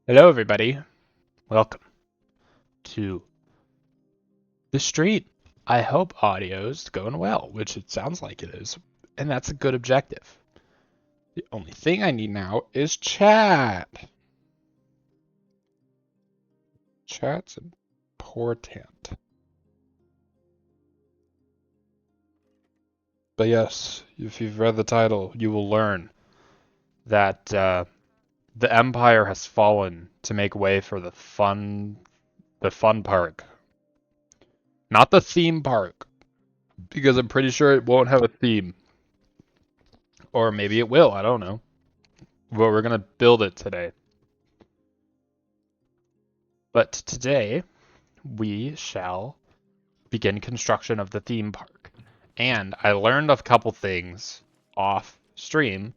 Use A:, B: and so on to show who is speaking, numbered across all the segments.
A: Hello, everybody. Welcome to the street. I hope audio's going well, which it sounds like it is, and that's a good objective. The only thing I need now is chat. Chat's important. But yes, if you've read the title, you will learn that the Empire has fallen to make way for the fun park, not the theme park, because I'm pretty sure it won't have a theme. Or maybe it will, I don't know. But we're going to build it today. But today, we shall begin construction of the theme park. And I learned a couple things off stream,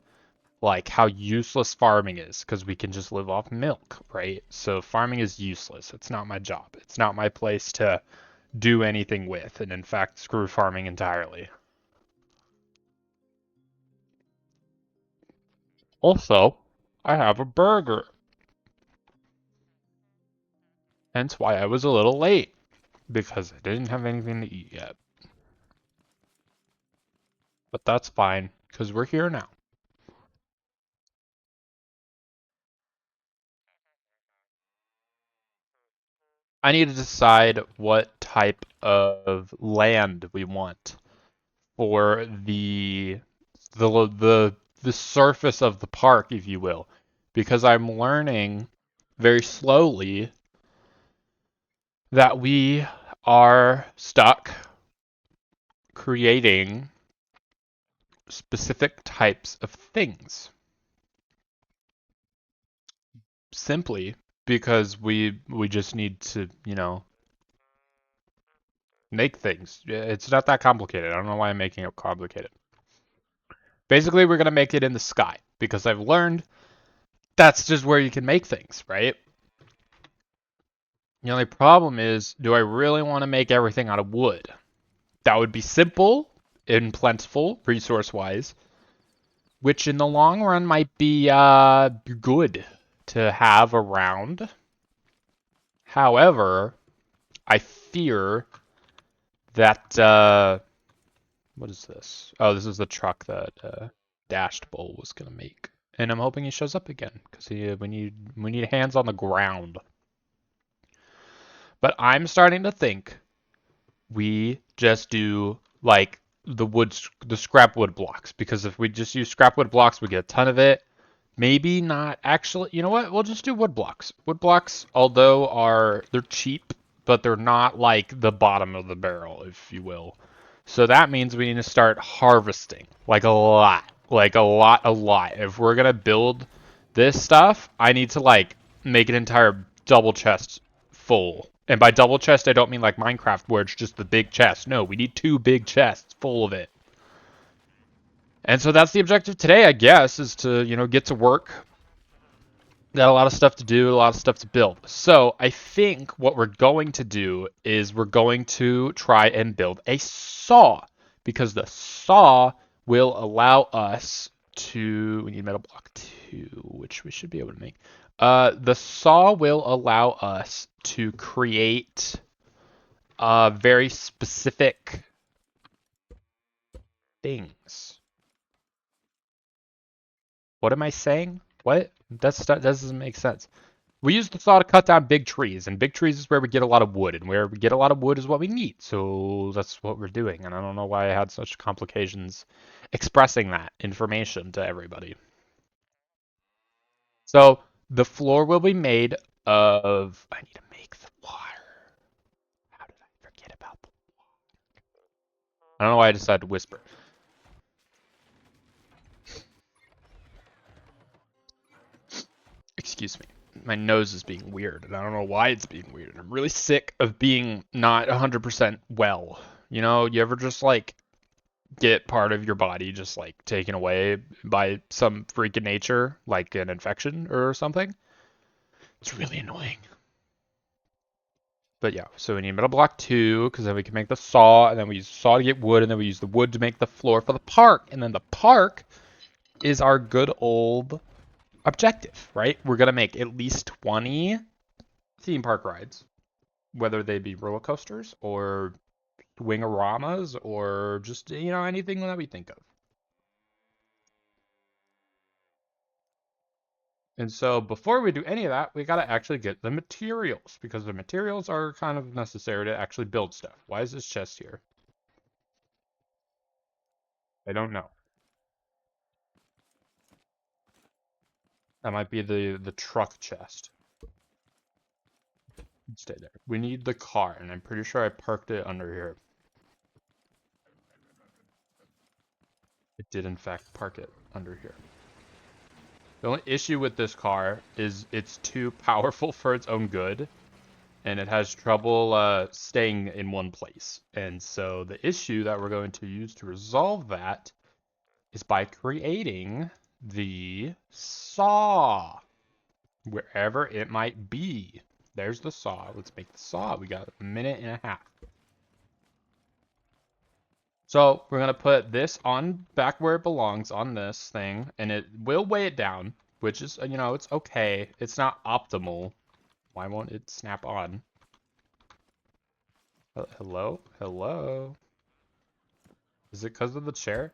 A: like how useless farming is, because we can just live off milk, right? So farming is useless. It's not my job. It's not my place to do anything with. And in fact, screw farming entirely. Also, I have a burger. Hence why I was a little late, because I didn't have anything to eat yet. But that's fine, because we're here now. I need to decide what type of land we want for the surface of the park, if you will, because I'm learning very slowly that we are stuck creating specific types of things simply because we just need to, make things. It's not that complicated. I don't know why I'm making it complicated. Basically, we're going to make it in the sky because I've learned that's just where you can make things, right? The only problem is, do I really want to make everything out of wood? That would be simple and plentiful, resource-wise, which in the long run might be good to have around. However, I fear that what is this? Oh, this is the truck that Dashed Bull was gonna make, and I'm hoping he shows up again because we need hands on the ground. But I'm starting to think we just do like the scrap wood blocks, because if we just use scrap wood blocks, we get a ton of it. Maybe not actually. You know what? We'll just do wood blocks. Wood blocks, although they're cheap, but they're not like the bottom of the barrel, if you will. So that means we need to start harvesting like a lot, like a lot, a lot. If we're gonna build this stuff, I need to like make an entire double chest full. And by double chest, I don't mean like Minecraft where it's just the big chest. No, we need 2 big chests full of it. And so that's the objective today, I guess, is to, get to work. Got a lot of stuff to do, a lot of stuff to build. So I think what we're going to do is we're going to try and build a saw, because the saw will allow us to, we need metal block 2, which we should be able to make. The saw will allow us to create very specific things. What am I saying? What? That doesn't make sense. We use the saw to cut down big trees, and big trees is where we get a lot of wood, and where we get a lot of wood is what we need. So that's what we're doing, and I don't know why I had such complications expressing that information to everybody. So the floor will be made of. I need to make the water. How did I forget about the water? I don't know why I decided to whisper. Excuse me. My nose is being weird, and I don't know why it's being weird. I'm really sick of being not 100% well. You ever just like get part of your body just like taken away by some freak of nature, like an infection or something? It's really annoying. But yeah, so we need metal block 2, because then we can make the saw, and then we use the saw to get wood, and then we use the wood to make the floor for the park. And then the park is our good old objective, right? We're going to make at least 20 theme park rides, whether they be roller coasters or swing-a-ramas or just, anything that we think of. And so before we do any of that, we got to actually get the materials because the materials are kind of necessary to actually build stuff. Why is this chest here? I don't know. That might be the truck chest. Stay there. We need the car, and I'm pretty sure I parked it under here. It did in fact park it under here. The only issue with this car is it's too powerful for its own good, and it has trouble staying in one place. And so the issue that we're going to use to resolve that is by creating the saw, wherever it might be. There's the saw. Let's make the saw. We got a minute and a half. So we're going to put this on back where it belongs on this thing, and it will weigh it down, which is, it's okay. It's not optimal. Why won't it snap on? Hello? Hello? Is it because of the chair?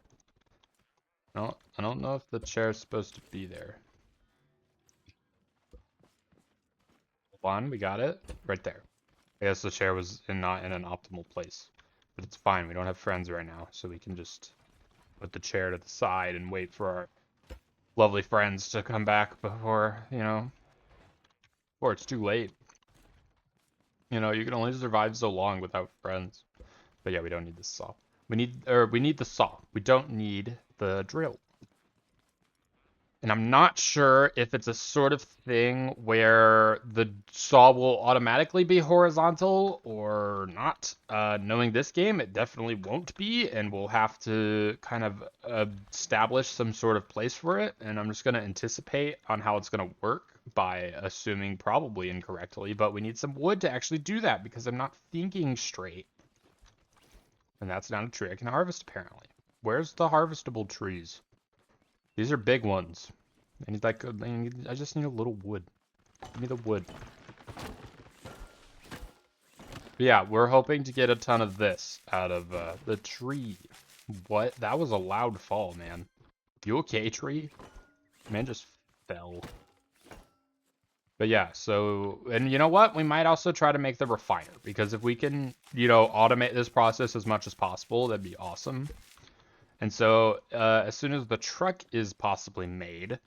A: No, I don't know if the chair is supposed to be there. Hold on, we got it. Right there. I guess the chair was not in an optimal place. But it's fine, we don't have friends right now, so we can just put the chair to the side and wait for our lovely friends to come back before, before it's too late. You can only survive so long without friends. But yeah, we don't need the saw. We need the saw. We don't need the drill. And I'm not sure if it's a sort of thing where the saw will automatically be horizontal or not. Knowing this game, it definitely won't be, and we'll have to kind of establish some sort of place for it. And I'm just going to anticipate on how it's going to work by assuming probably incorrectly, but we need some wood to actually do that because I'm not thinking straight. And that's not a tree I can harvest, apparently. Where's the harvestable trees? These are big ones. I just need a little wood. Give me the wood. But yeah, we're hoping to get a ton of this out of the tree. What? That was a loud fall, man. You okay, tree? Man just fell. But yeah, so, and you know what? We might also try to make the refiner, because if we can, automate this process as much as possible, that'd be awesome. And so, as soon as the truck is possibly made,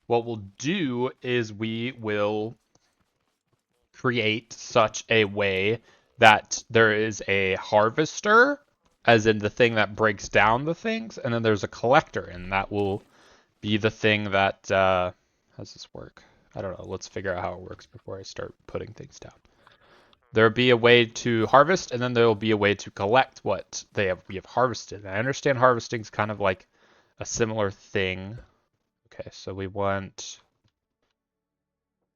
A: what we'll do is we will create such a way that there is a harvester, as in the thing that breaks down the things, and then there's a collector, and that will be the thing that, how does this work? I don't know. Let's figure out how it works before I start putting things down. There'll be a way to harvest, and then there'll be a way to collect what we have harvested. And I understand harvesting is kind of like a similar thing. Okay, so we want...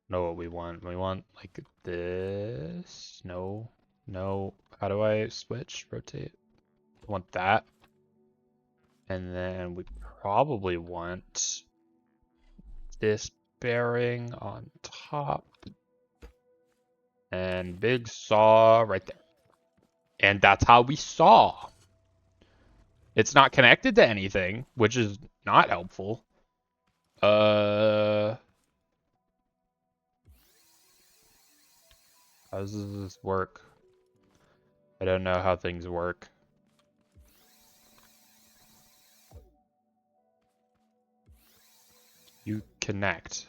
A: know what we want. We want like this. No. How do I switch? Rotate. I want that. And then we probably want this bearing on top. And big saw right there. And that's how we saw. It's not connected to anything, which is not helpful. How does this work? I don't know how things work. You connect.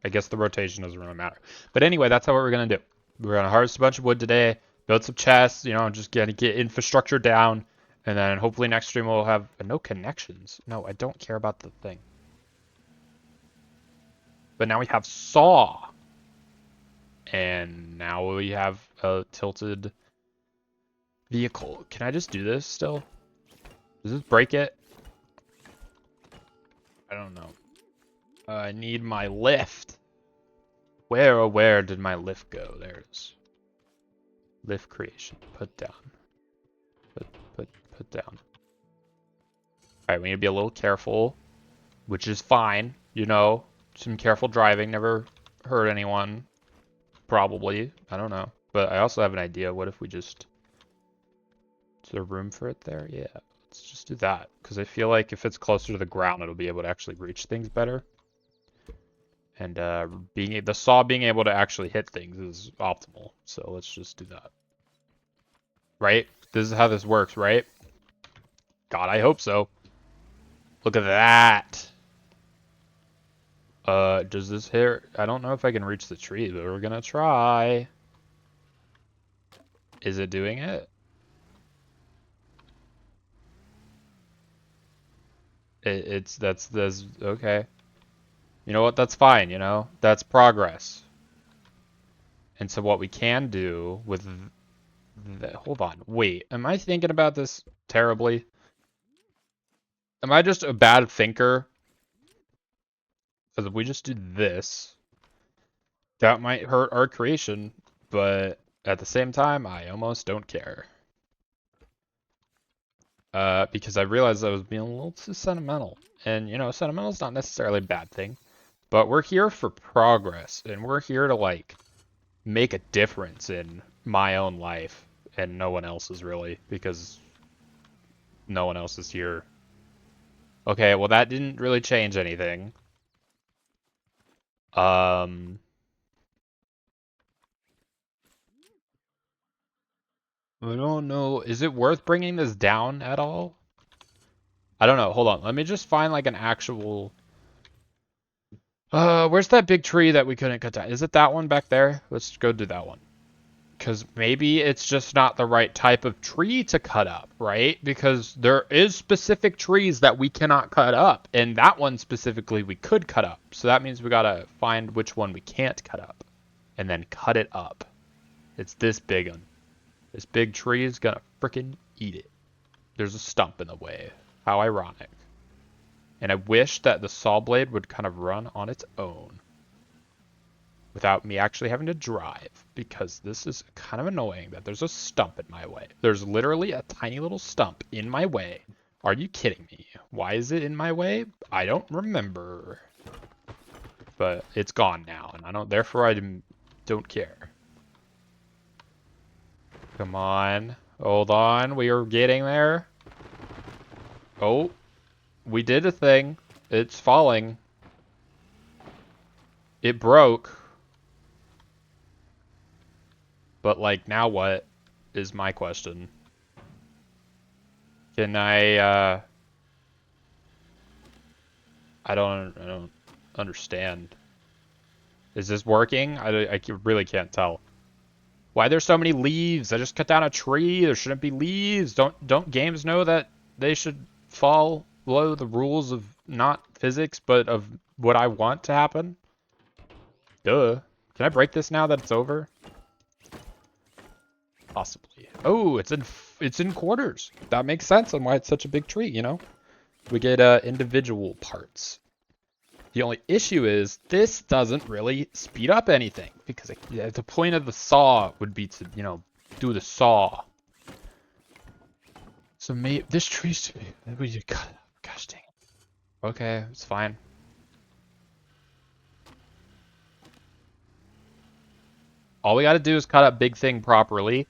A: I guess the rotation doesn't really matter. But anyway, that's how we're going to do. We're going to harvest a bunch of wood today, build some chests, just going to get infrastructure down, and then hopefully next stream we'll have no connections. No, I don't care about the thing. But now we have saw. And now we have a tilted vehicle. Can I just do this still? Does this break it? I don't know. I need my lift. Where did my lift go? There it is. Lift creation. Put down. Put down. Alright, we need to be a little careful. Which is fine, some careful driving never hurt anyone. Probably. I don't know. But I also have an idea. What if we just... Is there room for it there? Yeah. Let's just do that. Because I feel like if it's closer to the ground, it'll be able to actually reach things better. And the saw being able to actually hit things is optimal. So let's just do that. Right? This is how this works, right? God, I hope so. Look at that. Does this hit? I don't know if I can reach the tree, but we're gonna try. Is it doing it? That's okay. You know what? That's fine, you know? That's progress. And so what we can do with hold on. Wait, am I thinking about this terribly? Am I just a bad thinker? Because if we just do this, that might hurt our creation, but at the same time, I almost don't care. Because I realized I was being a little too sentimental. And, you know, sentimental is not necessarily a bad thing. But we're here for progress, and we're here to, like, make a difference in my own life, and no one else's, really, because no one else is here. Okay, well, that didn't really change anything. I don't know. Is it worth bringing this down at all? I don't know. Hold on. Let me just find, like, an actual... where's that big tree that we couldn't cut down? Is it that one back there? Let's go do that one. Because maybe it's just not the right type of tree to cut up, right? Because there is specific trees that we cannot cut up, and that one specifically we could cut up. So that means we gotta find which one we can't cut up, and then cut it up. It's this big one. This big tree is gonna frickin' eat it. There's a stump in the way. How ironic. And I wish that the saw blade would kind of run on its own without me actually having to drive, because this is kind of annoying that there's a stump in my way. There's literally a tiny little stump in my way. Are you kidding me? Why is it in my way? I don't remember. But it's gone now, and therefore I don't care. Come on. Hold on, we are getting there. Oh, we did a thing. It's falling. It broke. But, like, now what is my question? Can I don't understand. Is this working? I really can't tell. Why there's so many leaves? I just cut down a tree. There shouldn't be leaves. Don't games know that they should fall below the rules of not physics, but of what I want to happen? Duh. Can I break this now that it's over? Possibly. Oh, it's in quarters. That makes sense on why it's such a big tree, you know? We get individual parts. The only issue is this doesn't really speed up anything, because the point of the saw would be to, you know, do the saw. So maybe this tree's too big. Maybe we just cut it. Gosh dang it. Okay, it's fine. All we got to do is cut up big thing properly,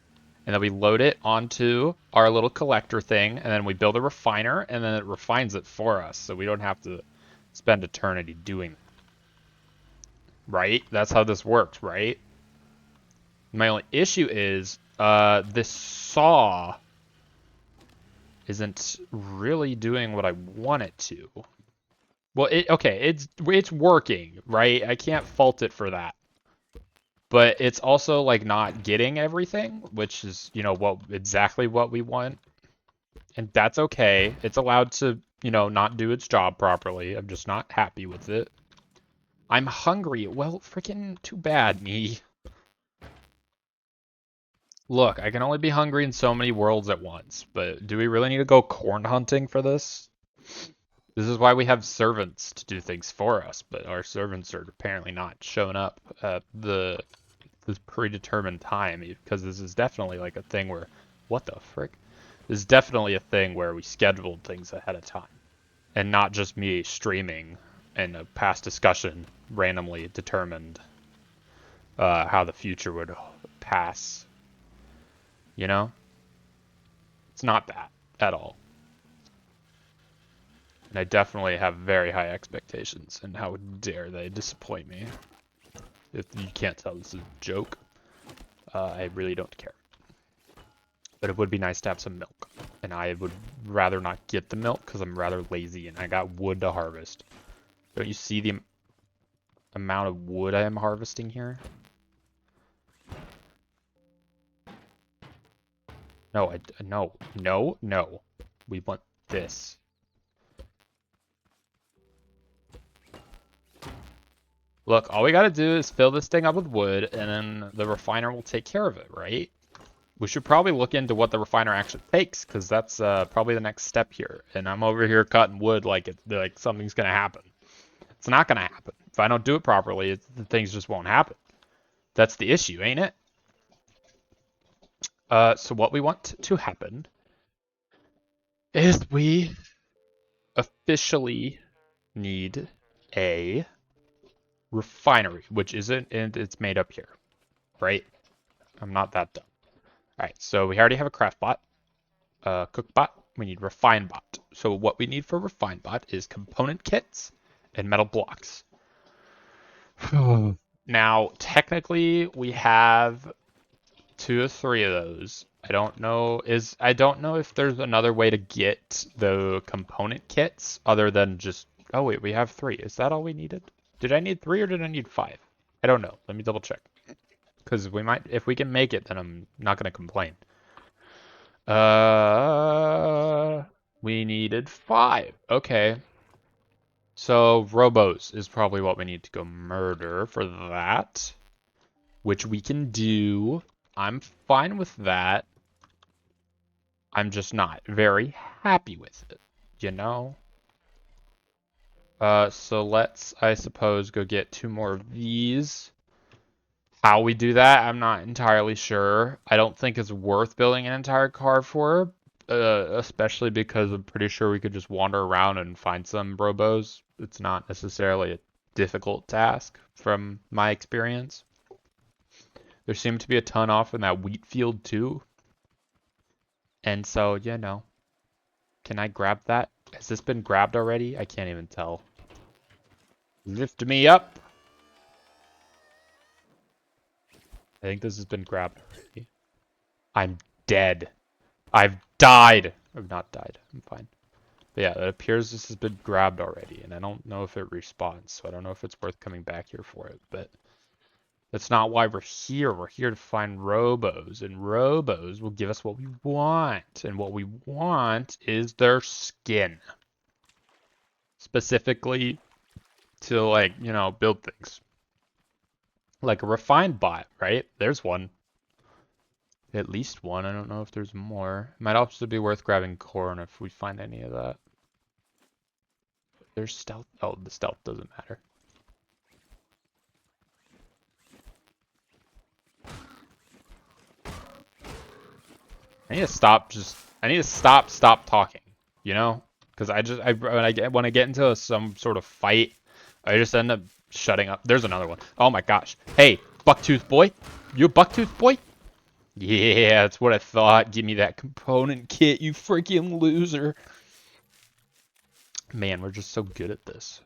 A: and then we load it onto our little collector thing, and then we build a refiner, and then it refines it for us, so we don't have to spend eternity doing it. Right? That's how this works, right? My only issue is this saw isn't really doing what I want it to. Well, it's working, right? I can't fault it for that. But it's also like not getting everything, which is, you know, exactly what we want. And that's okay. It's allowed to, you know, not do its job properly. I'm just not happy with it. I'm hungry. Well, freaking too bad, me. Look, I can only be hungry in so many worlds at once, but do we really need to go corn hunting for this? This is why we have servants to do things for us, but our servants are apparently not showing up at the predetermined time, because this is definitely like a thing where, what the frick? This is definitely a thing where we scheduled things ahead of time, and not just me streaming in a past discussion randomly determined how the future would pass. You know? It's not that at all. And I definitely have very high expectations, and how dare they disappoint me. If you can't tell this is a joke, I really don't care. But it would be nice to have some milk. And I would rather not get the milk because I'm rather lazy and I got wood to harvest. Don't you see the amount of wood I am harvesting here? No, no. We want this. Look, all we gotta do is fill this thing up with wood and then the refiner will take care of it, right? We should probably look into what the refiner actually takes, because that's probably the next step here. And I'm over here cutting wood like something's gonna happen. It's not gonna happen. If I don't do it properly, the things just won't happen. That's the issue, ain't it? So what we want to happen is we officially need a refinery, which isn't, and it's made up here, right? I'm not that dumb. All right, so we already have a craft bot, cook bot. We need refine bot. So what we need for refine bot is component kits and metal blocks. Now, technically, we have 2 or 3 of those. I don't know if there's another way to get the component kits other than just. Oh wait, we have 3. Is that all we needed? Did I need 3 or did I need 5? I don't know. Let me double check. Because we might, if we can make it, then I'm not gonna complain. We needed 5. Okay. So robos is probably what we need to go murder for that, which we can do. I'm fine with that. I'm just not very happy with it, you know? So let's, I suppose, go get 2 more of these. How we do that, I'm not entirely sure. I don't think it's worth building an entire car for, especially because I'm pretty sure we could just wander around and find some robos. It's not necessarily a difficult task from my experience. There seemed to be a ton off in that wheat field too. And so, you know, can I grab that? Has this been grabbed already? I can't even tell. Lift me up. I think this has been grabbed already. I'm dead. I've died. I've not died. I'm fine. But yeah, it appears this has been grabbed already, and I don't know if it respawns, so I don't know if it's worth coming back here for it, but that's not why we're here. We're here to find robos, and robos will give us what we want, and what we want is their skin. Specifically to, like, you know, build things. Like a refined bot, right? There's one. At least one. I don't know if there's more. It might also be worth grabbing corn if we find any of that. There's stealth. Oh, the stealth doesn't matter. I need to stop talking, you know? Because when I get into some sort of fight, I just end up shutting up. There's another one. Oh my gosh. Hey, bucktooth boy. You a bucktooth boy? Yeah, that's what I thought. Give me that component kit, you freaking loser. Man, we're just so good at this.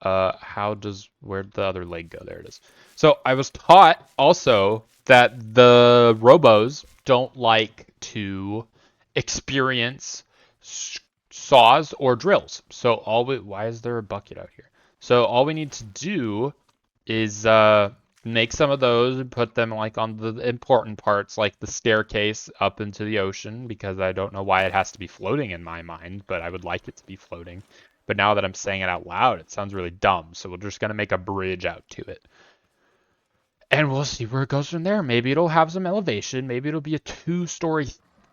A: Where'd the other leg go? There it is. So I was taught also that the robos don't like to experience saws or drills. So why is there a bucket out here? So all we need to do is make some of those and put them like on the important parts, like the staircase up into the ocean, because I don't know why it has to be floating in my mind, but I would like it to be floating. But now that I'm saying it out loud, it sounds really dumb. So we're just going to make a bridge out to it. And we'll see where it goes from there. Maybe it'll have some elevation. Maybe it'll be a 2-story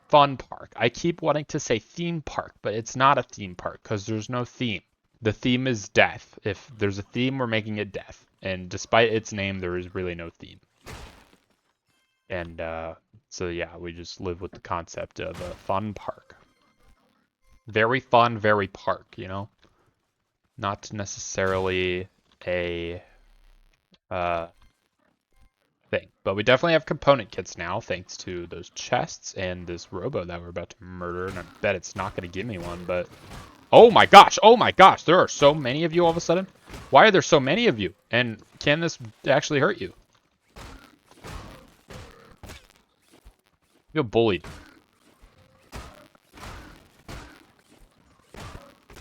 A: fun park. I keep wanting to say theme park, but it's not a theme park because there's no theme. The theme is death. If there's a theme, we're making it death. And despite its name, there is really no theme. And so yeah, we just live with the concept of a fun park. Very fun, very park, you know? not necessarily a thing. But we definitely have component kits now, thanks to those chests and this robo that we're about to murder. And I bet it's not going to give me one, but... Oh my gosh! Oh my gosh! There are so many of you all of a sudden. Why are there so many of you? And can this actually hurt you? I feel bullied.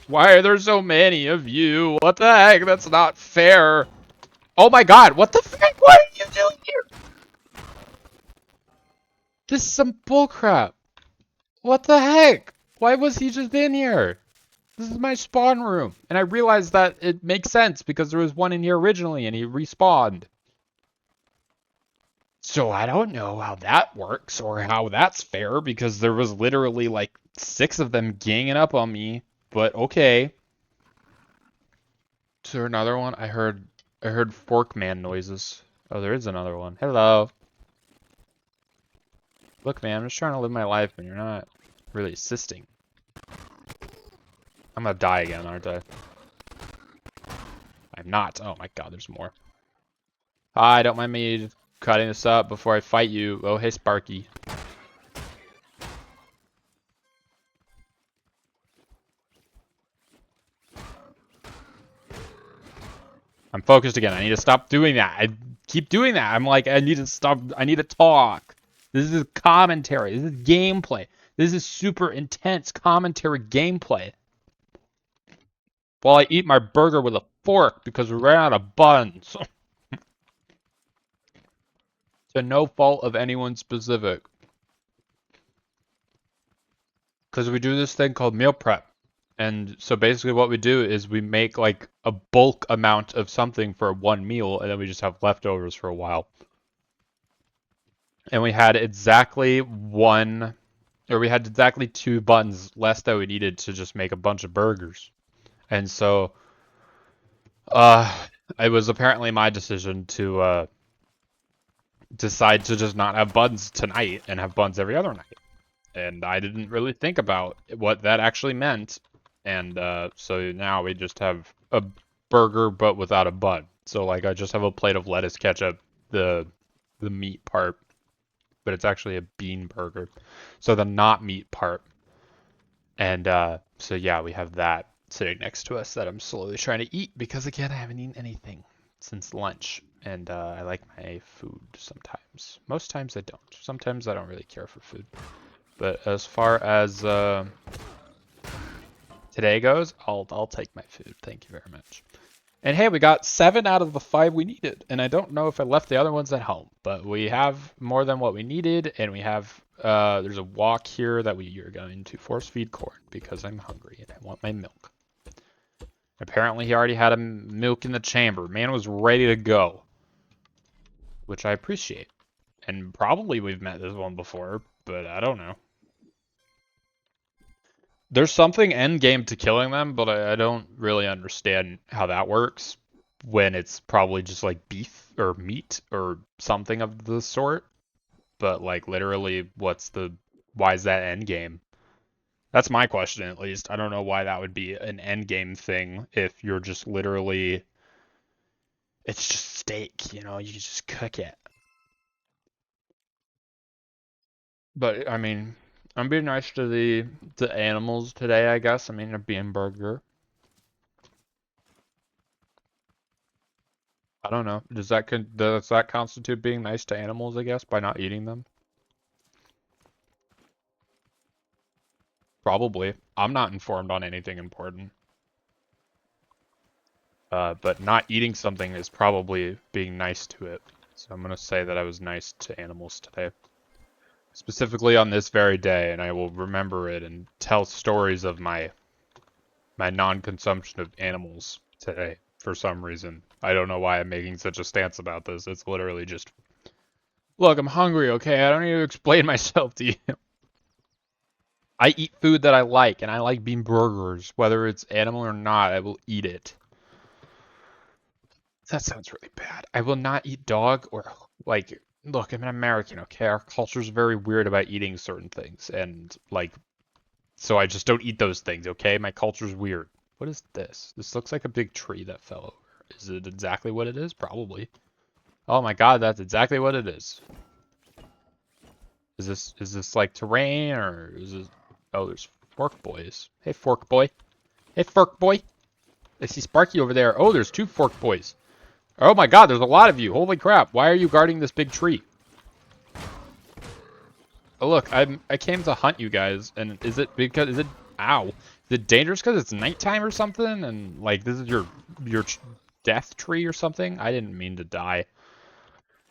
A: Why are there so many of you? What the heck? That's not fair. Oh my god, what the frick? What are you doing here? This is some bullcrap. What the heck? Why was he just in here? This is my spawn room. And I realized that it makes sense because there was one in here originally and he respawned. So I don't know how that works or how that's fair because there was literally like 6 of them ganging up on me. But okay. Is there another one? I heard Forkman noises. Oh, there is another one. Hello. Look, man, I'm just trying to live my life and you're not really assisting. I'm gonna die again, aren't I? I'm not. Oh my god, there's more. Hi, don't mind me cutting this up before I fight you. Oh, hey, Sparky. I'm focused again. I need to stop doing that. I keep doing that. I'm like, I need to stop. I need to talk. This is commentary. This is gameplay. This is super intense commentary gameplay. While I eat my burger with a fork because we ran out of buns. To no fault of anyone specific. Because we do this thing called meal prep. And so basically what we do is we make like a bulk amount of something for one meal and then we just have leftovers for a while. And we had exactly 2 buns less that we needed to just make a bunch of burgers. And so it was apparently my decision to decide to just not have buns tonight and have buns every other night. And I didn't really think about what that actually meant. And so now we just have a burger but without a bun. So like I just have a plate of lettuce, ketchup, the meat part, but it's actually a bean burger. So the not meat part. And so yeah, we have that sitting next to us that I'm slowly trying to eat because again, I haven't eaten anything since lunch. And I like my food sometimes. Most times I don't. Sometimes I don't really care for food. But as far as today goes, I'll take my food. Thank you very much. And hey, we got 7 out of the 5 we needed. And I don't know if I left the other ones at home, but we have more than what we needed. And we have, there's a walk here that we are going to force feed corn because I'm hungry and I want my milk. Apparently he already had a milk in the chamber. Man was ready to go, which I appreciate. And probably we've met this one before, but I don't know. There's something end game to killing them, but I don't really understand how that works when it's probably just like beef or meat or something of the sort. But like literally, why is that end game? That's my question at least. I don't know why that would be an end game thing if you're just literally, it's just steak, you know, you just cook it. But I mean, I'm being nice to the animals today, I guess. I mean, a bean burger. I don't know. Does that constitute being nice to animals, I guess, by not eating them? Probably. I'm not informed on anything important. But not eating something is probably being nice to it. So I'm gonna say that I was nice to animals today. Specifically on this very day, and I will remember it and tell stories of my non-consumption of animals today for some reason. I don't know why I'm making such a stance about this. It's literally just, look, I'm hungry, okay? I don't need to explain myself to you. I eat food that I like, and I like bean burgers. Whether it's animal or not, I will eat it. That sounds really bad. I will not eat dog or, like, look, I'm an American, okay? Our culture's very weird about eating certain things, and, like, so I just don't eat those things, okay? My culture's weird. What is this? This looks like a big tree that fell over. Is it exactly what it is? Probably. Oh my god, that's exactly what it is. Is this like terrain or is this? Oh, there's fork boys. Hey, fork boy. Hey, fork boy. I see Sparky over there. Oh, there's two fork boys. Oh my god, there's a lot of you. Holy crap. Why are you guarding this big tree? Oh look, I came to hunt you guys, and ow. Is it dangerous because it's nighttime or something? And like this is your death tree or something? I didn't mean to die.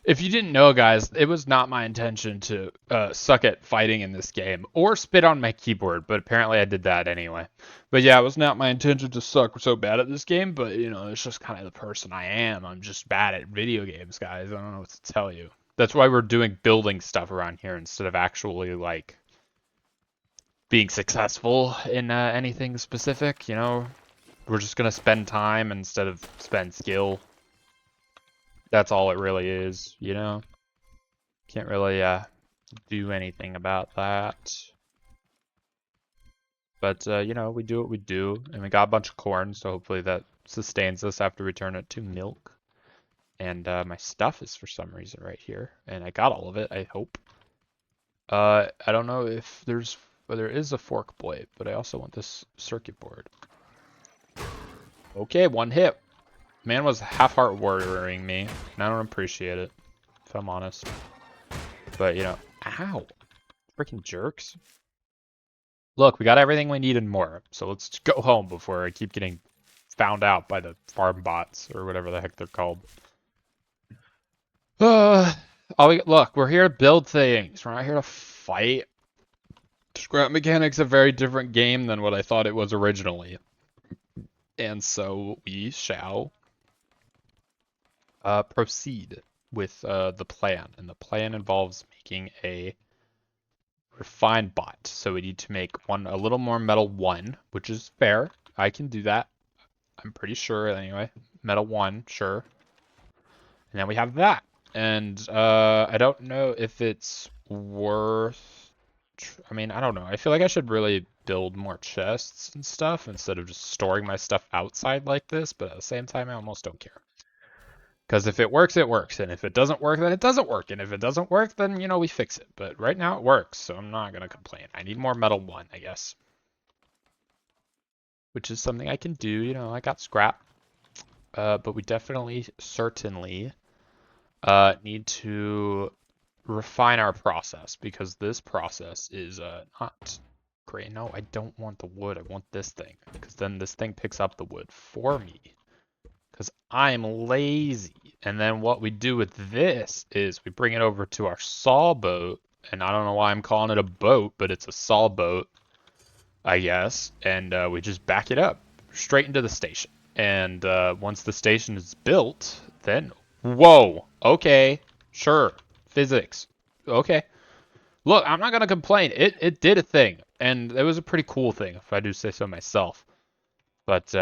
A: If you didn't know, guys, it was not my intention to suck at fighting in this game or spit on my keyboard, but apparently I did that anyway. But yeah, it was not my intention to suck so bad at this game, but you know, it's just kind of the person I am. I'm just bad at video games, guys. I don't know what to tell you. That's why we're doing building stuff around here instead of actually like being successful in anything specific, you know? We're just gonna spend time instead of spend skill. That's all it really is, you know? Can't really do anything about that. But, you know, we do what we do, and we got a bunch of corn, so hopefully that sustains us after we turn it to milk. And my stuff is for some reason right here, and I got all of it, I hope. I don't know if there is a fork blade, but I also want this circuit board. Okay, one hit. Man was half-heart warrioring me, and I don't appreciate it, if I'm honest. But, you know, ow. Freaking jerks. Look, we got everything we need and more, so let's go home before I keep getting found out by the farm bots, or whatever the heck they're called. Look, we're here to build things. We're not here to fight. Scrap Mechanic's a very different game than what I thought it was originally. And so we shall proceed with the plan. And the plan involves making a refined bot. So we need to make a little more metal 1, which is fair. I can do that. I'm pretty sure anyway. Metal 1, sure. And then we have that. And I don't know if it's worth... I mean, I don't know. I feel like I should really build more chests and stuff instead of just storing my stuff outside like this. But at the same time, I almost don't care. Because if it works, it works. And if it doesn't work, then it doesn't work. And if it doesn't work, then, you know, we fix it. But right now it works, so I'm not going to complain. I need more metal 1, I guess. Which is something I can do. You know, I got scrap. But we definitely, certainly need to refine our process. Because this process is not great. No, I don't want the wood. I want this thing. Because then this thing picks up the wood for me. Because I'm lazy. And then what we do with this is we bring it over to our saw boat. And I don't know why I'm calling it a boat, but it's a saw boat, I guess. And we just back it up straight into the station. And once the station is built, then... Whoa! Okay. Sure. Physics. Okay. Look, I'm not going to complain. It did a thing. And it was a pretty cool thing, if I do say so myself. But...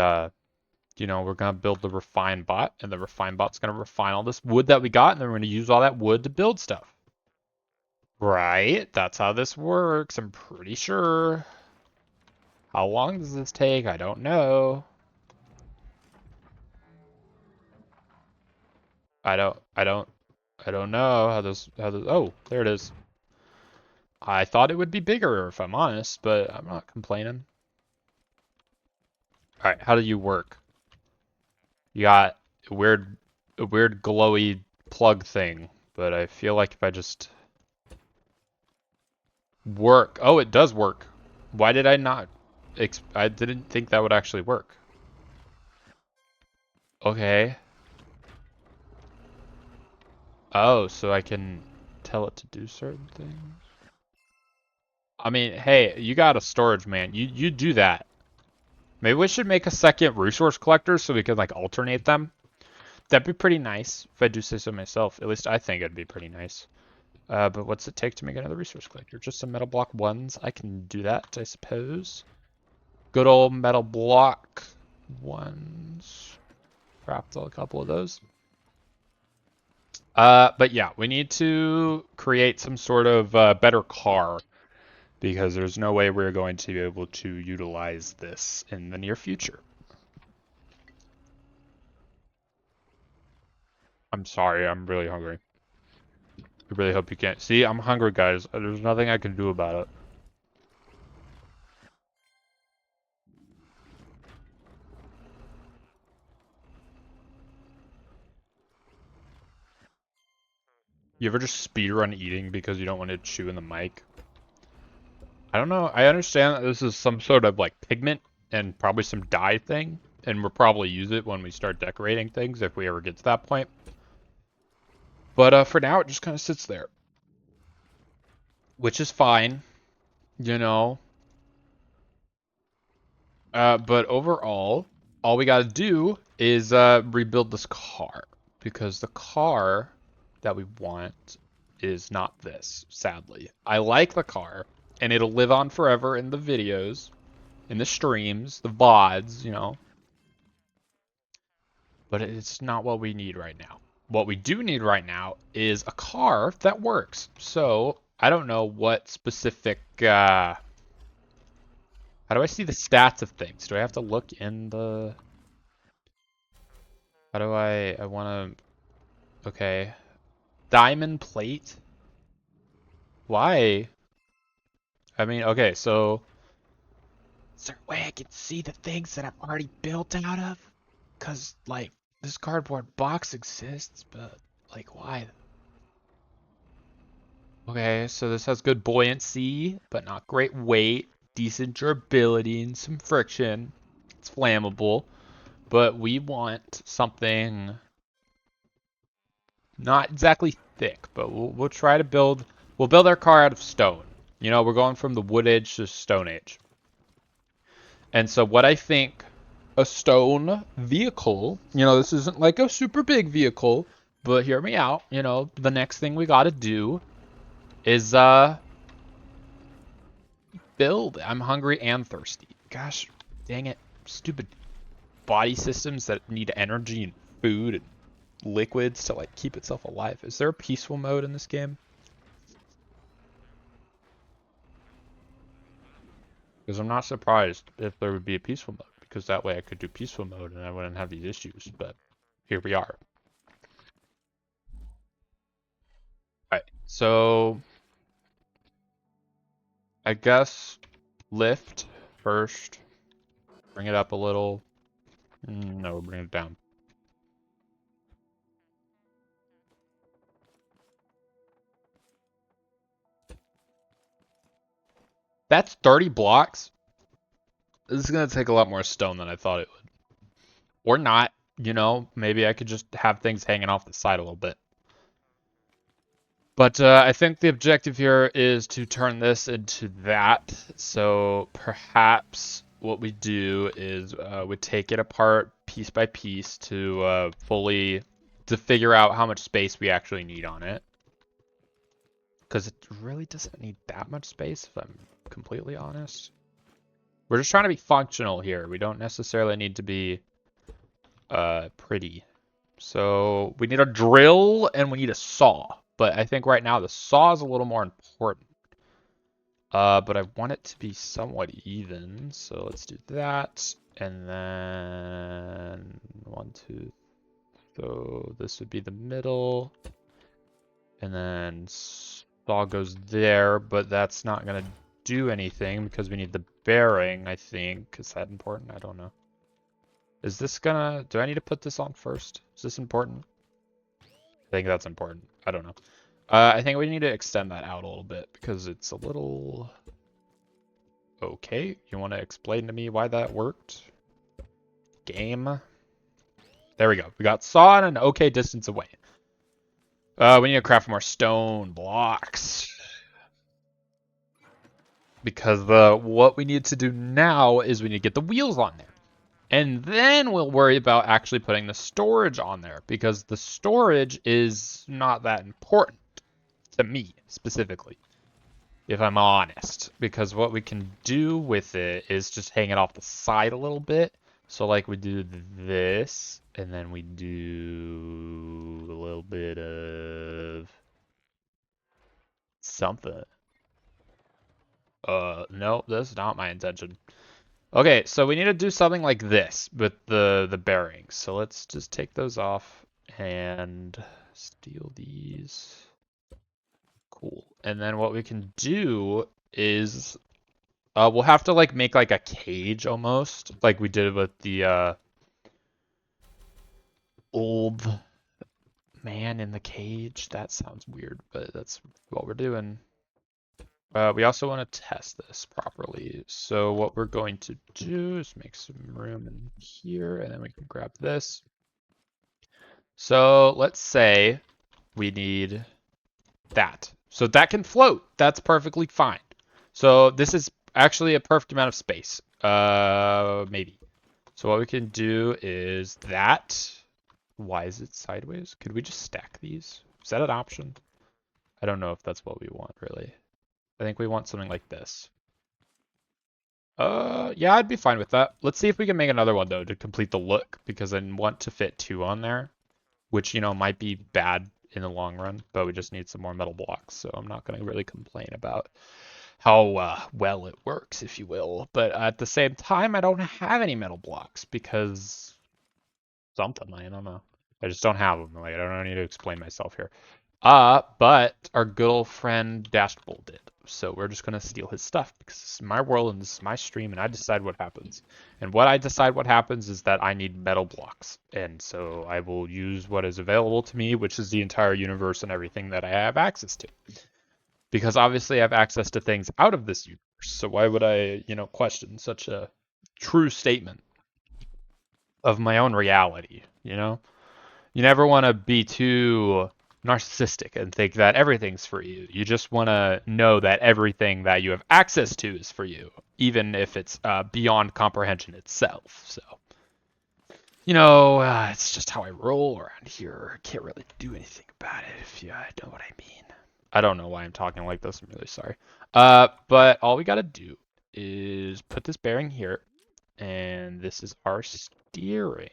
A: you know, we're going to build the refine bot, and the refine bot's going to refine all this wood that we got, and then we're going to use all that wood to build stuff. Right? That's how this works, I'm pretty sure. How long does this take? I don't know. I don't know oh, there it is. I thought it would be bigger, if I'm honest, but I'm not complaining. Alright, how do you work? You got a weird glowy plug thing, but I feel like if I just work, oh, it does work. Why did I not? I didn't think that would actually work. Okay. Oh, so I can tell it to do certain things. I mean, hey, you got a storage, man. You do that. Maybe we should make a second resource collector so we can like alternate them. That'd be pretty nice if I do say so myself. At least I think it'd be pretty nice. But what's it take to make another resource collector? Just some metal block 1s. I can do that, I suppose. Good old metal block 1s. Craft a couple of those. But yeah, we need to create some sort of better car. Because there's no way we're going to be able to utilize this in the near future. I'm sorry, I'm really hungry. I really hope you can't. See, I'm hungry, guys. There's nothing I can do about it. You ever just speedrun eating because you don't want to chew in the mic? I don't know. I understand that this is some sort of like pigment and probably some dye thing, and we'll probably use it when we start decorating things if we ever get to that point. But for now, it just kind of sits there, which is fine, you know. But overall, all we got to do is rebuild this car because the car that we want is not this, sadly. I like the car, and it'll live on forever in the videos, in the streams, the VODs, you know. But it's not what we need right now. What we do need right now is a car that works. So I don't know what specific. How do I see the stats of things? Do I have to look in the? How do I? I want to. Okay, diamond plate. Why? I mean, okay, so is there a way I can see the things that I've already built out of? Cause like this cardboard box exists, but like why? Okay, so this has good buoyancy, but not great weight, decent durability, and some friction. It's flammable, but we want something not exactly thick, but we'll try to build. We'll build our car out of stone. You know, we're going from the wood age to stone age. And so what I think a stone vehicle, you know, this isn't like a super big vehicle, but hear me out. You know, the next thing we got to do is build. I'm hungry and thirsty. Gosh, dang it. Stupid body systems that need energy and food and liquids to like keep itself alive. Is there a peaceful mode in this game? Because I'm not surprised if there would be a peaceful mode, because that way I could do peaceful mode and I wouldn't have these issues, but here we are. Alright, so I guess lift first. Bring it up a little. No, bring it down. That's 30 blocks. This is going to take a lot more stone than I thought it would. Or not, you know, maybe I could just have things hanging off the side a little bit. But I think the objective here is to turn this into that. So perhaps what we do is we take it apart piece by piece to to figure out how much space we actually need on it. Because it really doesn't need that much space, if I'm completely honest. We're just trying to be functional here. We don't necessarily need to be pretty. So we need a drill and we need a saw. But I think right now the saw is a little more important. But I want it to be somewhat even. So let's do that. And then 1, 2. So this would be the middle. And then saw goes there, but that's not going to do anything because we need the bearing, I think. Is that important? I don't know. Is this gonna... Do I need to put this on first? Is this important? I think that's important. I don't know. I think we need to extend that out a little bit because it's a little... Okay, you want to explain to me why that worked? Game. There we go. We got saw and an okay distance away. We need to craft more stone blocks. Because what we need to do now is we need to get the wheels on there. And then we'll worry about actually putting the storage on there. Because the storage is not that important to me, specifically. If I'm honest. Because what we can do with it is just hang it off the side a little bit. So like we do this. And then we do a little bit of something. No, that's not my intention. Okay, so we need to do something like this with the bearings. So let's just take those off. and steal these. Cool. And then what we can do is we'll have to like make like a cage almost, like we did with the old man in the cage. That sounds weird, but that's what we're doing. We also want to test this properly. So what we're going to do is make some room in here, and then we can grab this. So let's say we need that. So that can float. That's perfectly fine. So this is actually a perfect amount of space. Maybe. So what we can do is that. Why is it sideways? Could we just stack these? Is that an option? I don't know if that's what we want, really. I think we want something like this. Yeah, I'd be fine with that. Let's see if we can make another one, though, to complete the look, because I want to fit 2 on there, which, you know, might be bad in the long run, but we just need some more metal blocks, so I'm not going to really complain about how well it works, if you will. But at the same time, I don't have any metal blocks, because something, I don't know. I just don't have them. Like, I don't need to explain myself here. But our good old friend Dashbull did. So we're just gonna steal his stuff because this is my world and this is my stream and I decide what happens. And what I decide what happens is that I need metal blocks. And so I will use what is available to me, which is the entire universe and everything that I have access to. Because obviously I have access to things out of this universe. So why would I, you know, question such a true statement of my own reality, you know? You never want to be too narcissistic and think that everything's for you. You just want to know that everything that you have access to is for you, even if it's beyond comprehension itself. So, you know, it's just how I roll around here. I can't really do anything about it if you know what I mean. I don't know why I'm talking like this. I'm really sorry. But all we got to do is put this bearing here, and this is our steering.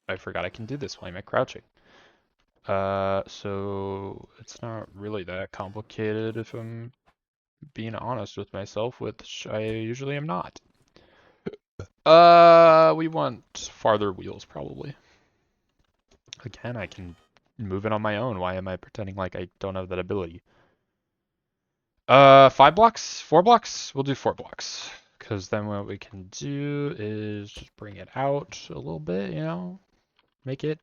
A: I forgot I can do this. Why am I crouching? So it's not really that complicated if I'm being honest with myself, which I usually am not. We want farther wheels probably. Again, I can move it on my own. Why am I pretending like I don't have that ability? 5 blocks? 4 blocks? We'll do 4 blocks. Because then what we can do is just bring it out a little bit, you know? Make it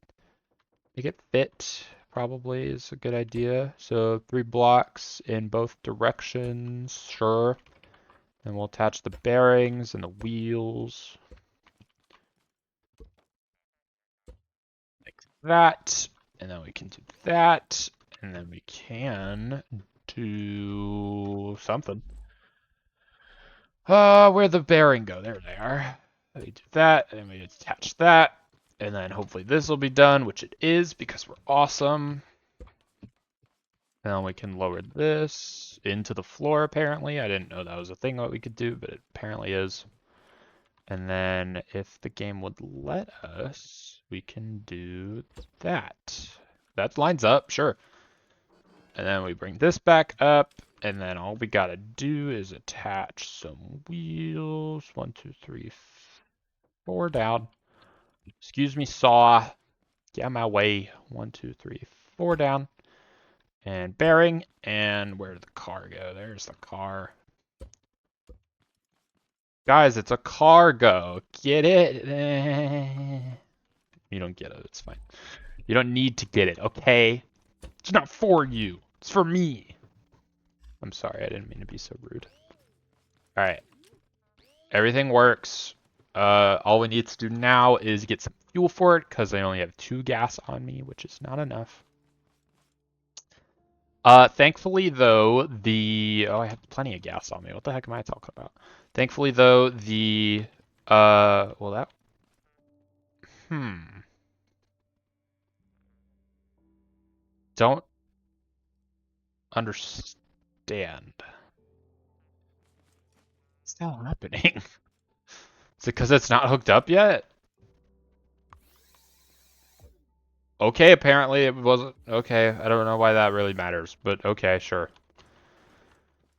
A: fit. Probably is a good idea. So 3 blocks in both directions, sure. Then we'll attach the bearings and the wheels. Like that. And then we can do that. And then we can do something. Where'd the bearing go? There they are. We do that, and then we attach that. And then hopefully this will be done, which it is because we're awesome. Now we can lower this into the floor, apparently. I didn't know that was a thing that we could do, but it apparently is. And then if the game would let us, we can do that. That lines up, sure. And then we bring this back up, and then all we gotta do is attach some wheels. 1, 2, 3, 4 down. Excuse me, saw. Get out of my way. 1, 2, 3, 4 down. And bearing, and where did the car go? There's the car. Guys, it's a cargo. Get it? You don't get it. It's fine. You don't need to get it, okay? It's not for you. It's for me. I'm sorry. I didn't mean to be so rude. All right. Everything works. All we need to do now is get some fuel for it because I only have 2 gas on me, which is not enough. Thankfully, though, oh, I have plenty of gas on me. What the heck am I talking about? Thankfully, though, well, don't understand. What's that happening? Is it because it's not hooked up yet? Okay, apparently it wasn't. Okay, I don't know why that really matters, but okay, sure.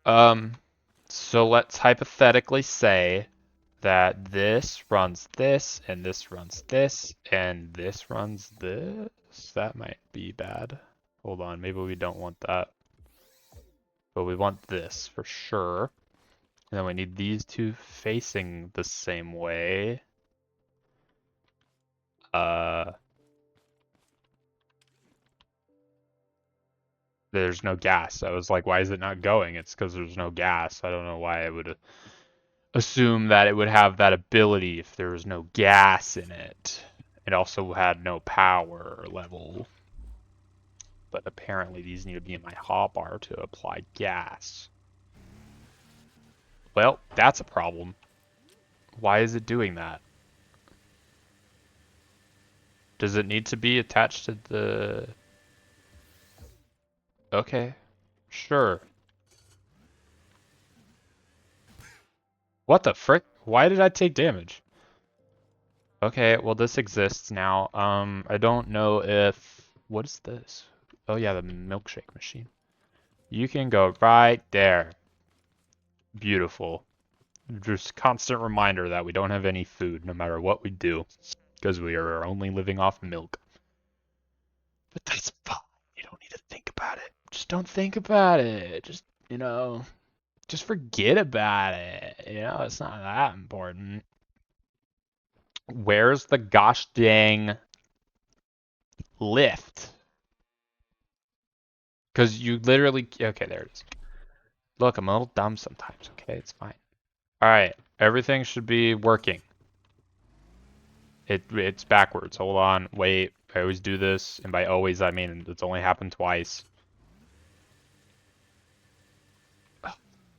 A: So let's hypothetically say that this runs this, and this runs this, and this runs this. That might be bad. Hold on, maybe we don't want that. But we want this for sure. And then we need these two facing the same way. There's no gas. I was like, why is it not going? It's because there's no gas. I don't know why I would assume that it would have that ability if there was no gas in it. It also had no power level. But apparently these need to be in my hotbar to apply gas. Well, that's a problem. Why is it doing that? Does it need to be attached to the... Okay, sure. What the frick? Why did I take damage? Okay, well this exists now. I don't know if... What is this? Oh yeah, the milkshake machine. You can go right there. Beautiful. Just constant reminder that we don't have any food no matter what we do. Because we are only living off milk. But that's fine. You don't need to think about it. Just don't think about it. Just, just forget about it. It's not that important. Where's the gosh dang lift? Because you literally... Okay, there it is. Look, I'm a little dumb sometimes, okay? It's fine. Alright, everything should be working. It's backwards. Hold on, wait. I always do this, and by always I mean it's only happened twice.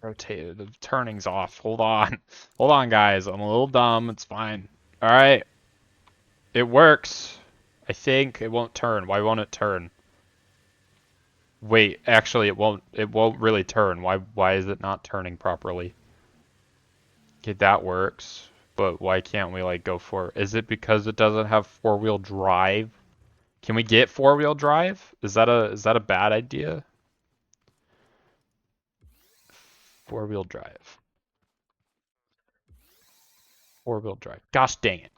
A: Rotate, the turning's off. Hold on. Hold on, guys. I'm a little dumb. It's fine. Alright. It works. I think it won't turn. Why won't it turn? Wait, actually it won't really turn. Why is it not turning properly? Okay, that works. But why can't we like go for... Is it because it doesn't have four-wheel drive? Can we get four-wheel drive? Is that a bad idea? Four-wheel drive. Four-wheel drive. Gosh dang it.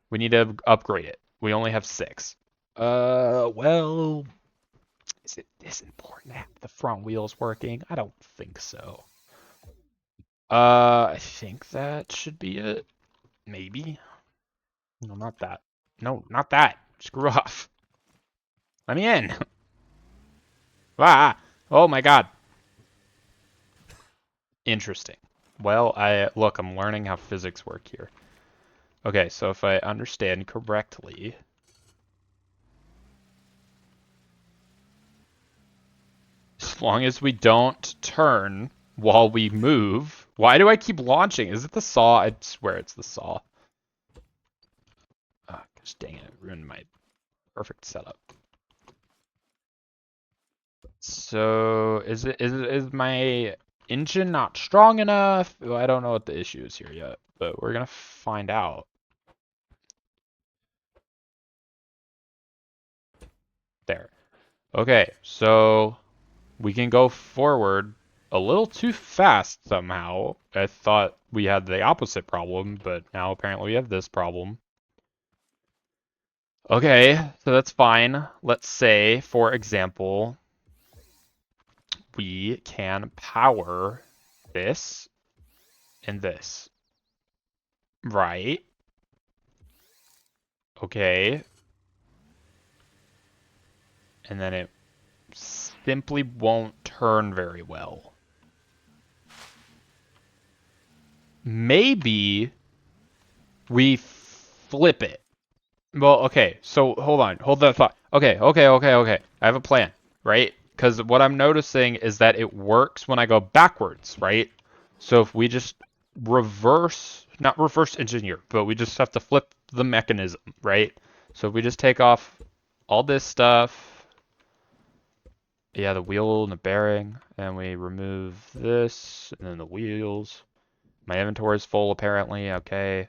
A: We need to upgrade it. We only have 6. Well, is it this important to have the front wheels working? I don't think so. I think that should be it. Maybe. No, not that. No, not that. Screw off. Let me in. Ah! Oh my god. Interesting. Well, look, I'm learning how physics work here. Okay, so if I understand correctly, as long as we don't turn while we move. Why do I keep launching? Is it the saw? I swear it's the saw. Ah, gosh dang it, it ruined my perfect setup. So is my engine not strong enough? Well, I don't know what the issue is here yet, but we're gonna find out. There. Okay, so we can go forward a little too fast somehow. I thought we had the opposite problem, but now apparently we have this problem. Okay, so that's fine. Let's say, for example, we can power this and this. Right? Okay. And then it simply won't turn very well. Maybe we flip it. Well, okay, so hold on. Hold that thought. Okay. I have a plan, right? Because what I'm noticing is that it works when I go backwards, right? So if we just not reverse engineer, but we just have to flip the mechanism, right? So if we just take off all this stuff, yeah, the wheel and the bearing, and we remove this, and then the wheels. My inventory is full apparently, okay.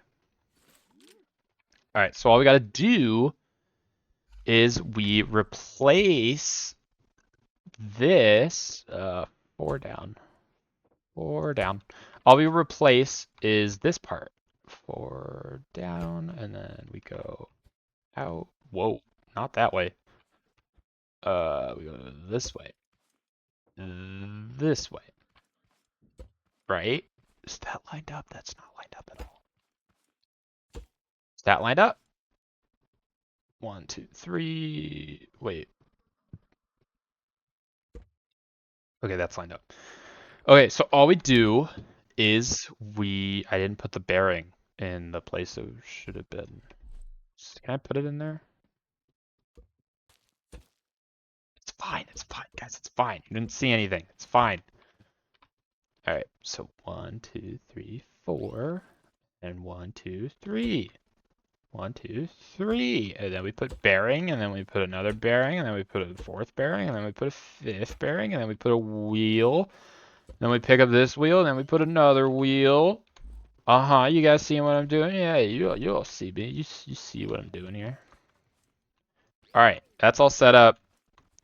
A: All right, so all we got to do is we replace this, 4 down. All we replace is this part. 4 down, and then we go out. Whoa, not that way. We go this way. This way. Right? Is that lined up? That's not lined up at all. Is that lined up? 1, 2, 3. Wait. Okay, that's lined up. Okay, so all we do is I didn't put the bearing in the place it should have been. Can I put it in there? It's fine, guys, it's fine. You didn't see anything. It's fine. All right, so 1, 2, 3, 4, and 1, 2, 3. 1, 2, 3. And then we put bearing, and then we put another bearing, and then we put a fourth bearing, and then we put a fifth bearing, and then we put a wheel. Then we pick up this wheel, and then we put another wheel. You guys see what I'm doing? Yeah, you'll see me. You see what I'm doing here. All right, that's all set up.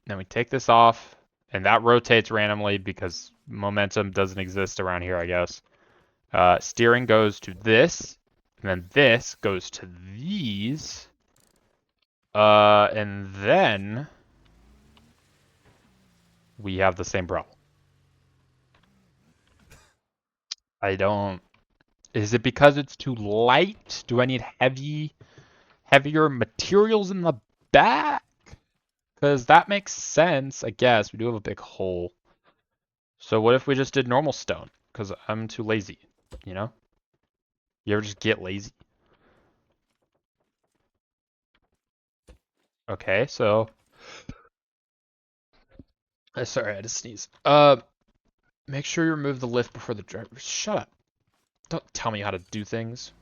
A: Then we take this off, and that rotates randomly because momentum doesn't exist around here, I guess. Steering goes to this, and then this goes to these. And then we have the same problem. Is it because it's too light? Do I need heavier materials in the back? Because that makes sense, I guess. We do have a big hole. So what if we just did normal stone? Because I'm too lazy, you know? You ever just get lazy? Okay, so... Sorry, I had to sneeze. Make sure you remove the lift before the driver... Shut up. Don't tell me how to do things.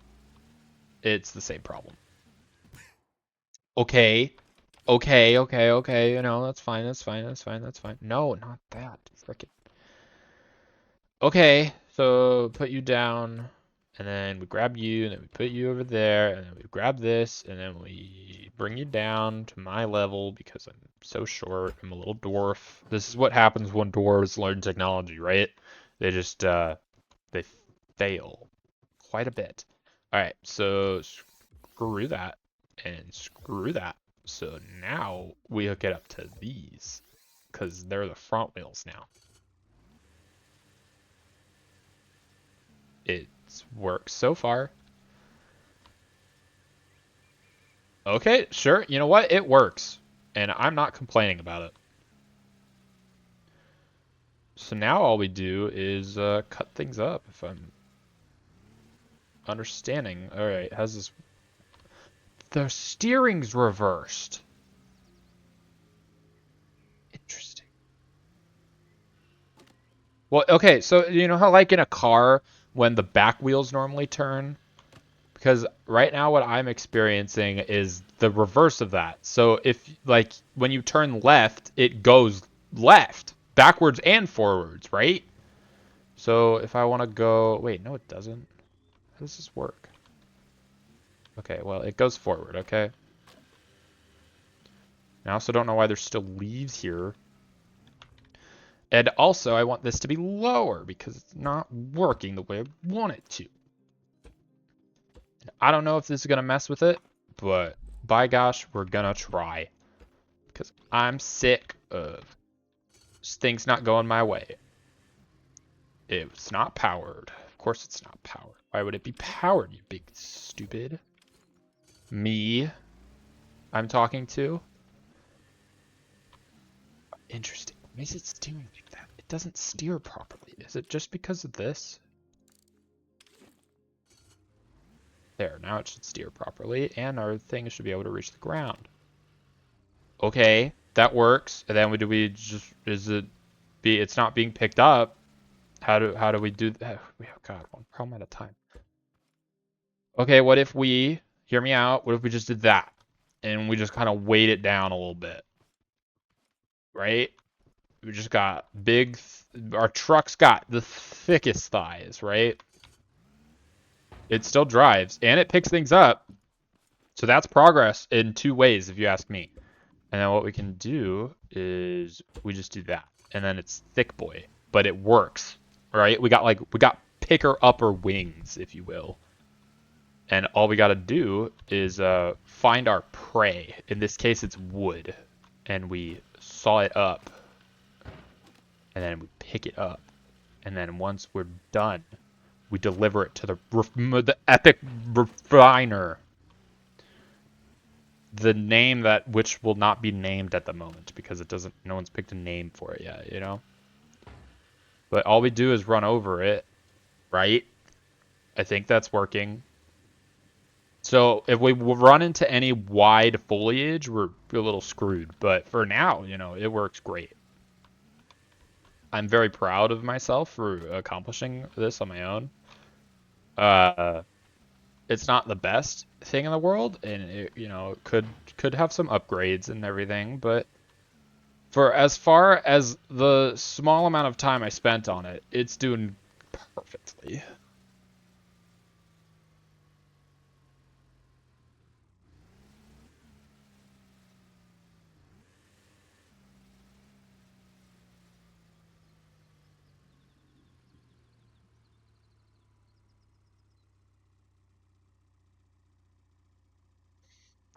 A: It's the same problem. Okay. Okay. You know, that's fine. No, not that. Frickin'. Okay, so put you down, and then we grab you, and then we put you over there, and then we grab this, and then we bring you down to my level because I'm so short. I'm a little dwarf. This is what happens when dwarves learn technology, right? They just, they fail quite a bit. All right, so screw that, and screw that. So now we hook it up to these, because they're the front wheels now. It's worked so far. Okay, sure. You know what? It works. And I'm not complaining about it. So now all we do is cut things up, if I'm understanding. Alright, how's this? The steering's reversed. Interesting. Well, okay, so you know how like in a car, when the back wheels normally turn? Because right now what I'm experiencing is the reverse of that. So if, like, when you turn left, it goes left, backwards and forwards, right? So if I want to go... Wait, no it doesn't. How does this work? Okay, well, it goes forward, okay? I also don't know why there's still leaves here. And also, I want this to be lower because it's not working the way I want it to. I don't know if this is going to mess with it, but by gosh, we're going to try. Because I'm sick of things not going my way. It's not powered. Of course it's not powered. Why would it be powered, you big stupid? Me, I'm talking to? Interesting. Why is it steering like that? It doesn't steer properly. Is it just because of this? There, now it should steer properly, and our thing should be able to reach the ground. Okay, that works. And then it's not being picked up. How do we do that? Oh god, one problem at a time. Okay, what if we, hear me out, what if we just did that? And we just kind of weight it down a little bit. Right? We just got our truck's got the thickest thighs, right? It still drives, and it picks things up. So that's progress in 2 ways, if you ask me. And then what we can do is we just do that. And then it's thick boy, but it works, right? We got picker upper wings, if you will. And all we gotta do is find our prey. In this case, it's wood. And we saw it up. And then we pick it up. And then once we're done, we deliver it to the epic refiner. The name which will not be named at the moment because no one's picked a name for it yet, you know? But all we do is run over it, right? I think that's working. So if we run into any wide foliage, we're a little screwed. But for now, you know, it works great. I'm very proud of myself for accomplishing this on my own. It's not the best thing in the world, and it, you know, could have some upgrades and everything, but for as far as the small amount of time I spent on it, it's doing perfectly.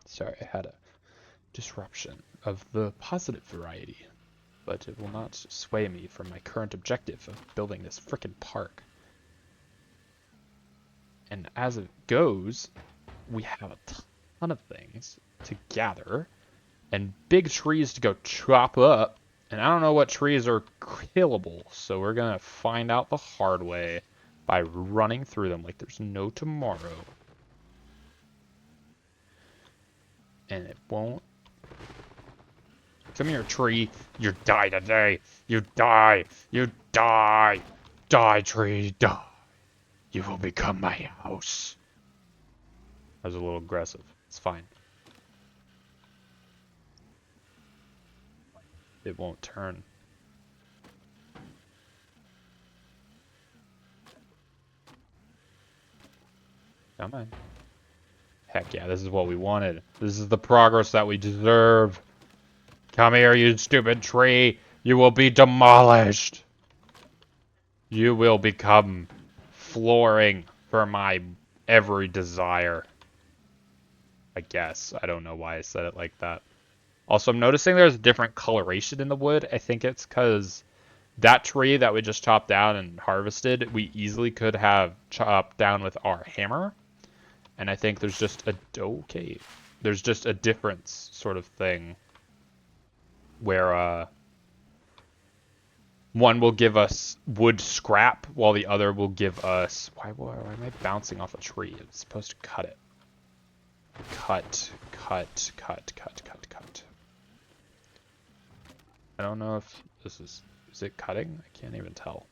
A: Sorry, I had a disruption of the positive variety, but it will not sway me from my current objective of building this frickin' park. And as it goes, we have a ton of things to gather and big trees to go chop up. And I don't know what trees are killable, so we're gonna find out the hard way by running through them like there's no tomorrow. And it won't. Come here, tree. You die today. You die. You die. Die, tree. Die. You will become my house. That was a little aggressive. It's fine. It won't turn. Come on. Heck yeah, this is what we wanted. This is the progress that we deserve. Come here, you stupid tree. You will be demolished. You will become flooring for my every desire. I guess. I don't know why I said it like that. Also, I'm noticing there's a different coloration in the wood. I think it's because that tree that we just chopped down and harvested, we easily could have chopped down with our hammer. And I think there's just there's just a difference sort of thing where one will give us wood scrap while the other will give us... Why am I bouncing off a tree? It's supposed to cut it. Cut. I don't know if this is it cutting? I can't even tell.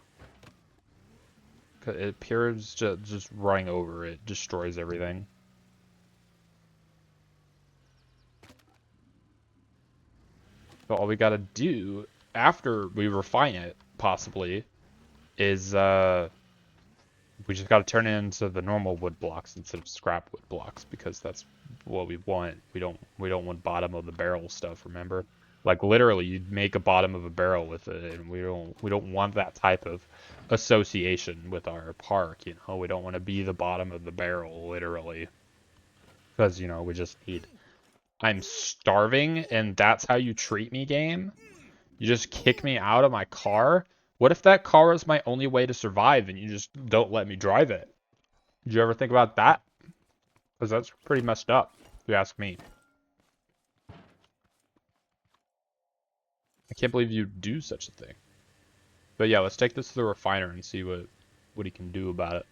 A: It appears just running over it destroys everything. So all we gotta do after we refine it, possibly, is we just gotta turn it into the normal wood blocks instead of scrap wood blocks because that's what we want. We don't want bottom of the barrel stuff, remember? Like literally you'd make a bottom of a barrel with it, and we don't want that type of association with our park, you know. We don't want to be the bottom of the barrel literally. Because, you know, we just need... I'm starving and that's how you treat me, game? You just kick me out of my car? What if that car is my only way to survive and you just don't let me drive it? Did you ever think about that? Because that's pretty messed up, if you ask me. I can't believe you do such a thing. But yeah, let's take this to the refiner and see what he can do about it.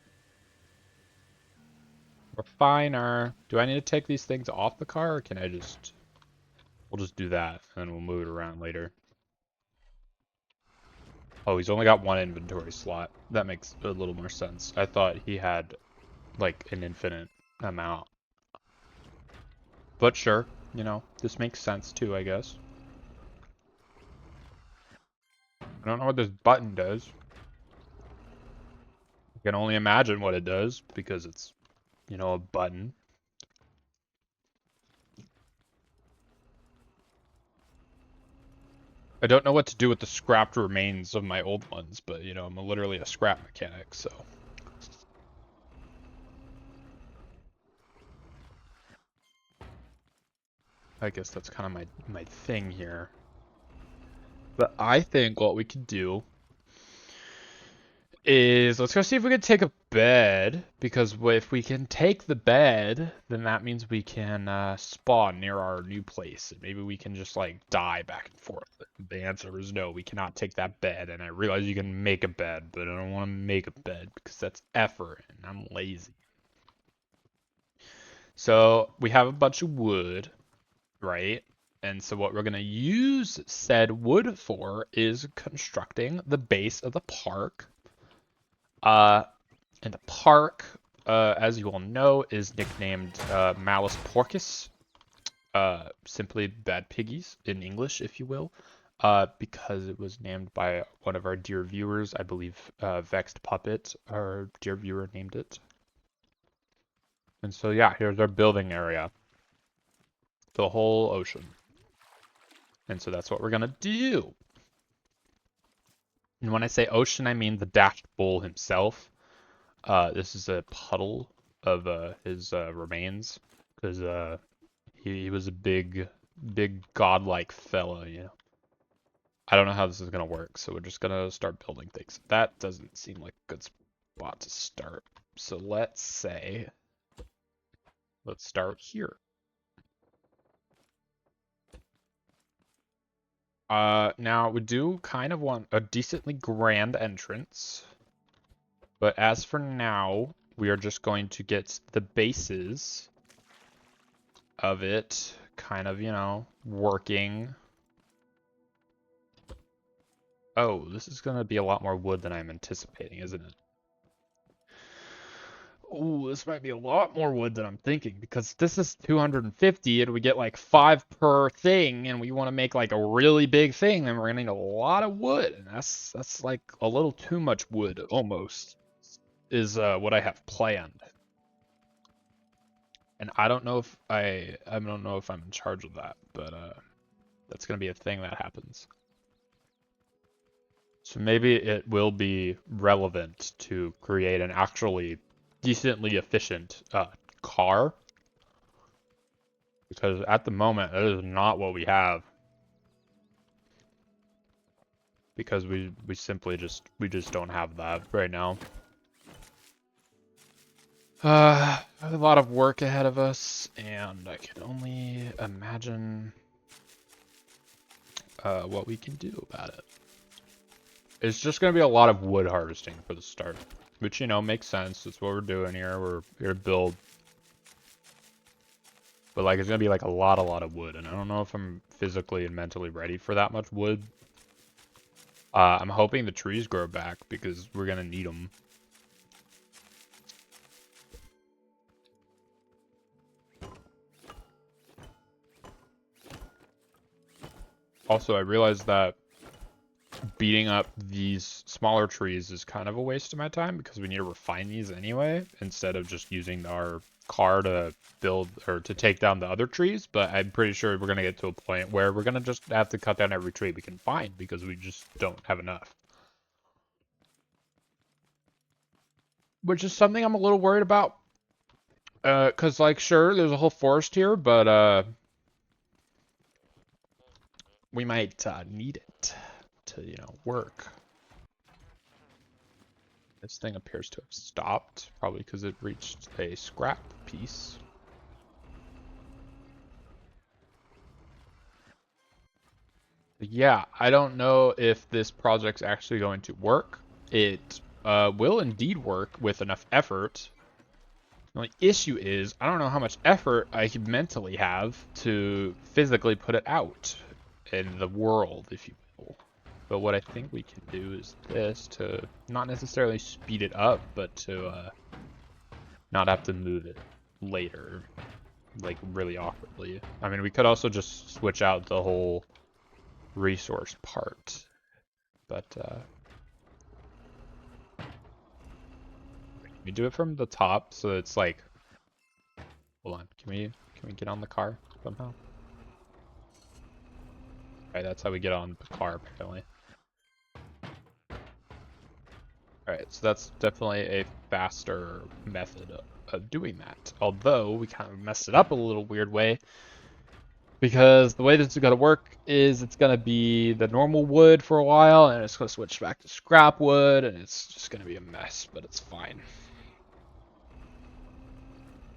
A: Refiner. Do I need to take these things off the car, or can I just... We'll just do that, and then we'll move it around later. Oh, he's only got one inventory slot. That makes a little more sense. I thought he had, like, an infinite amount. But sure, you know, this makes sense too, I guess. I don't know what this button does. I can only imagine what it does, because it's, you know, a button. I don't know what to do with the scrapped remains of my old ones, but, you know, I'm literally a scrap mechanic, so... I guess that's kind of my thing here. But I think what we could do is let's go see if we can take a bed, because if we can take the bed, then that means we can spawn near our new place, and maybe we can just like die back and forth. The answer is no, we cannot take that bed, and I realize you can make a bed, but I don't want to make a bed because that's effort, and I'm lazy. So we have a bunch of wood, right? And so what we're going to use said wood for is constructing the base of the park. And the park, as you all know, is nicknamed Malus Porcus, simply Bad Piggies in English, if you will, because it was named by one of our dear viewers. I believe Vexed Puppet, our dear viewer, named it. And so yeah, here's our building area. The whole ocean. And so that's what we're gonna do. And when I say ocean, I mean the dashed bull himself. This is a puddle of his remains, because he was a big godlike fella, you know. I don't know how this is gonna work, so we're just gonna start building things. That doesn't seem like a good spot to start. So let's start here. Now we do kind of want a decently grand entrance. But as for now, we are just going to get the bases of it kind of, you know, working. Oh, this is going to be a lot more wood than I'm anticipating, isn't it? Oh, this might be a lot more wood than I'm thinking, because this is 250 and we get like 5 per thing, and we want to make like a really big thing, then we're going to need a lot of wood, and that's like a little too much wood almost is what I have planned. And I don't know if I don't know if I'm in charge of that, but that's gonna be a thing that happens. So maybe it will be relevant to create an actually decently efficient car, because at the moment that is not what we have, because we simply just don't have that right now. A lot of work ahead of us, and I can only imagine what we can do about it. It's just going to be a lot of wood harvesting for the start, which, you know, makes sense. That's what we're doing here. We're here to build. But, like, it's going to be, like, a lot of wood, and I don't know if I'm physically and mentally ready for that much wood. I'm hoping the trees grow back, because we're going to need them. Also, I realized that beating up these smaller trees is kind of a waste of my time, because we need to refine these anyway, instead of just using our car to build or to take down the other trees. But I'm pretty sure we're going to get to a point where we're going to just have to cut down every tree we can find, because we just don't have enough. Which is something I'm a little worried about. Because, like, sure, there's a whole forest here, but we might need it to, you know, work. This thing appears to have stopped, probably because it reached a scrap piece. Yeah, I don't know if this project's actually going to work. It will indeed work with enough effort. The only issue is, I don't know how much effort I could mentally have to physically put it out in the world, if you will. But what I think we can do is this, to not necessarily speed it up, but to not have to move it later, like really awkwardly. I mean, we could also just switch out the whole resource part, but we do it from the top, so it's like, hold on, can we get on the car somehow? Alright, that's how we get on the car, apparently. Alright, so that's definitely a faster method of doing that. Although, we kind of messed it up a little weird way, Because the way this is going to work is it's going to be the normal wood for a while, and it's going to switch back to scrap wood, and it's just going to be a mess, but it's fine.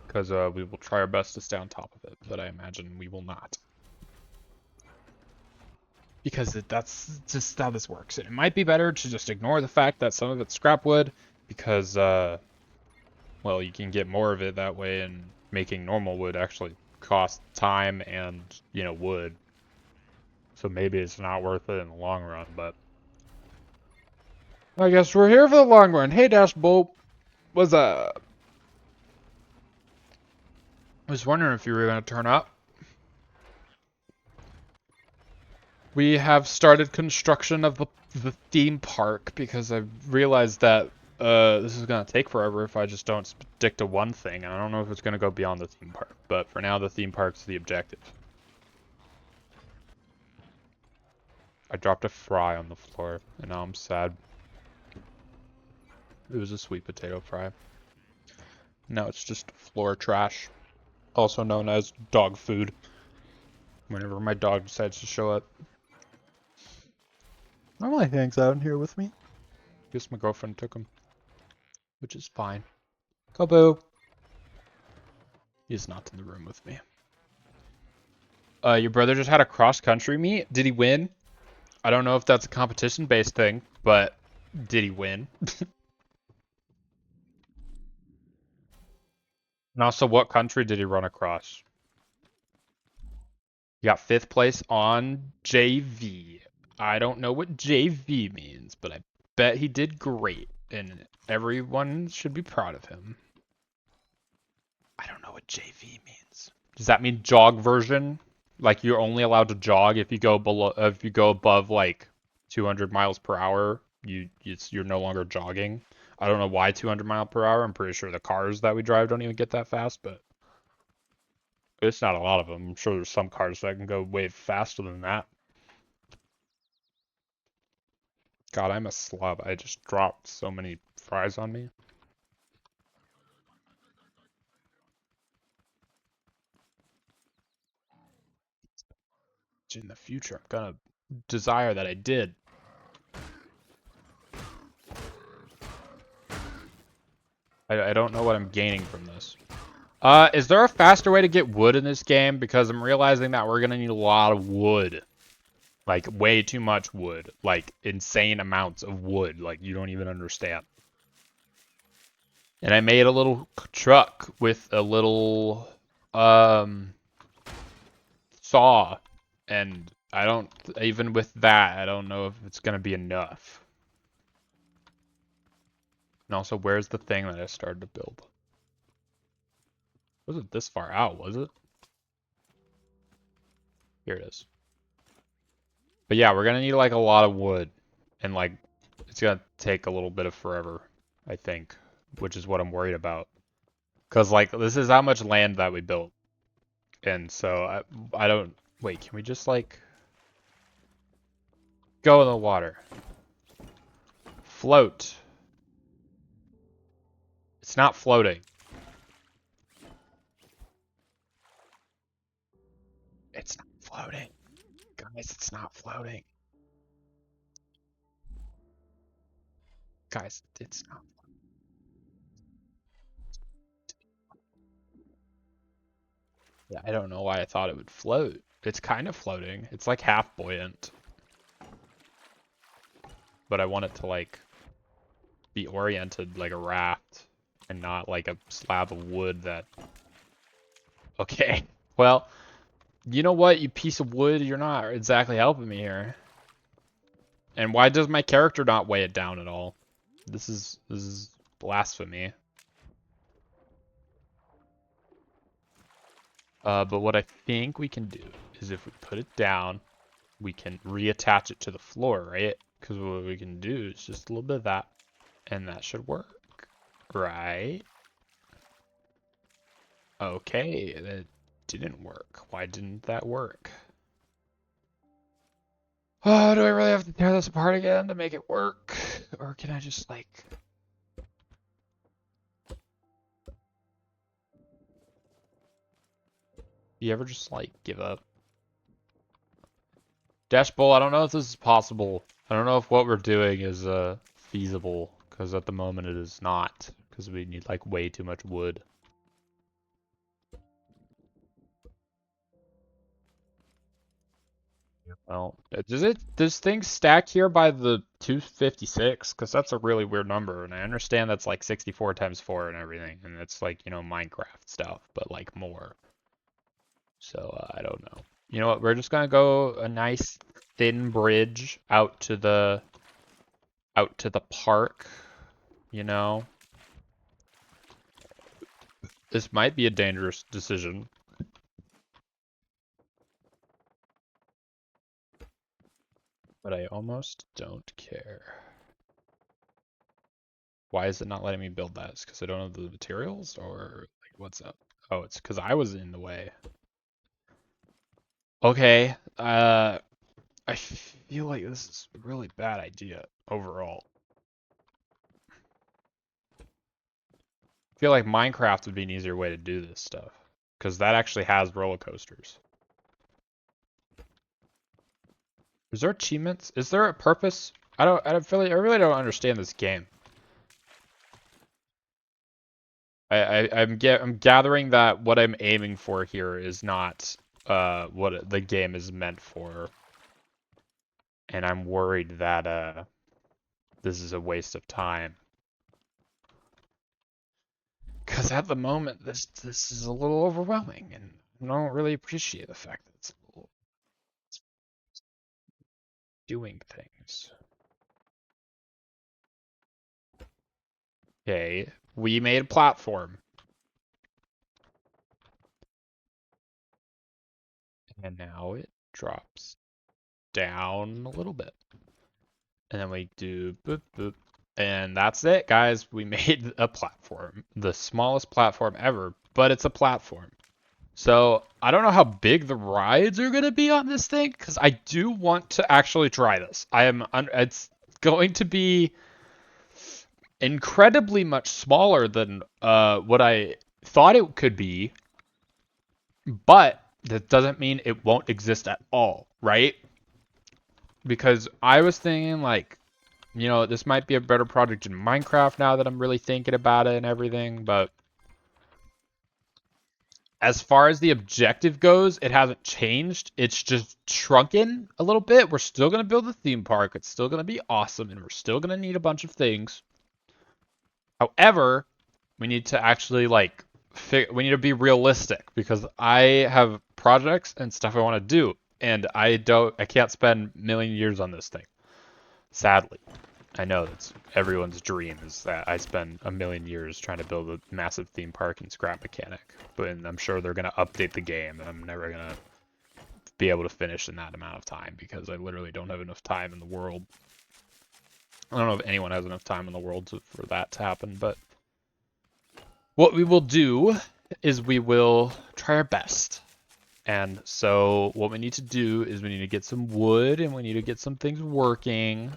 A: Because we will try our best to stay on top of it, but I imagine we will not. Because that's just how this works. And it might be better to just ignore the fact that some of it's scrap wood, because, well, you can get more of it that way, and making normal wood actually costs time and, you know, wood. So maybe it's not worth it in the long run, but I guess we're here for the long run. Hey, Dashbolt, what's up? I was wondering if you were going to turn up. We have started construction of the theme park because I realized that this is going to take forever if I just don't stick to one thing. I don't know if it's going to go beyond the theme park, but for now the theme park's the objective. I dropped a fry on the floor, and now I'm sad. It was a sweet potato fry. Now it's just floor trash, also known as dog food. Whenever my dog decides to show up. Normally hangs out in here with me. Guess my girlfriend took him, which is fine. Kobu! He's not in the room with me. Your brother just had a cross-country meet? Did he win? I don't know if that's a competition-based thing, but did he win? And also, what country did he run across? He got 5th place on JV. I don't know what JV means, but I bet he did great, and everyone should be proud of him. I don't know what JV means. Does that mean jog version? Like you're only allowed to jog if you go below, if you go above like 200 miles per hour, you're no longer jogging. I don't know why 200 mile per hour. I'm pretty sure the cars that we drive don't even get that fast, but it's not a lot of them. I'm sure there's some cars that can go way faster than that. God, I'm a slob. I just dropped so many fries on me. In the future, I'm gonna desire that I did. I don't know what I'm gaining from this. Is there a faster way to get wood in this game? Because I'm realizing that we're gonna need a lot of wood. Like, way too much wood. Like, insane amounts of wood. Like, you don't even understand. And I made a little truck with a little, saw. And I don't, even with that, I don't know if it's gonna be enough. And also, where's the thing that I started to build? Wasn't this far out, was it? Here it is. But yeah, we're gonna need like a lot of wood. And like, it's gonna take a little bit of forever, I think. Which is what I'm worried about. Because like, this is how much land that we built. And so, I don't... Wait, can we just like... Go in the water. Float. It's not floating. It's not floating. Guys, it's not floating. Guys, it's not. Yeah, I don't know why I thought it would float. It's kind of floating. It's like half buoyant. But I want it to like be oriented like a raft and not like a slab of wood that... Okay. Well, you know what, you piece of wood? You're not exactly helping me here. And why does my character not weigh it down at all? This is blasphemy. But what I think we can do is if we put it down, we can reattach it to the floor, right? Because what we can do is just a little bit of that, and that should work, right? Okay, that didn't work. Why didn't that work? Oh, do I really have to tear this apart again to make it work? Or can I just like... You ever just like give up? Dash Bowl, I don't know if this is possible. I don't know if what we're doing is feasible, because at the moment it is not, because we need like way too much wood. Well, does things stack here by the 256? Because that's a really weird number, and I understand that's like 64 times 4 and everything, and it's like, Minecraft stuff, but like more. So I don't know. You know what? We're just gonna go a nice thin bridge out to the park, you know? This might be a dangerous decision. But I almost don't care. Why is it not letting me build that? It's because I don't have the materials, or like what's up? Oh, it's because I was in the way. Okay, I feel like this is a really bad idea overall. I feel like Minecraft would be an easier way to do this stuff, because that actually has roller coasters. Is there achievements? Is there a purpose? I really don't understand this game. I'm gathering that what I'm aiming for here is not what the game is meant for, and I'm worried that this is a waste of time. Because at the moment, this is a little overwhelming, and I don't really appreciate the fact that it's doing things. Okay, we made a platform. And now it drops down a little bit. And then we do boop boop. And that's it, guys. We made a platform. The smallest platform ever, but it's a platform. So I don't know how big the rides are going to be on this thing, because I do want to actually try this. It's going to be incredibly much smaller than what I thought it could be, but that doesn't mean it won't exist at all, right? Because I was thinking like, this might be a better project in Minecraft now that I'm really thinking about it and everything, but as far as the objective goes, it hasn't changed. It's just shrunken a little bit. We're still going to build a theme park. It's still going to be awesome, and we're still going to need a bunch of things. However, we need to actually we need to be realistic, because I have projects and stuff I want to do, and I can't spend a million years on this thing. Sadly. I know that's everyone's dream, is that I spend a million years trying to build a massive theme park and scrap mechanic. But I'm sure they're going to update the game, and I'm never going to be able to finish in that amount of time, because I literally don't have enough time in the world. I don't know if anyone has enough time in the world for that to happen, but what we will do is we will try our best. And so what we need to do is we need to get some wood, and we need to get some things working.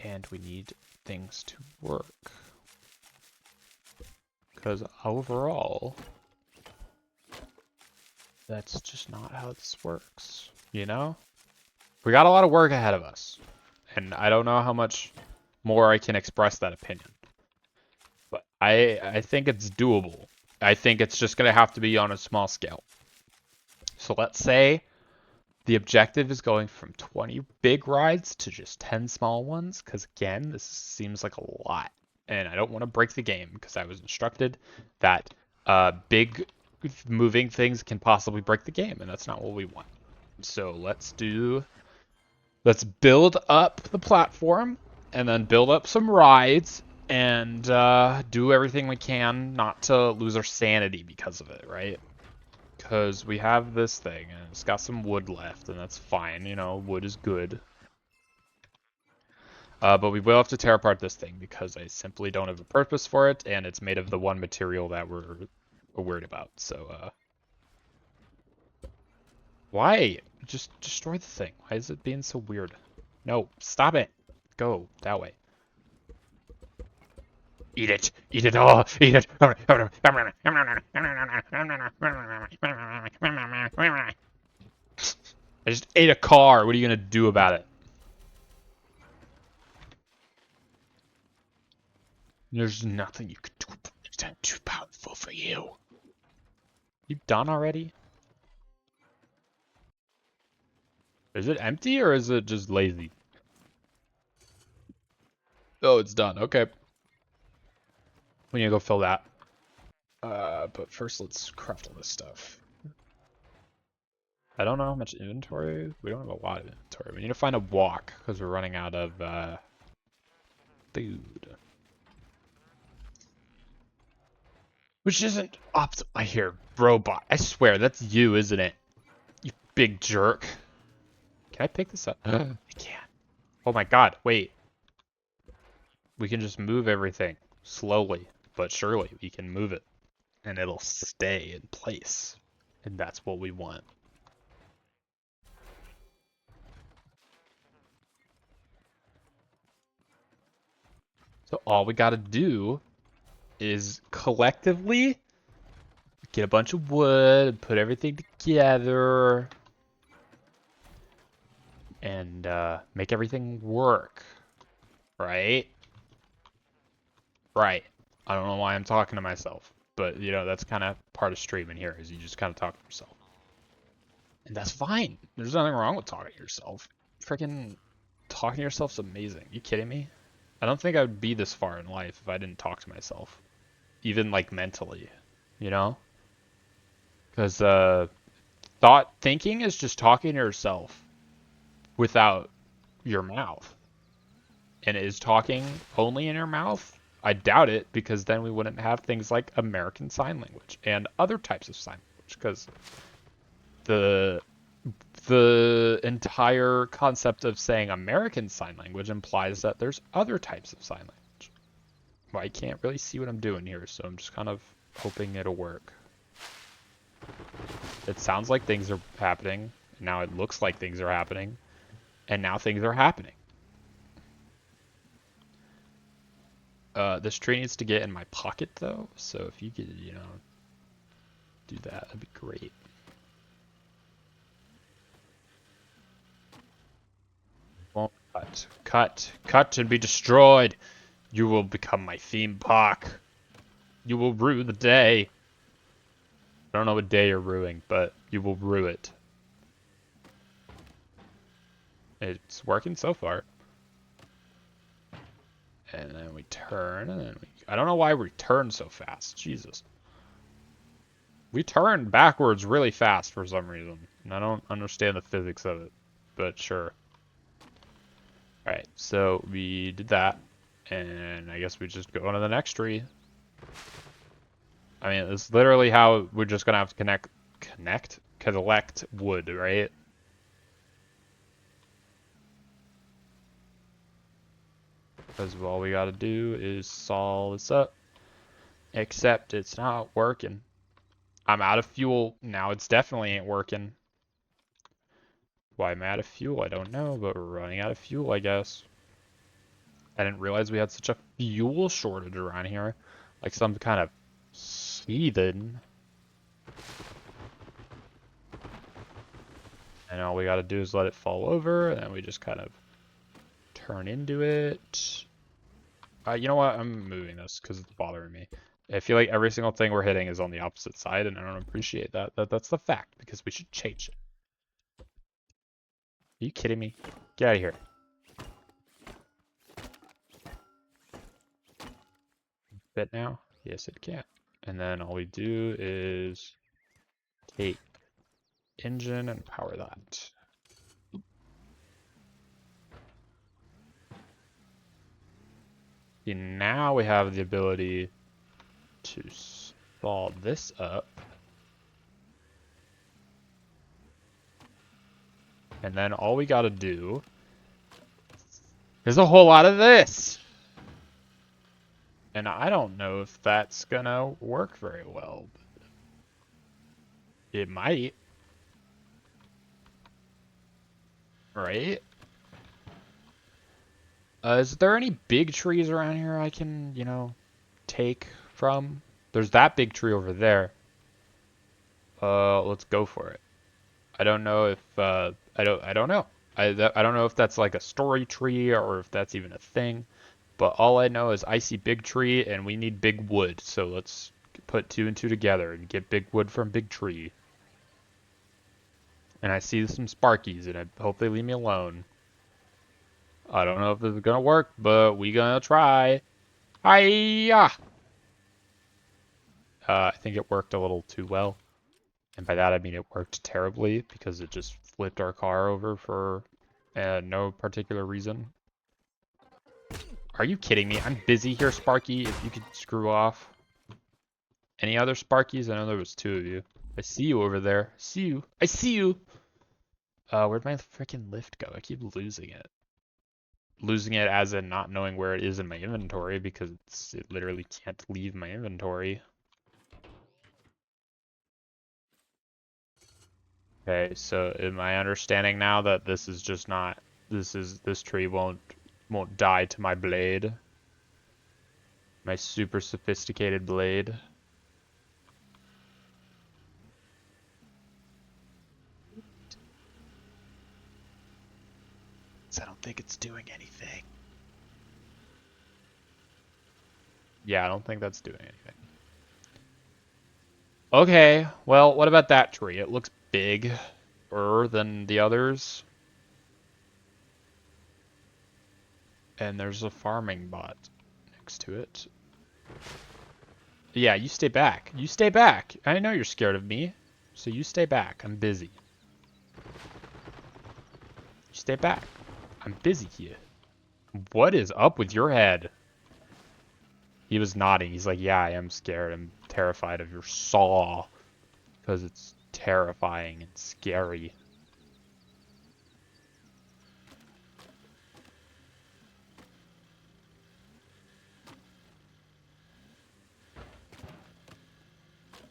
A: And we need things to work. Because overall, that's just not how this works, you know? We got a lot of work ahead of us. And I don't know how much more I can express that opinion. But I think it's doable. I think it's just going to have to be on a small scale. So let's say the objective is going from 20 big rides to just 10 small ones, because again, this seems like a lot. And I don't want to break the game, because I was instructed that big moving things can possibly break the game, and that's not what we want. So let's build up the platform, and then build up some rides, and do everything we can not to lose our sanity because of it, right? Because we have this thing, and it's got some wood left, and that's fine, wood is good. But we will have to tear apart this thing, because I simply don't have a purpose for it, and it's made of the one material that we're worried about, so, Why? Just destroy the thing. Why is it being so weird? No, stop it! Go, that way. Eat it! Eat it all! Eat it! I just ate a car. What are you gonna do about it? There's nothing you can do. It's too powerful for you. You done already? Is it empty or is it just lazy? Oh, it's done. Okay. We need to go fill that. But first let's craft all this stuff. I don't know how much inventory. We don't have a lot of inventory. We need to find a walk because we're running out of food. Which isn't I hear robot. I swear that's you, isn't it? You big jerk. Can I pick this up? I can't. Oh my god, wait. We can just move everything slowly, but surely we can move it and it'll stay in place. And that's what we want. So all we gotta do is collectively get a bunch of wood and put everything together and make everything work. Right? Right. I don't know why I'm talking to myself, but you know, that's kind of part of streaming here is you just kind of talk to yourself. And that's fine. There's nothing wrong with talking to yourself. Freaking talking to yourself's amazing. You kidding me? I don't think I would be this far in life if I didn't talk to myself. Even like mentally, you know? Because thinking is just talking to yourself without your mouth. And is talking only in your mouth? I doubt it, because then we wouldn't have things like American Sign Language and other types of sign language, because the entire concept of saying American Sign Language implies that there's other types of sign language. Well, I can't really see what I'm doing here, so I'm just kind of hoping it'll work. It sounds like things are happening. Now it looks like things are happening. And now things are happening. This tree needs to get in my pocket, though. So if you could, you know, do that, that'd be great. Won't cut and be destroyed. You will become my theme park. You will rue the day. I don't know what day you're ruining, but you will rue it. It's working so far. And then we turn, and then I don't know why we turn so fast. Jesus. We turn backwards really fast for some reason. And I don't understand the physics of it, but sure. Alright, so we did that. And I guess we just go on to the next tree. I mean, it's literally how we're just gonna have to collect wood, right? Because all we gotta do is saw this up. Except it's not working. I'm out of fuel. Now it's definitely ain't working. Why I'm out of fuel, I don't know, but we're running out of fuel, I guess. I didn't realize we had such a fuel shortage around here. Like some kind of heathen. And all we gotta do is let it fall over, and then we just kind of turn into it. You know what? I'm moving this because it's bothering me. I feel like every single thing we're hitting is on the opposite side, and I don't appreciate that. That's the fact, because we should change it. Are you kidding me? Get out of here. Fit now? Yes, it can. And then all we do is take engine and power that. See, now we have the ability to saw this up. And then all we gotta do is a whole lot of this. And I don't know if that's gonna work very well. It might. Right? Is there any big trees around here I can, you know, take from? There's that big tree over there. Let's go for it. I don't know if I don't know. I don't know if that's like a story tree or if that's even a thing. But all I know is I see big tree and we need big wood. So let's put two and two together and get big wood from big tree. And I see some Sparkies and I hope they leave me alone. I don't know if this is gonna work, but we gonna try. Hiya! I think it worked a little too well. And by that I mean it worked terribly because it just flipped our car over for no particular reason. Are you kidding me? I'm busy here, Sparky. If you could screw off. Any other Sparkies? I know there was two of you. I see you over there. I see you. I see you! Where'd my freaking lift go? I keep losing it. Losing it as in not knowing where it is in my inventory because it literally can't leave my inventory. Okay, so am I understanding now that this is just not this tree won't die to my blade? My super sophisticated blade. I don't think it's doing anything. Yeah, I don't think that's doing anything. Okay, well, what about that tree? It looks bigger than the others. And there's a farming bot next to it. Yeah, you stay back. You stay back. I know you're scared of me. So you stay back. I'm busy. You stay back. I'm busy here. What is up with your head? He was nodding. He's like, yeah, I am scared. I'm terrified of your saw. Because it's terrifying and scary.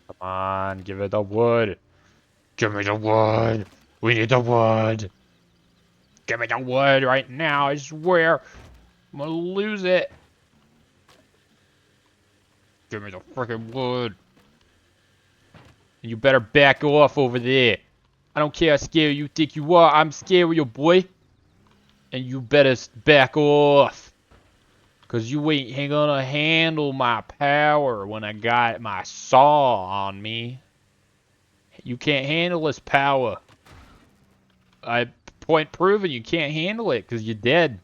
A: Come on, give it the wood. Give me the wood. We need the wood. Give me the wood right now, I swear. I'm gonna lose it. Give me the freaking wood. And you better back off over there. I don't care how scary you think you are. I'm scarier, boy. And you better back off. Because you ain't gonna handle my power when I got my saw on me. You can't handle this power. I point proven you can't handle it because you're dead.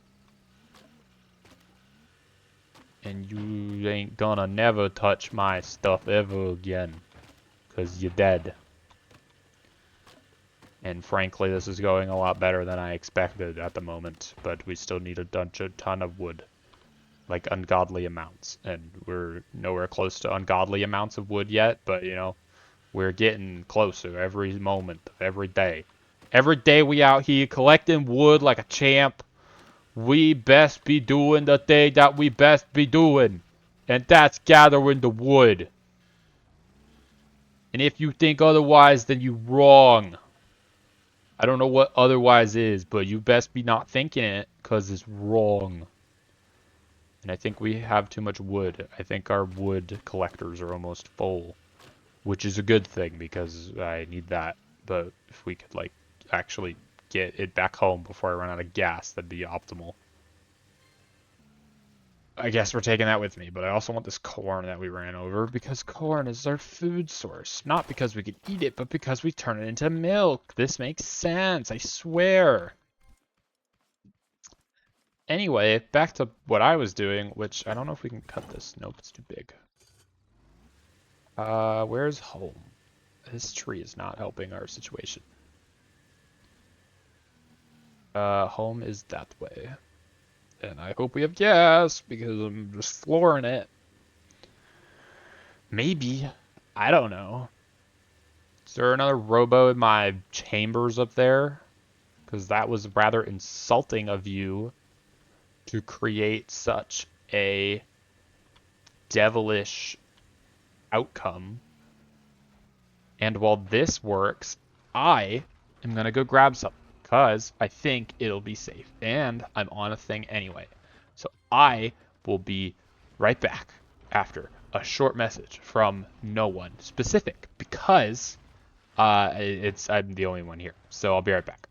A: And you ain't gonna never touch my stuff ever again. Because you're dead. And frankly, this is going a lot better than I expected at the moment. But we still need a ton of wood. Like ungodly amounts. And we're nowhere close to ungodly amounts of wood yet. But, you know, we're getting closer every moment of every day. Every day we out here collecting wood like a champ. We best be doing the thing that we best be doing. And that's gathering the wood. And if you think otherwise, then you're wrong. I don't know what otherwise is, but you best be not thinking it, because it's wrong. And I think we have too much wood. I think our wood collectors are almost full. Which is a good thing, because I need that. But if we could, like, actually get it back home before I run out of gas, that'd be optimal. I guess we're taking that with me, but I also want this corn that we ran over because corn is our food source. Not because we could eat it, but because we turn it into milk. This makes sense, I swear. Anyway, back to what I was doing, which I don't know if we can cut this. Nope, it's too big. Where's home? This tree is not helping our situation. Home is that way. And I hope we have gas, because I'm just flooring it. Maybe. I don't know. Is there another robo in my chambers up there? Because that was rather insulting of you to create such a devilish outcome. And while this works, I am going to go grab some. Because I think it'll be safe. And I'm on a thing anyway. So I will be right back after a short message from no one specific. Because I'm the only one here. So I'll be right back.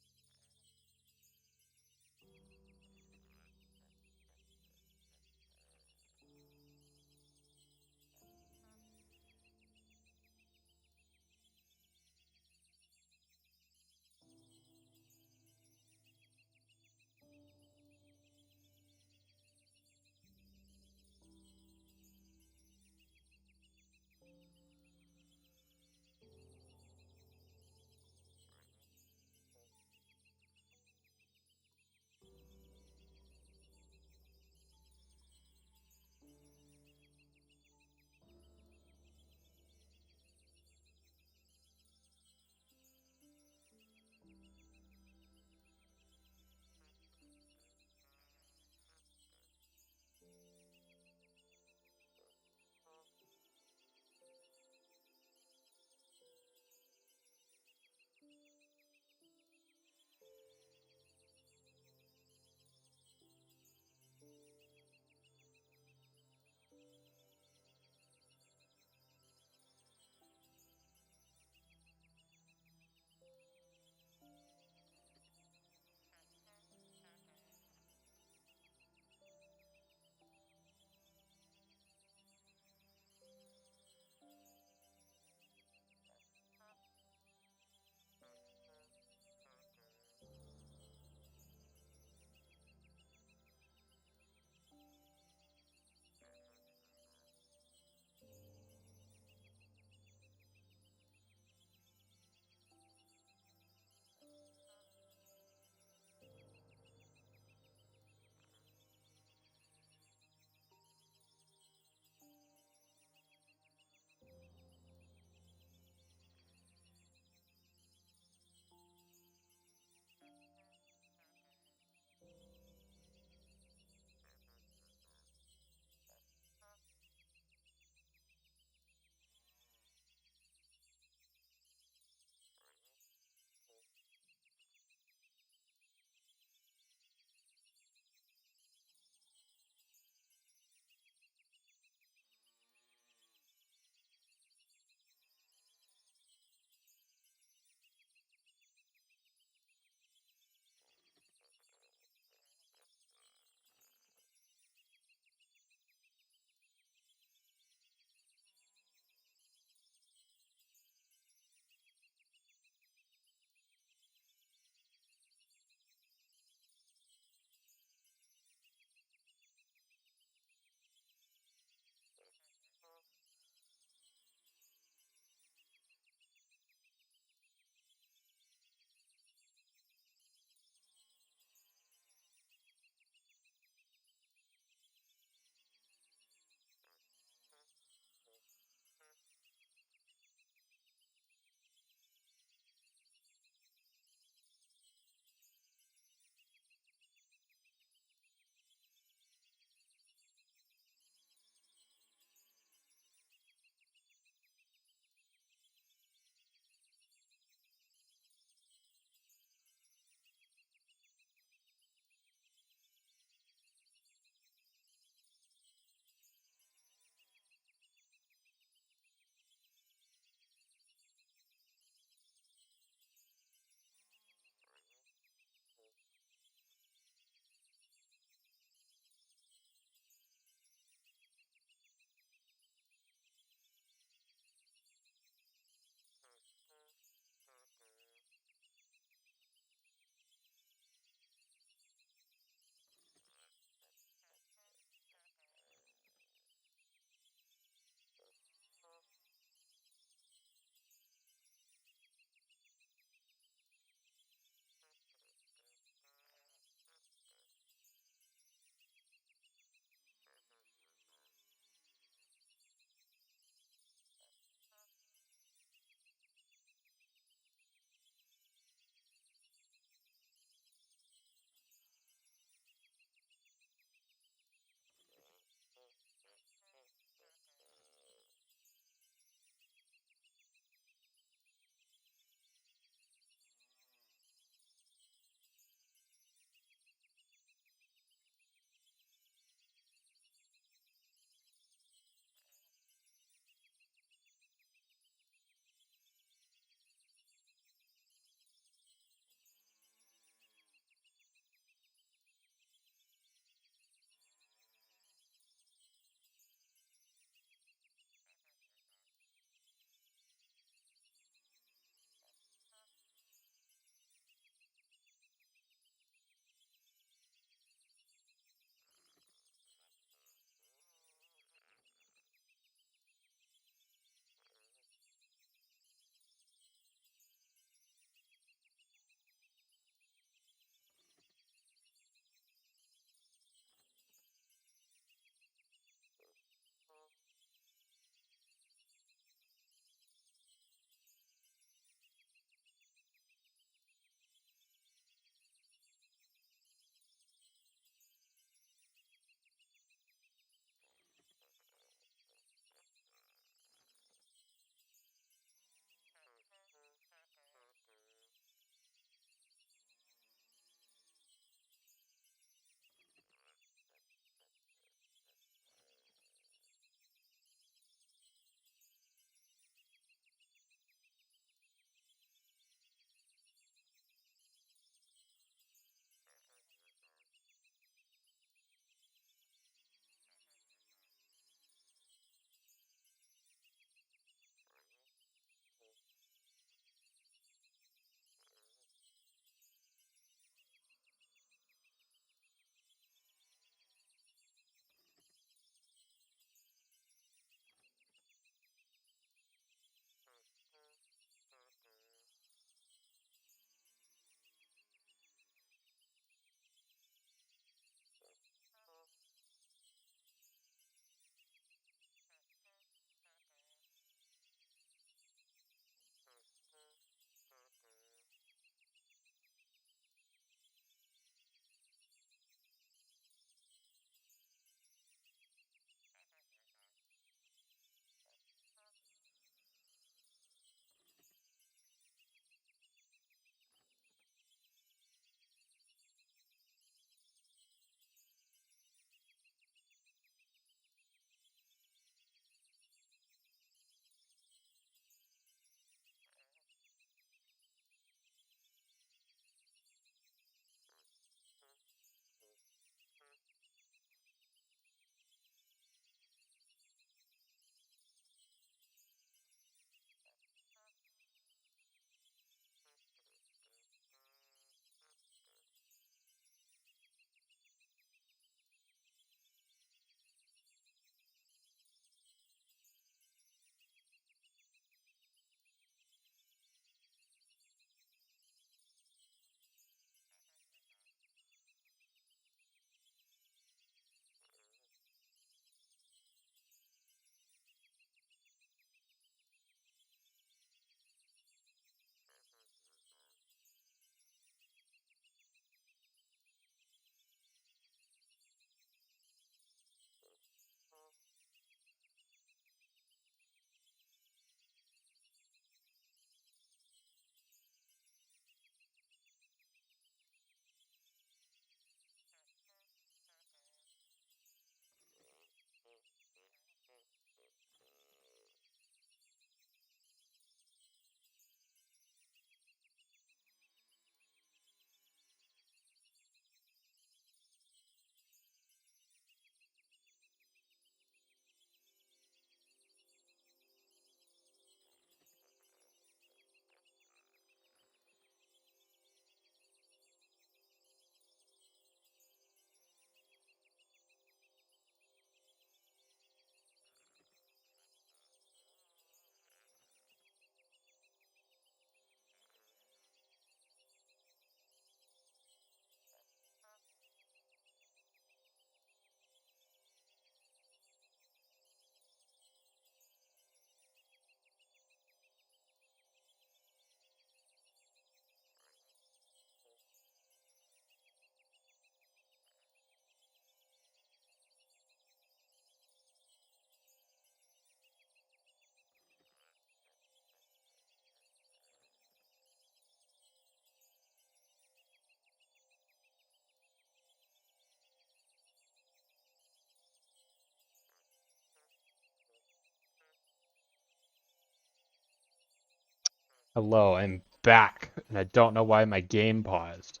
A: Hello, I'm back, and I don't know why my game paused,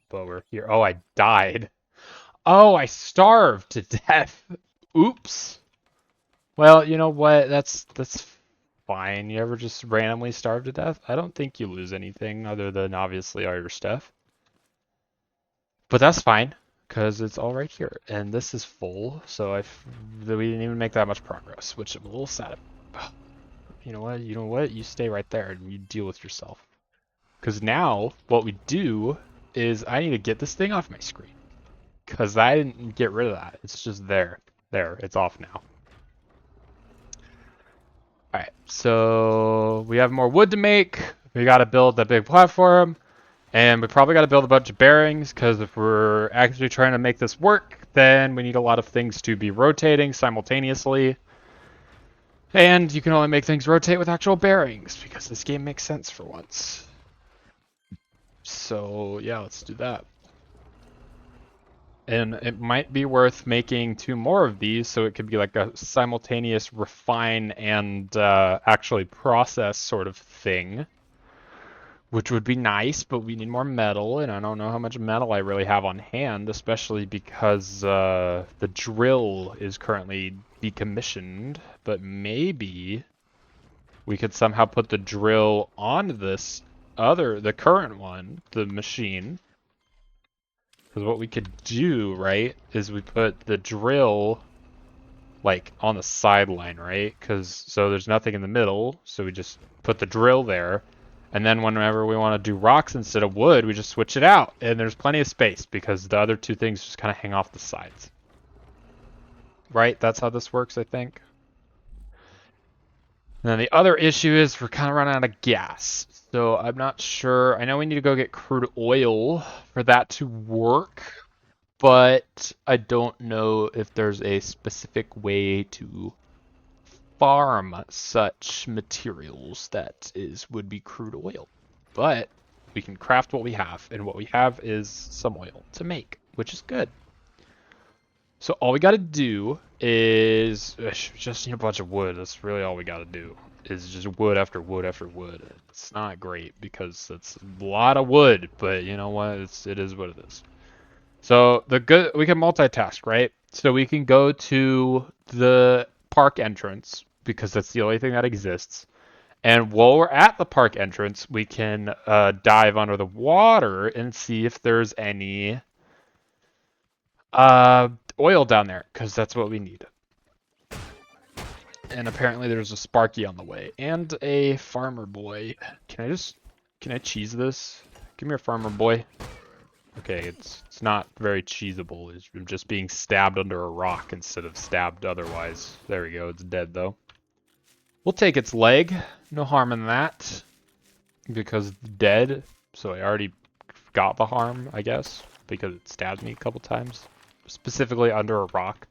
A: but we're here. Oh, I died. Oh, I starved to death. Oops. Well, you know what? That's fine. You ever just randomly starve to death? I don't think you lose anything other than obviously all your stuff. But that's fine, because it's all right here. And this is full, so we didn't even make that much progress, which I'm a little sad about. You know what? You know what? You stay right there and you deal with yourself. Because now, what we do is I need to get this thing off my screen. Because I didn't get rid of that. It's just there. There. It's off now. Alright, so we have more wood to make. We got to build that big platform. And we probably got to build a bunch of bearings. Because if we're actually trying to make this work, then we need a lot of things to be rotating simultaneously. And you can only make things rotate with actual bearings. Because this game makes sense for once. So, yeah, let's do that. And it might be worth making 2 more of these so it could be like a simultaneous refine and actually process sort of thing. Which would be nice, but we need more metal, and I don't know how much metal I really have on hand, especially because the drill is currently decommissioned. But maybe we could somehow put the drill on this the current one, the machine. Because what we could do, right, is we put the drill, like, on the sideline, right? So there's nothing in the middle, so we just put the drill there. And then whenever we want to do rocks instead of wood, we just switch it out. And there's plenty of space, because the other 2 things just kind of hang off the sides. Right? That's how this works, I think. And then the other issue is we're kind of running out of gas. So I'm not sure. I know we need to go get crude oil for that to work. But I don't know if there's a specific way to farm such materials that would be crude oil. But we can craft what we have, and what we have is some oil to make, which is good. So all we gotta do is just need a bunch of wood. That's really all we gotta do. Is just wood after wood after wood. It's not great because it's a lot of wood, but you know what? It is what it is. So we can multitask, right? So we can go to the park entrance because that's the only thing that exists. And while we're at the park entrance, we can dive under the water and see if there's any oil down there, because that's what we need. And apparently there's a Sparky on the way and a farmer boy. Can I cheese this? Give me a farmer boy. Okay, it's not very cheesable. It's just being stabbed under a rock instead of stabbed otherwise. There we go, it's dead though. We'll take its leg. No harm in that. Because it's dead, so I already got the harm, I guess. Because it stabbed me a couple times. Specifically under a rock.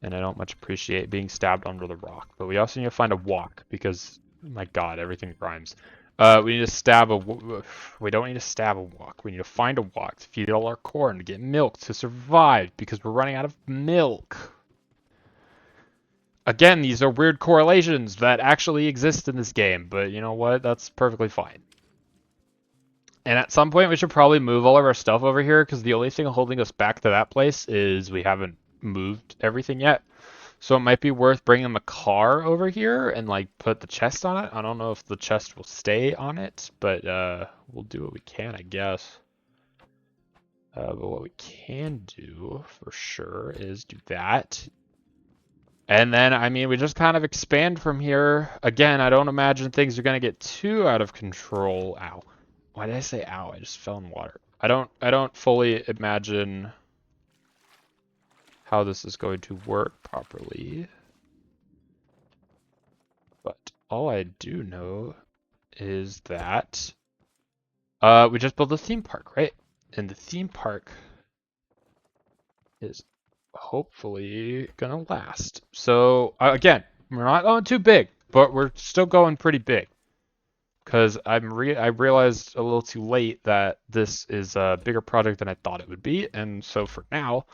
A: And I don't much appreciate being stabbed under the rock. But we also need to find a walk, because, my god, everything rhymes. We need to stab we don't need to stab a walk. We need to find a walk to feed all our corn, to get milk, to survive, because we're running out of milk. Again, these are weird correlations that actually exist in this game, but you know what? That's perfectly fine. And at some point, we should probably move all of our stuff over here, because the only thing holding us back to that place is we haven't moved everything yet. So it might be worth bringing the car over here and like put the chest on it. I don't know if the chest will stay on it, but we'll do what we can, I guess. But what we can do for sure is do that. And then, I mean, we just kind of expand from here. Again, I don't imagine things are going to get too out of control. Ow. Why did I say ow? I just fell in water. I don't fully imagine how this is going to work properly. But all I do know is that we just built a theme park, right? And the theme park is hopefully gonna last. So again, we're not going too big, but we're still going pretty big. Because I realized a little too late that this is a bigger project than I thought it would be, and so for now,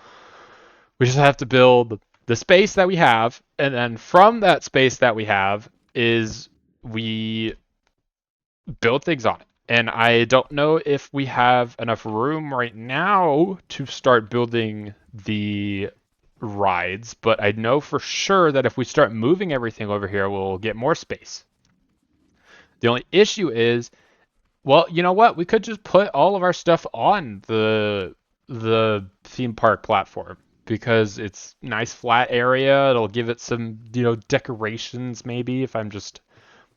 A: we just have to build the space that we have, and then from that space that we have is we build things on it. And I don't know if we have enough room right now to start building the rides, but I know for sure that if we start moving everything over here, we'll get more space. The only issue is, well, you know what? We could just put all of our stuff on the theme park platform because it's nice flat area. It'll give it some, decorations maybe if I'm just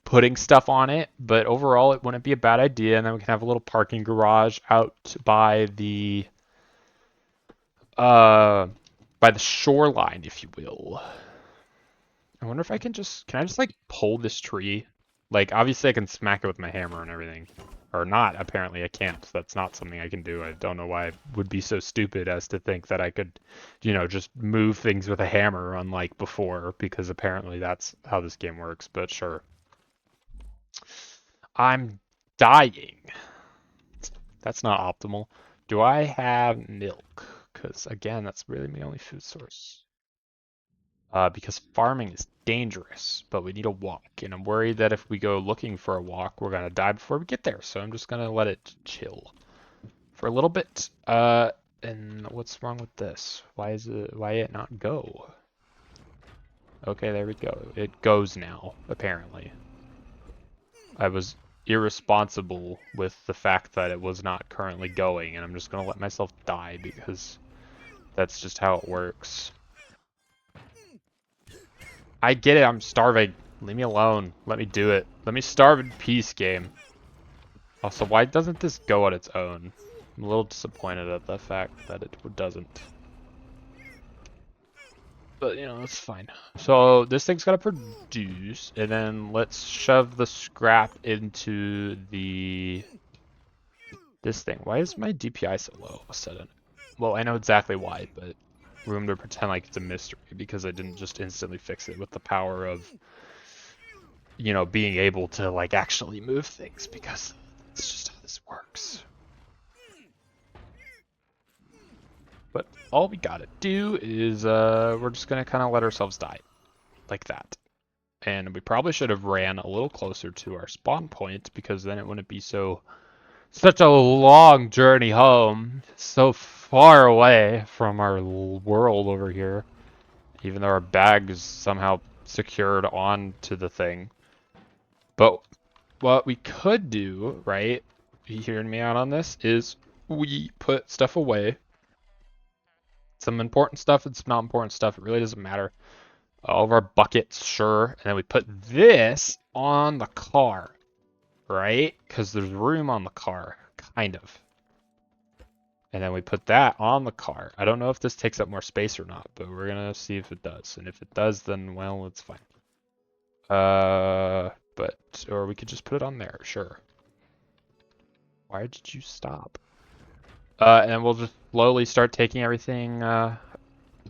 A: putting stuff on it, but overall it wouldn't be a bad idea. And then we can have a little parking garage out uh by the shoreline, if you will. I wonder if can I just like pull this tree? Like obviously I can smack it with my hammer and everything. Or not, apparently I can't. That's not something I can do. I don't know why I would be so stupid as to think that I could, just move things with a hammer unlike before, because apparently that's how this game works, but sure. I'm dying. That's not optimal. Do I have milk? Because again, that's really my only food source. Because farming is dangerous, but we need a walk, and I'm worried that if we go looking for a walk, we're gonna die before we get there. So I'm just gonna let it chill for a little bit. And what's wrong with this? Why it not go? Okay, there we go. It goes now, apparently. I was irresponsible with the fact that it was not currently going, and I'm just gonna let myself die because that's just how it works. I get it, I'm starving. Leave me alone. Let me do it. Let me starve in peace, game. Also, why doesn't this go on its own? I'm a little disappointed at the fact that it doesn't. But, it's fine. So, this thing's gotta produce, and then let's shove the scrap into this thing. Why is my DPI so low all of a sudden? Well, I know exactly why, but room to pretend like it's a mystery because I didn't just instantly fix it with the power of, being able to, like, actually move things, because it's just how this works. But all we gotta do is, we're just gonna kind of let ourselves die. Like that. And we probably should have ran a little closer to our spawn point, because then it wouldn't be such a long journey home, so far away from our world over here, even though our bag is somehow secured onto the thing. But what we could do, right, you hearing me out on this, is we put stuff away. Some important stuff and some not important stuff, it really doesn't matter. All of our buckets, sure, and then we put this on the car. Right? Because there's room on the car, kind of. And then we put that on the car. I don't know if this takes up more space or not, but we're gonna see if it does. And if it does, then, well, it's fine. Or we could just put it on there, sure. Why did you stop? And we'll just slowly start taking everything,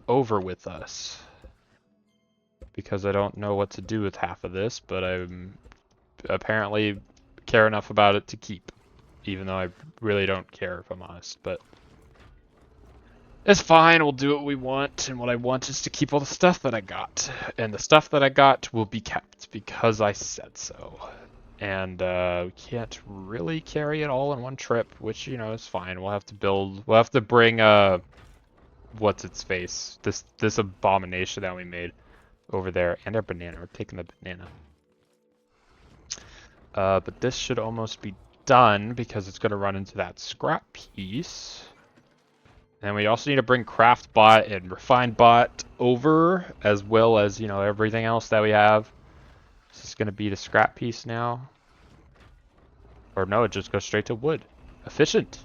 A: over with us. Because I don't know what to do with half of this, but I'm apparently care enough about it to keep, even though I really don't care, if I'm honest, but it's fine. We'll do what we want, and what I want is to keep all the stuff that I got, and the stuff that I got will be kept because I said so. And we can't really carry it all in one trip, which, is fine. We'll have to bring what's its face, this abomination that we made over there, and our banana. We're taking the banana. But this should almost be done because it's going to run into that scrap piece. And we also need to bring CraftBot and RefineBot over, as well as, everything else that we have. Is this going to be the scrap piece now? Or no, it just goes straight to wood. Efficient.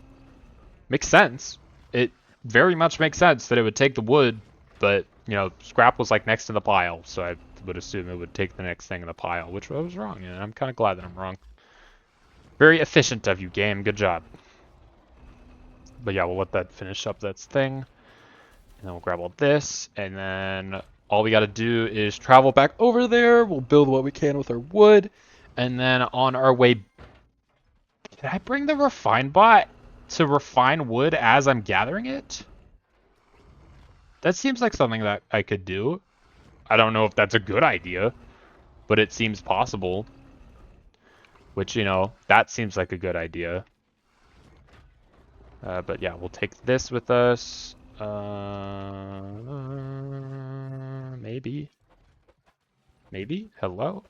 A: Makes sense. It very much makes sense that it would take the wood, but, scrap was like next to the pile, so I would assume it would take the next thing in the pile, which I was wrong, and I'm kind of glad that I'm wrong. Very efficient of you, game. Good job. But yeah, we'll let that finish up that thing. And then we'll grab all this, and then all we gotta do is travel back over there. We'll build what we can with our wood, and then on our way... Did I bring the RefineBot to refine wood as I'm gathering it? That seems like something that I could do. I don't know if that's a good idea, but it seems possible. which, you know, that seems like a good idea. But yeah, we'll take this with us. Maybe. Maybe? Hello?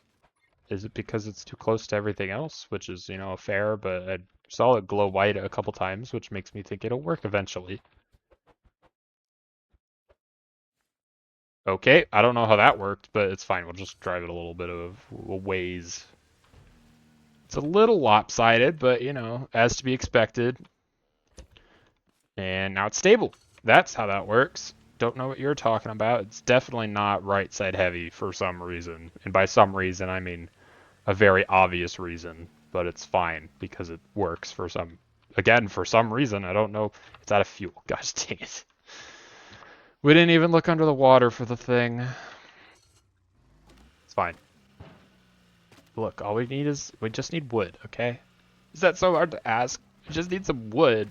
A: Is it because it's too close to everything else, which is, you know, fair, but I saw it glow white a couple times, which makes me think it'll work eventually. Okay, I don't know how that worked, but it's fine. We'll just drive it a little bit of a ways. It's a little lopsided, but, you know, as to be expected. And now it's stable. That's how that works. Don't know what you're talking about. It's definitely not right side heavy for some reason. And by some reason, I mean a very obvious reason, but it's fine because it works for some, again, for some reason. I don't know. It's out of fuel. Gosh dang it. We didn't even look under the water for the thing. It's fine. Look, all we need is, we just need wood, okay? Is that so hard to ask? We just need some wood.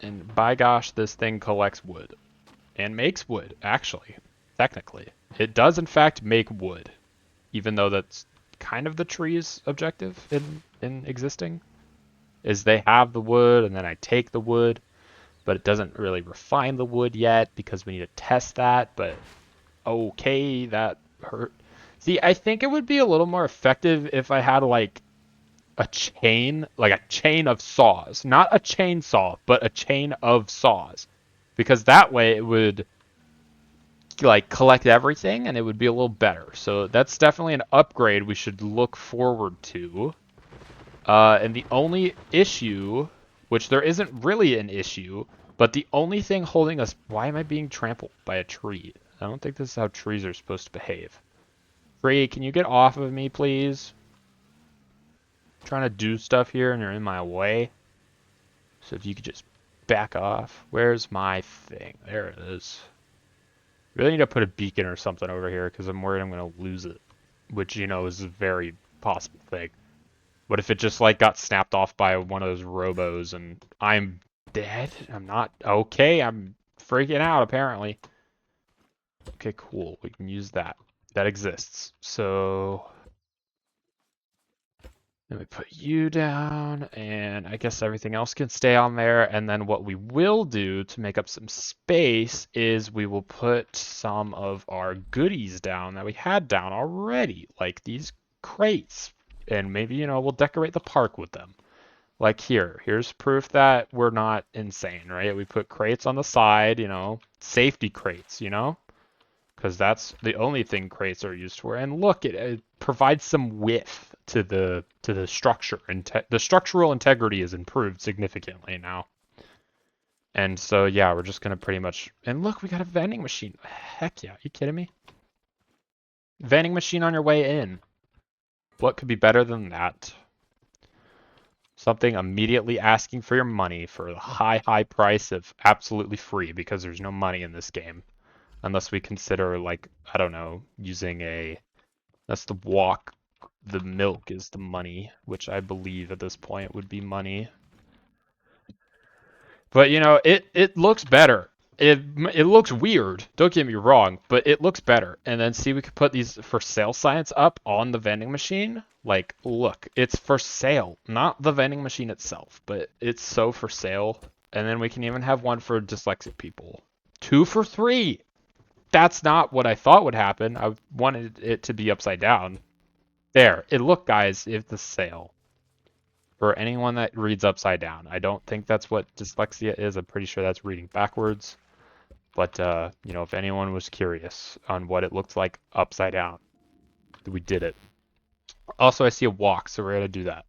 A: And by gosh, this thing collects wood. And makes wood, actually. Technically. It does, in fact, make wood. Even though that's kind of the tree's objective in existing. Is they have the wood, and then I take the wood. But it doesn't really refine the wood yet, because we need to test that. But, okay, that hurt. See, I think it would be a little more effective if I had, like a chain of saws. Not a chainsaw, but a chain of saws. Because that way it would like collect everything and it would be a little better. So that's definitely an upgrade we should look forward to. And the only issue, which there isn't really an issue, but the only thing holding us... Why am I being trampled by a tree? I don't think this is how trees are supposed to behave. Tree, can you get off of me, please? I'm trying to do stuff here and you're in my way. So if you could just back off. Where's my thing? There it is. Really need to put a beacon or something over here because I'm worried I'm going to lose it. Which, you know, is a very possible thing. What if it just, like, got snapped off by one of those robos and I'm dead? I'm not... Okay, I'm freaking out, apparently. Okay, cool. We can use that. That exists. So... Then we put you down, and I guess everything else can stay on there. And then what we will do to make up some space is we will put some of our goodies down that we had down already, like these crates. And maybe, you know, we'll decorate the park with them. Like here. Here's proof that we're not insane, right? We put crates on the side, you know, safety crates, you know? Because that's the only thing crates are used for. And look, it provides some width to the structure, and the structural integrity is improved significantly now. And so yeah, we're just gonna pretty much. And look, we got a vending machine. Heck yeah, are you kidding me? Vending machine on your way in. What could be better than that? Something immediately asking for your money for the high price of absolutely free because there's no money in this game. Unless we consider, like, I don't know, using a... That's the walk. The milk is the money, which I believe at this point would be money. But, you know, it looks better. It looks weird, don't get me wrong, but it looks better. And then see, we could put these for sale signs up on the vending machine. Like, look, it's for sale, not the vending machine itself, but it's so for sale. And then we can even have one for dyslexic people. 2 for 3! That's not what I thought would happen. I wanted it to be upside down. There. It look, guys, if the sale. For anyone that reads upside down. I don't think that's what dyslexia is. I'm pretty sure that's reading backwards. But, you know, if anyone was curious on what it looked like upside down, we did it. Also, I see a walk, so we're going to do that.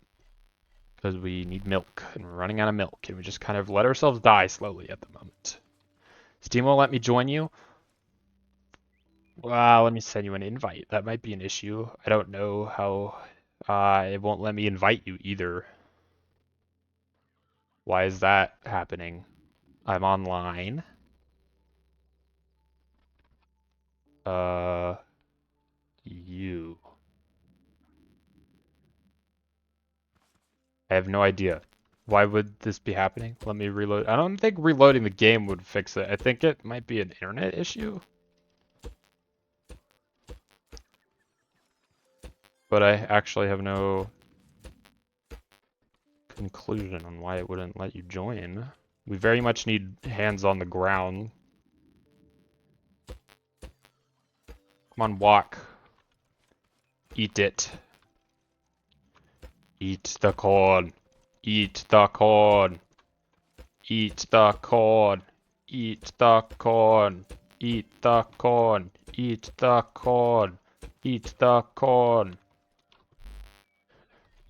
A: Because we need milk, and we're running out of milk, and we just kind of let ourselves die slowly at the moment. Steam will let me join you. Let me send you an invite. That might be an issue. I don't know how... it won't let me invite you either. Why is that happening? I'm online. You. I have no idea. Why would this be happening? Let me reload. I don't think reloading the game would fix it. I think it might be an internet issue. but I actually have no conclusion on why it wouldn't let you join. We very much need hands on the ground. Come on, walk. Eat it. Eat the corn. Eat the corn. Eat the corn. Eat the corn. Eat the corn. Eat the corn. Eat the corn.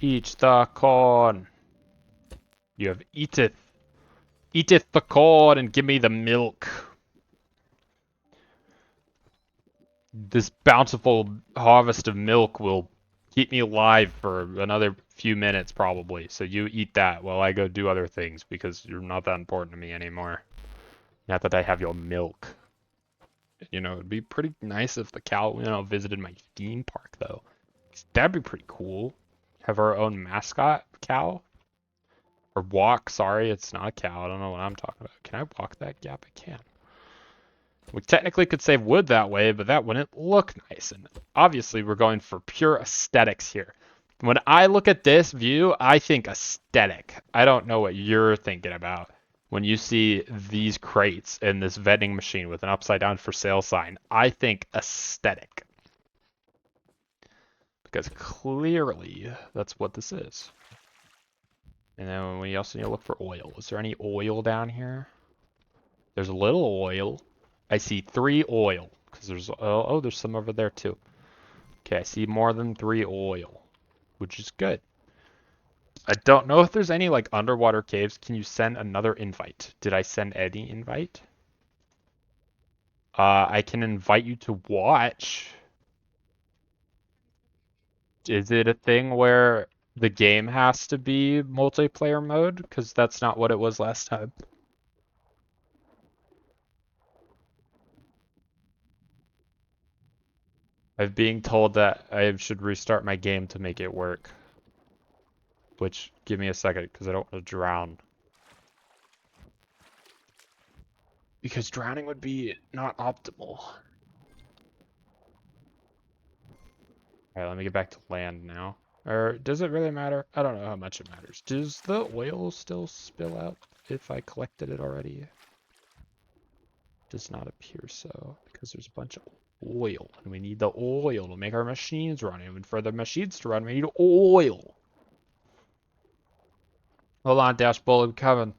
A: Eat the corn. You have eateth. Eateth the corn and give me the milk. This bountiful harvest of milk will keep me alive for another few minutes probably. So you eat that while I go do other things because you're not that important to me anymore. Not that I have your milk. You know, it'd be pretty nice if the cow, visited my theme park though. That'd be pretty cool. Have our own mascot cow. Or walk, sorry, it's not a cow. I don't know what I'm talking about. Can I walk that gap? I can. We technically could save wood that way, but that wouldn't look nice. And obviously, we're going for pure aesthetics here. When I look at this view, I think aesthetic. I don't know what you're thinking about when you see these crates and this vending machine with an upside down for sale sign. I think aesthetic. Because clearly, that's what this is. And then we also need to look for oil. Is there any oil down here? There's a little oil. I see 3 oil. Because there's, oh, there's some over there too. Okay, I see more than 3 oil. Which is good. I don't know if there's any like underwater caves. Can you send another invite? Did I send any invite? I can invite you to watch. Is it a thing where the game has to be multiplayer mode? Because that's not what it was last time. I'm being told that I should restart my game to make it work. Which, give me a second, because I don't want to drown. Because drowning would be not optimal. Alright, let me get back to land now. Or, does it really matter? I don't know how much it matters. Does the oil still spill out if I collected it already? Does not appear so, because there's a bunch of oil, and we need the oil to make our machines run, and for the machines to run, we need oil. Hold on, Dashbowl, I'm coming.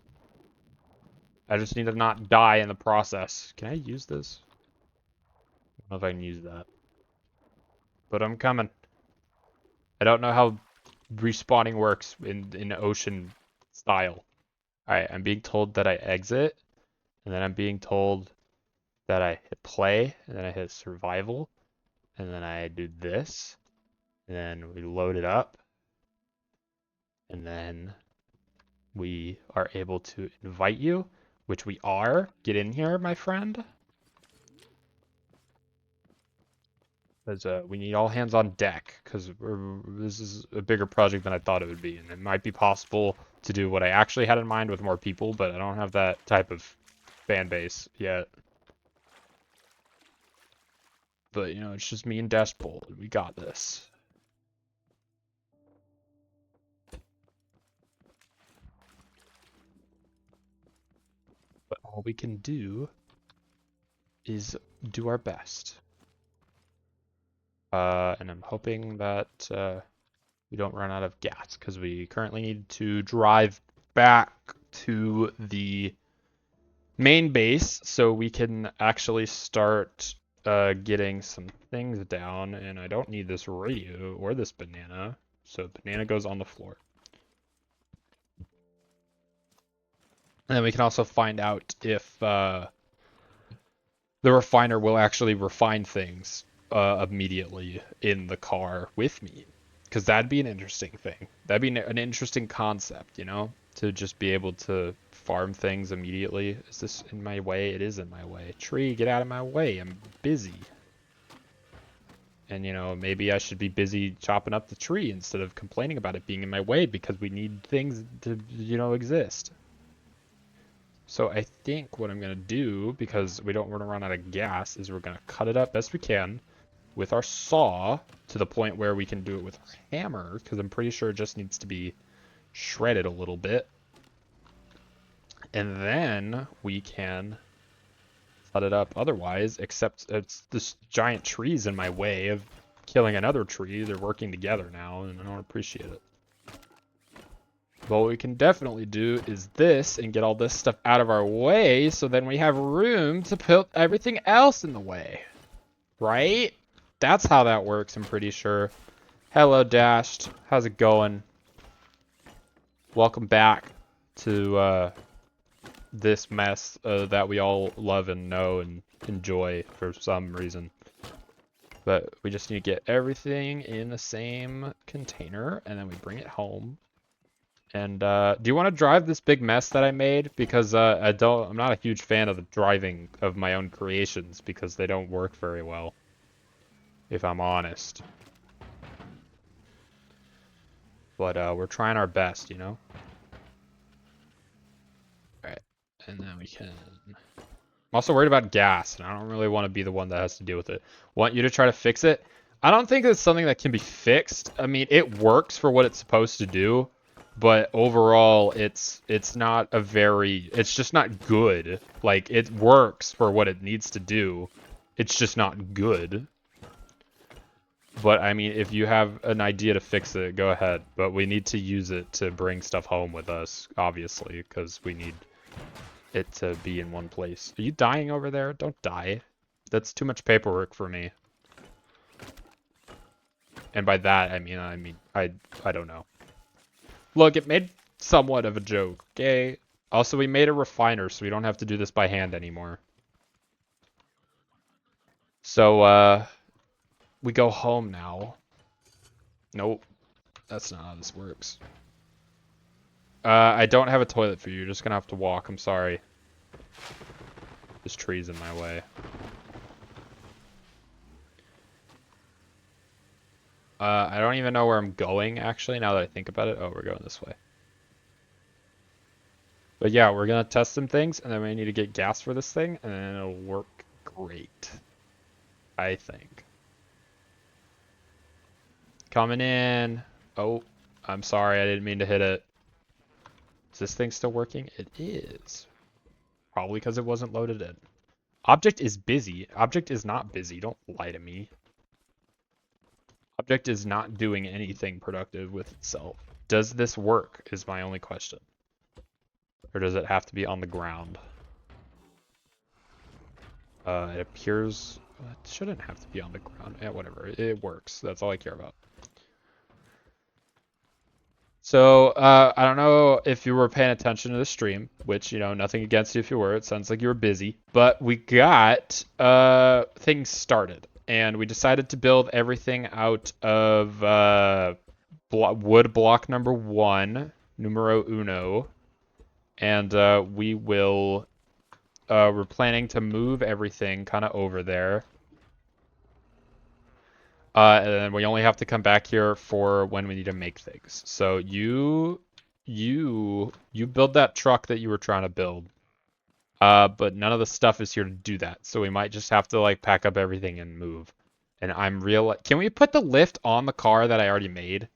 A: I just need to not die in the process. Can I use this? I don't know if I can use that. But I'm coming. I don't know how respawning works in ocean style. Alright, I'm being told that I exit, and then I'm being told that I hit play, and then I hit survival, and then I do this, and then we load it up, and then we are able to invite you, which we are. Get in here, my friend. Because we need all hands on deck, because this is a bigger project than I thought it would be, and it might be possible to do what I actually had in mind with more people, but I don't have that type of fan base yet. But, it's just me and Dashbolt, and we got this. But all we can do is do our best. And I'm hoping that we don't run out of gas, because we currently need to drive back to the main base so we can actually start getting some things down. And I don't need this radio or this banana, so banana goes on the floor. And then we can also find out if the refiner will actually refine things immediately in the car with me. Because that'd be an interesting thing. That'd be an interesting concept, to just be able to farm things immediately. Is this in my way? It is in my way. Tree, get out of my way. I'm busy. And, maybe I should be busy chopping up the tree instead of complaining about it being in my way because we need things to, exist. So I think what I'm going to do, because we don't want to run out of gas, is we're going to cut it up best we can. with our saw to the point where we can do it with our hammer, because I'm pretty sure it just needs to be shredded a little bit. And then we can set it up otherwise, except it's this giant tree's in my way of killing another tree. They're working together now, and I don't appreciate it. But what we can definitely do is this and get all this stuff out of our way so then we have room to put everything else in the way. Right? That's how that works, I'm pretty sure. Hello, Dashed. How's it going? Welcome back to this mess that we all love and know and enjoy for some reason. But we just need to get everything in the same container, and then we bring it home. And do you want to drive this big mess that I made? Because I'm not a huge fan of the driving of my own creations because they don't work very well, if I'm honest. But we're trying our best, you know? Alright, and then we can... I'm also worried about gas, and I don't really want to be the one that has to deal with it. Want you to try to fix it? I don't think it's something that can be fixed. I mean, it works for what it's supposed to do. But overall, it's not a very, it's just not good. Like, it works for what it needs to do. It's just not good. But, I mean, if you have an idea to fix it, go ahead. But we need to use it to bring stuff home with us, obviously, because we need it to be in one place. Are you dying over there? Don't die. That's too much paperwork for me. And by that, I mean, I don't know. Look, it made somewhat of a joke, okay? Also, we made a refiner, so we don't have to do this by hand anymore. So, we go home now. Nope. That's not how this works. I don't have a toilet for you. You're just gonna have to walk. I'm sorry. This tree's in my way. I don't even know where I'm going, actually, now that I think about it. Oh, we're going this way. But yeah, we're gonna test some things, and then we need to get gas for this thing, and then it'll work great. I think. Coming in. Oh, I'm sorry, I didn't mean to hit it. Is this thing still working? It is. Probably because it wasn't loaded in. Object is busy. Object is not busy. Don't lie to me. Object is not doing anything productive with itself. Does this work is my only question. Or does it have to be on the ground? It appears... It shouldn't have to be on the ground. Yeah, whatever. It works. That's all I care about. So, I don't know if you were paying attention to the stream, which, you know, nothing against you if you were. It sounds like you were busy. But we got things started. And we decided to build everything out of wood block number 1, numero uno. And we're planning to move everything kind of over there. And then we only have to come back here for when we need to make things. So you build that truck that you were trying to build. But none of the stuff is here to do that. So we might just have to like pack up everything and move. And can we put the lift on the car that I already made?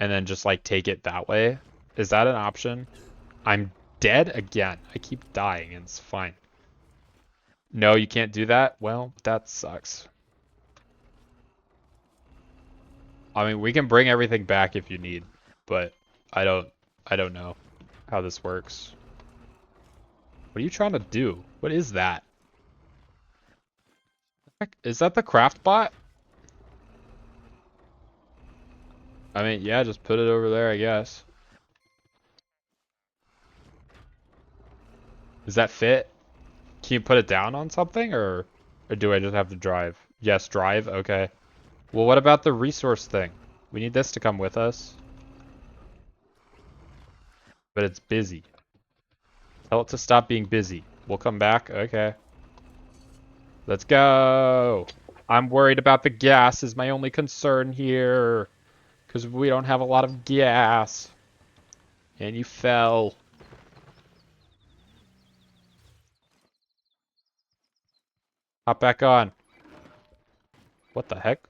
A: And then just like take it that way? Is that an option? I'm dead again. I keep dying and it's fine. No, you can't do that? Well, that sucks. I mean, we can bring everything back if you need, but I don't know how this works. What are you trying to do? What is that? Is that the craft bot? I mean, yeah, just put it over there, I guess. Does that fit? Can you put it down on something, or do I just have to drive? Yes, drive? Okay. Well, what about the resource thing? We need this to come with us. But it's busy. Tell it to stop being busy. We'll come back. Okay. Let's go. I'm worried about the gas is my only concern here. Because we don't have a lot of gas. And you fell. Hop back on. What the heck?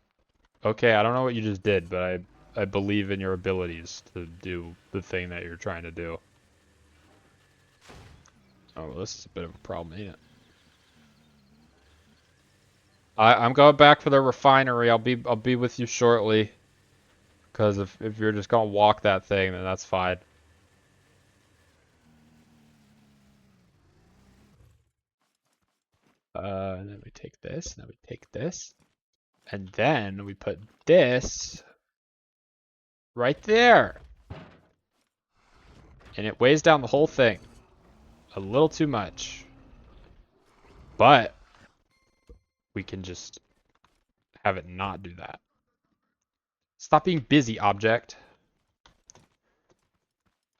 A: Okay, I don't know what you just did, but I believe in your abilities to do the thing that you're trying to do. Oh, well, this is a bit of a problem, ain't it? I'm going back for the refinery. I'll be with you shortly. Because if you're just gonna walk that thing, then that's fine. And then we take this, and then we take this, and then we put this right there. And it weighs down the whole thing. A little too much. But we can just have it not do that. Stop being busy, object.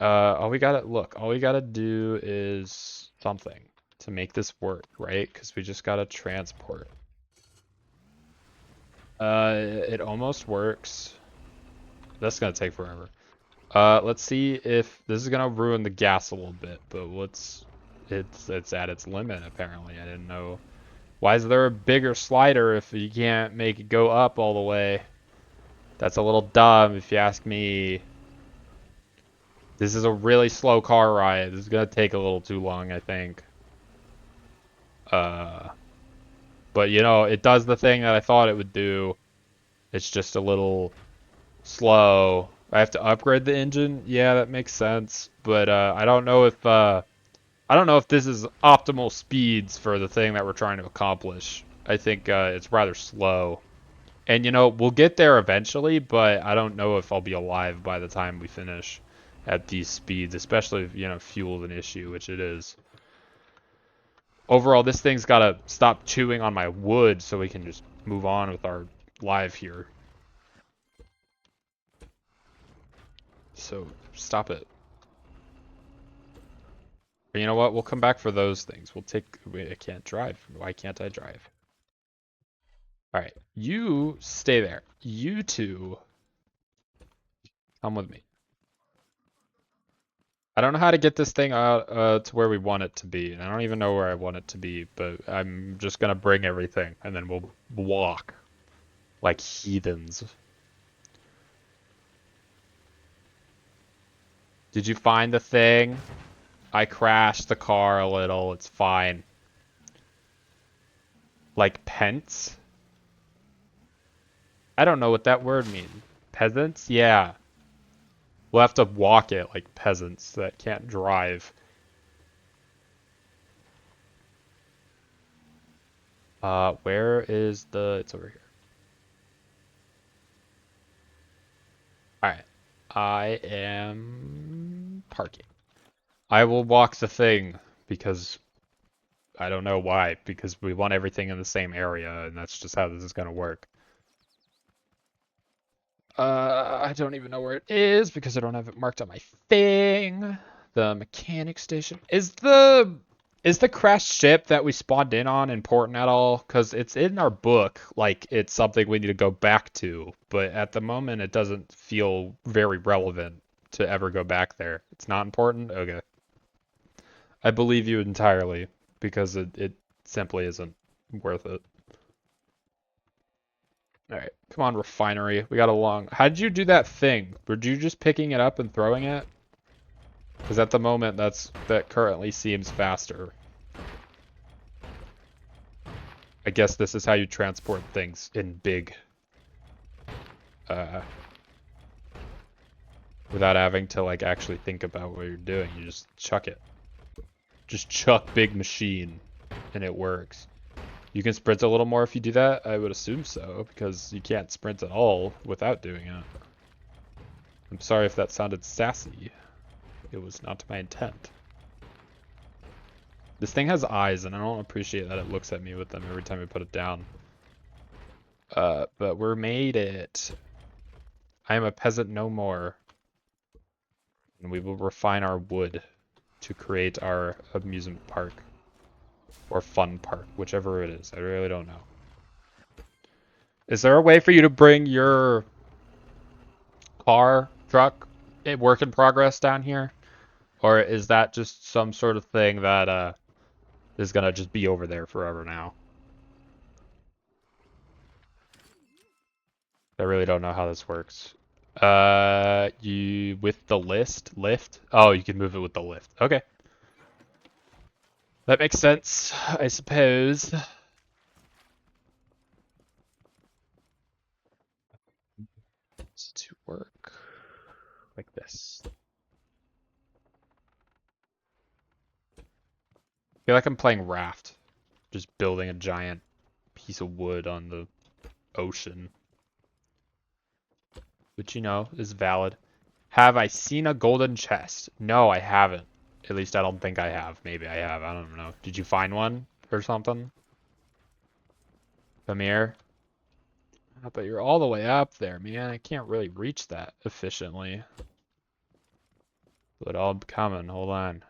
A: All we gotta do is something to make this work, right? Because we just gotta transport. It almost works. That's gonna take forever. Let's see if this is gonna ruin the gas a little bit, but it's at its limit apparently. I didn't know. Why is there a bigger slider if you can't make it go up all the way? That's a little dumb if you ask me. This is a really slow car ride. This is gonna take a little too long, I think. Uh, but you know, it does the thing that I thought it would do. It's just a little slow. I have to upgrade the engine. Yeah, that makes sense. But I don't know if this is optimal speeds for the thing that we're trying to accomplish. I think it's rather slow. And you know, we'll get there eventually, but I don't know if I'll be alive by the time we finish at these speeds, especially if, you know, fuel's an issue, which it is. Overall, this thing's got to stop chewing on my wood so we can just move on with our live here. So, stop it. But you know what? We'll come back for those things. We'll take... Wait, I can't drive. Why can't I drive? Alright, you stay there. You two come with me. I don't know how to get this thing out to where we want it to be. And I don't even know where I want it to be, but I'm just gonna bring everything and then we'll walk like heathens. Did you find the thing? I crashed the car a little. It's fine. Like pence? I don't know what that word means. Peasants? Yeah. We'll have to walk it like peasants that can't drive. Where is the... It's over here. Alright. I am parking. I will walk the thing because I don't know why. Because we want everything in the same area and that's just how this is gonna work. I don't even know where it is because I don't have it marked on my thing. The mechanic station. Is the crashed ship that we spawned in on important at all? Because it's in our book, like it's something we need to go back to, but at the moment it doesn't feel very relevant to ever go back there. It's not important? Okay. I believe you entirely because it simply isn't worth it. Alright, come on, refinery. We got a long... How did you do that thing? Were you just picking it up and throwing it? Because at the moment, that currently seems faster. I guess this is how you transport things in big. Without having to, like, actually think about what you're doing. You just chuck it. Just chuck big machine, and it works. You can sprint a little more if you do that? I would assume so, because you can't sprint at all without doing it. I'm sorry if that sounded sassy. It was not my intent. This thing has eyes, and I don't appreciate that it looks at me with them every time I put it down. But we're made it. I am a peasant no more. And we will refine our wood to create our amusement park. Or fun park, whichever it is. I really don't know. Is there a way for you to bring your car, truck, work in progress down here? Or is that just some sort of thing that is gonna just be over there forever now? I really don't know how this works. You with the lift? Oh, you can move it with the lift. Okay. That makes sense, I suppose. Does it work like this? I feel like I'm playing Raft, just building a giant piece of wood on the ocean, which you know is valid. Have I seen a golden chest? No, I haven't. At least I don't think I have. Maybe I have. I don't know. Did you find one or something? Amir? Oh, but you're all the way up there, man. I can't really reach that efficiently. But I'm coming. Hold on.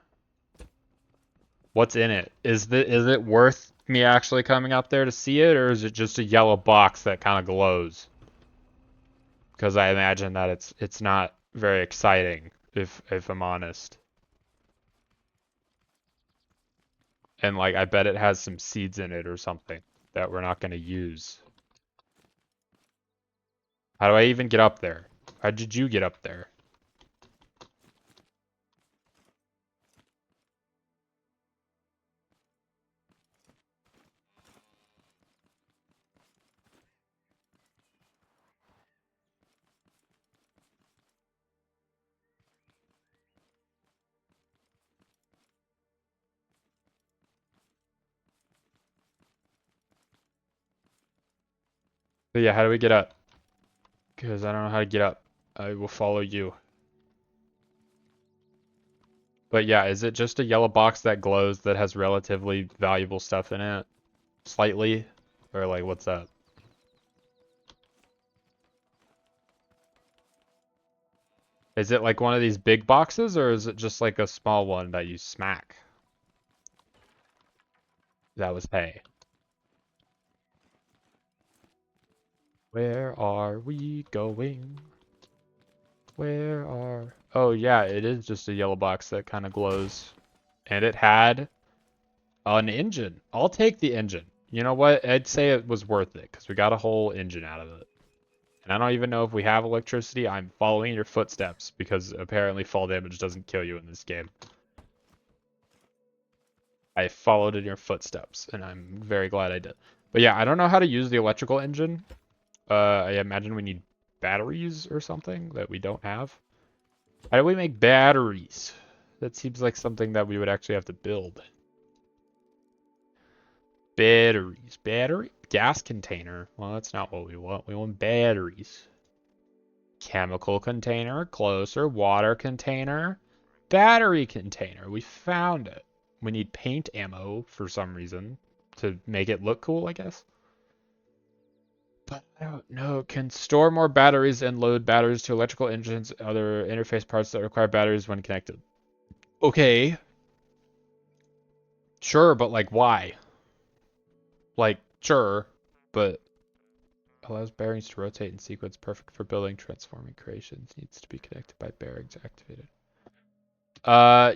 A: What's in it? Is it worth me actually coming up there to see it, or is it just a yellow box that kind of glows? Because I imagine that it's not very exciting, if I'm honest. And like I bet it has some seeds in it or something that we're not going to use. How do I even get up there? How did you get up there? But yeah, how do we get up? Because I don't know how to get up. I will follow you. But yeah, is it just a yellow box that glows that has relatively valuable stuff in it? Slightly? Or like, what's up? Is it like one of these big boxes, or is it just like a small one that you smack? That was hay. Where are we going? Where are... Oh yeah, it is just a yellow box that kind of glows. And it had an engine. I'll take the engine. You know what? I'd say it was worth it, because we got a whole engine out of it. And I don't even know if we have electricity. I'm following your footsteps, because apparently fall damage doesn't kill you in this game. I followed in your footsteps, and I'm very glad I did. But yeah, I don't know how to use the electrical engine. I imagine we need batteries or something that we don't have. How do we make batteries? That seems like something that we would actually have to build. Batteries. Battery? Gas container. Well, that's not what we want. We want batteries. Chemical container. Closer. Water container. Battery container. We found it. We need paint ammo for some reason to make it look cool, I guess. But I don't know. Can store more batteries and load batteries to electrical engines, other interface parts that require batteries when connected. Okay. Sure, but like why? Like, sure, but allows bearings to rotate in sequence, perfect for building, transforming creations, needs to be connected by bearings activated.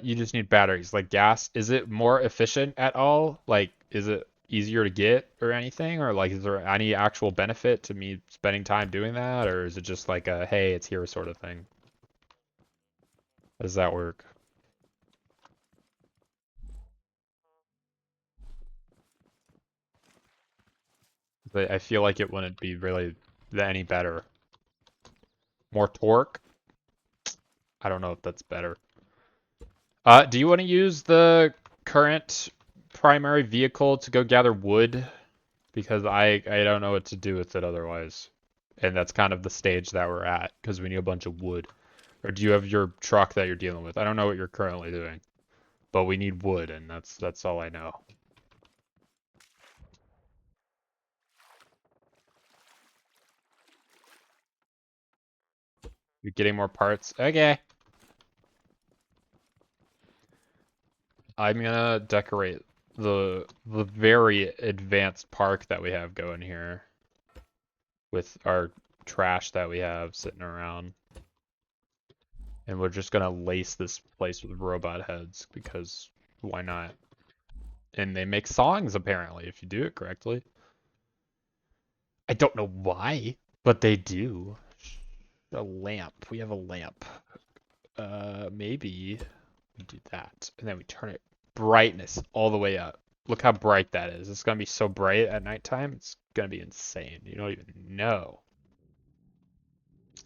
A: You just need batteries. Like gas, is it more efficient at all? Like, is it easier to get or anything? Or like, is there any actual benefit to me spending time doing that? Or is it just like a, hey, it's here sort of thing? How does that work? But I feel like it wouldn't be really any better. More torque? I don't know if that's better. Do you want to use the current primary vehicle to go gather wood? Because I don't know what to do with it otherwise. And that's kind of the stage that we're at, because we need a bunch of wood. Or do you have your truck that you're dealing with? I don't know what you're currently doing. But we need wood, and that's all I know. You're getting more parts? Okay. I'm gonna decorate the very advanced park that we have going here with our trash that we have sitting around. And we're just gonna lace this place with robot heads because why not? And they make songs apparently if you do it correctly. I don't know why. But they do. A lamp. We have a lamp. Maybe we do that. And then we turn it brightness all the way up. Look how bright that is. It's gonna be so bright at nighttime. It's gonna be insane. You don't even know.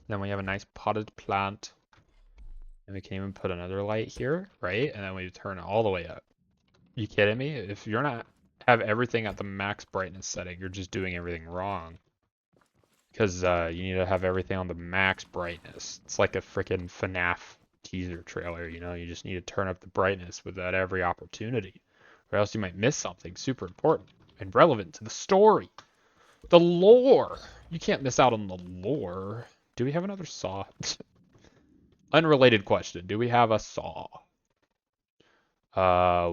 A: Then we have a nice potted plant. And we can even put another light here, right? And then we turn it all the way up. You kidding me? If you're not have everything at the max brightness setting, you're just doing everything wrong. Because you need to have everything on the max brightness. It's like a freaking FNAF teaser trailer, you know? You just need to turn up the brightness without every opportunity. Or else you might miss something super important and relevant to the story. The lore! You can't miss out on the lore. Do we have another saw? Unrelated question. Do we have a saw?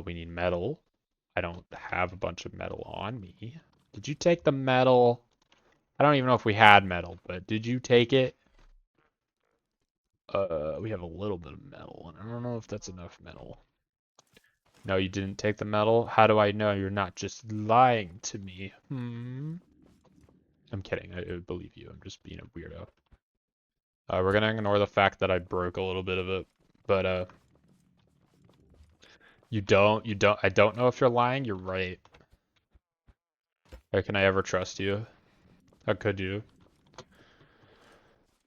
A: We need metal. I don't have a bunch of metal on me. Did you take the metal? I don't even know if we had metal, but did you take it? We have a little bit of metal, and I don't know if that's enough metal. No, you didn't take the metal? How do I know you're not just lying to me? I'm kidding. I believe you. I'm just being a weirdo. We're gonna ignore the fact that I broke a little bit of it, but you don't, I don't know if you're lying. You're right. How can I ever trust you? How could you?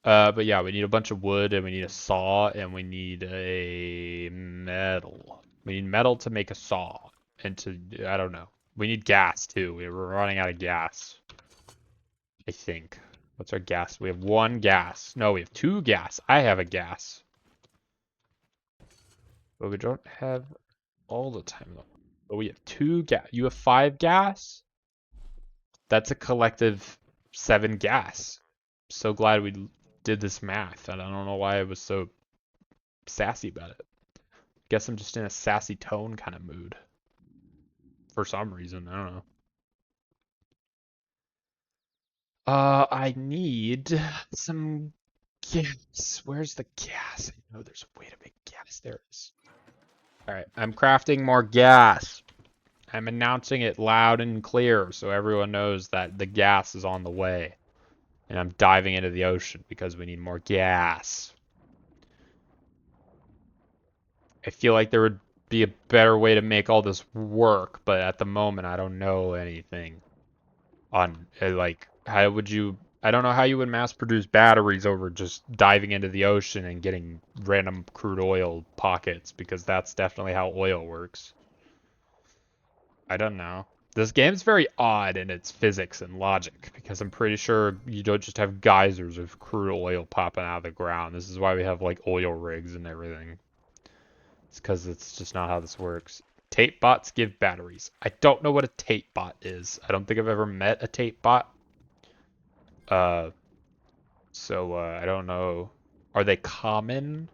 A: But yeah, we need a bunch of wood, and we need a saw, and we need a metal. We need metal to make a saw, and to, I don't know. We need gas, too. We're running out of gas, I think. What's our gas? We have one gas. No, we have two gas. I have a gas. But we don't have all the time, though. But we have two gas. You have 5 gas? That's a collective 7 gas. So glad we did this math, and I don't know why I was so sassy about it. Guess I'm just in a sassy tone kind of mood. For some reason, I don't know. I need some gas. Where's the gas? I know there's a way to make gas. There it is. Alright, I'm crafting more gas. I'm announcing it loud and clear so everyone knows that the gas is on the way. And I'm diving into the ocean because we need more gas. I feel like there would be a better way to make all this work, but at the moment I don't know anything on like how would you I don't know how you would mass produce batteries over just diving into the ocean and getting random crude oil pockets because that's definitely how oil works. I don't know. This game's very odd in its physics and logic because I'm pretty sure you don't just have geysers of crude oil popping out of the ground. This is why we have like oil rigs and everything. It's because it's just not how this works. Tape bots give batteries. I don't know what a tape bot is. I don't think I've ever met a tape bot. Uh, I don't know. Are they common?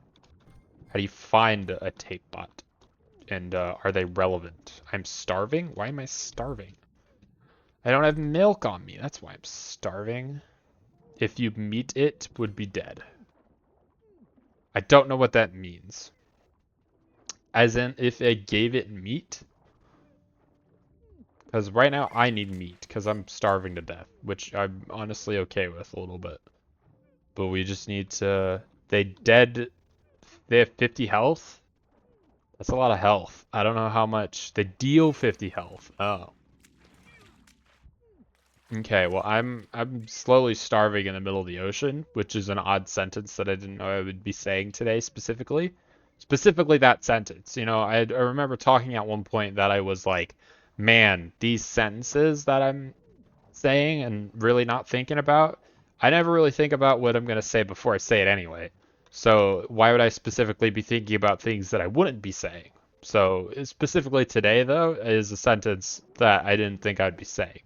A: How do you find a tape bot? And are they relevant? I'm starving? Why am I starving? I don't have milk on me. That's why I'm starving. If you meet it, would be dead. I don't know what that means. As in, if I gave it meat? Because right now I need meat because I'm starving to death, which I'm honestly okay with a little bit. But we just need to... They have 50 health? That's a lot of health. I don't know how much. They deal 50 health. Oh. Okay, well I'm slowly starving in the middle of the ocean, which is an odd sentence that I didn't know I would be saying today specifically. Specifically that sentence. You know, I remember talking at one point that I was like, man, these sentences that I'm saying and really not thinking about, I never really think about what I'm going to say before I say it anyway. So why would I specifically be thinking about things that I wouldn't be saying? So specifically today, though, is a sentence that I didn't think I'd be saying.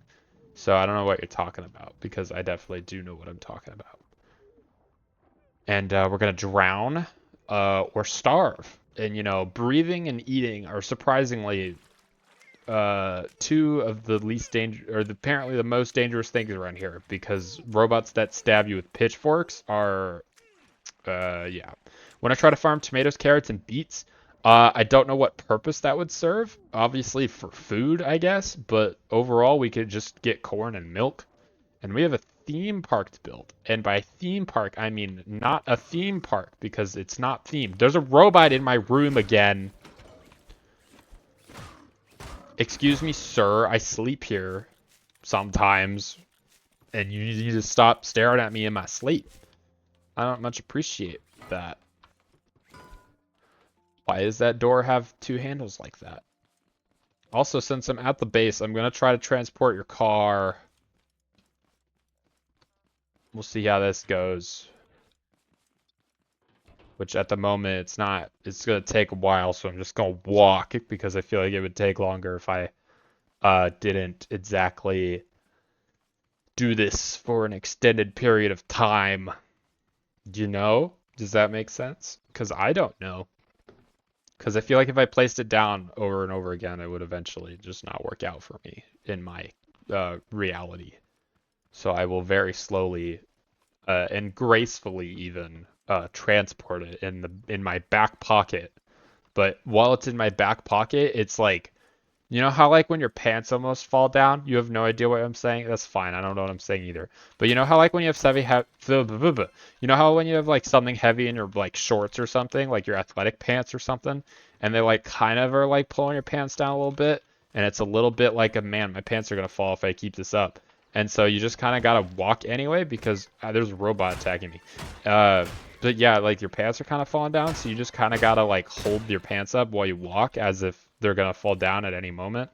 A: So I don't know what you're talking about because I definitely do know what I'm talking about. And we're going to drown or starve. And, you know, breathing and eating are surprisingly two of the least apparently the most dangerous things around here because robots that stab you with pitchforks are, yeah. When I try to farm tomatoes, carrots, and beets, I don't know what purpose that would serve. Obviously for food, I guess, but overall we could just get corn and milk And we have a theme park to build. And by theme park, I mean not a theme park because it's not themed. There's a robot in my room again. Excuse me, sir. I sleep here sometimes. And you need to stop staring at me in my sleep. I don't much appreciate that. Why does that door have two handles like that? Also, since I'm at the base, I'm going to try to transport your car. We'll see how this goes. Which at the moment, it's not. It's going to take a while, so I'm just going to walk because I feel like it would take longer if I didn't exactly do this for an extended period of time. You know? Does that make sense? Because I don't know. Because I feel like if I placed it down over and over again, it would eventually just not work out for me in my reality. So I will very slowly and gracefully even transport it in my back pocket. But while it's in my back pocket, it's like, you know how like when your pants almost fall down, you have no idea what I'm saying? That's fine. I don't know what I'm saying either. But you know how like when you have you know how when you have like something heavy in your like shorts or something, like your athletic pants or something, and they like kind of are like pulling your pants down a little bit, and it's a little bit like a man, my pants are gonna fall if I keep this up. And so you just kind of gotta walk anyway because there's a robot attacking me. But yeah, like your pants are kind of falling down, so you just kind of gotta like hold your pants up while you walk as if they're gonna fall down at any moment.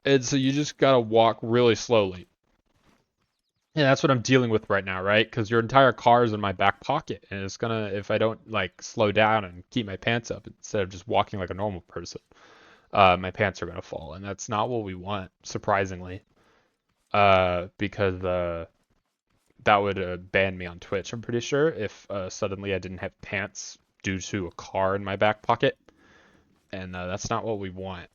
A: And so you just gotta walk really slowly. And that's what I'm dealing with right now, right? Because your entire car is in my back pocket, and it's gonna, if I don't like slow down and keep my pants up instead of just walking like a normal person, my pants are gonna fall, and that's not what we want, surprisingly. Because that would ban me on Twitch, I'm pretty sure, if suddenly I didn't have pants due to a car in my back pocket. And that's not what we want.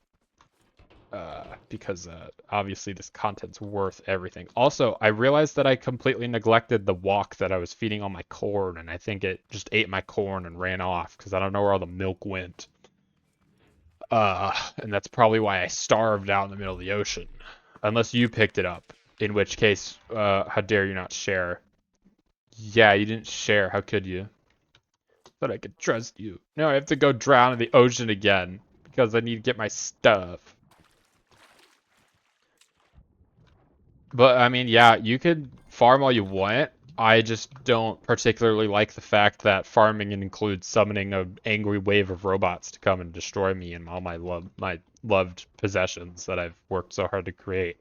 A: Because obviously this content's worth everything. Also, I realized that I completely neglected the walk that I was feeding on my corn, and I think it just ate my corn and ran off because I don't know where all the milk went. And that's probably why I starved out in the middle of the ocean. Unless you picked it up, in which case, how dare you not share? Yeah, you didn't share. How could you? But I could trust you. No, I have to go drown in the ocean again because I need to get my stuff. But I mean, yeah, you could farm all you want. I just don't particularly like the fact that farming includes summoning an angry wave of robots to come and destroy me and all my loved possessions that I've worked so hard to create.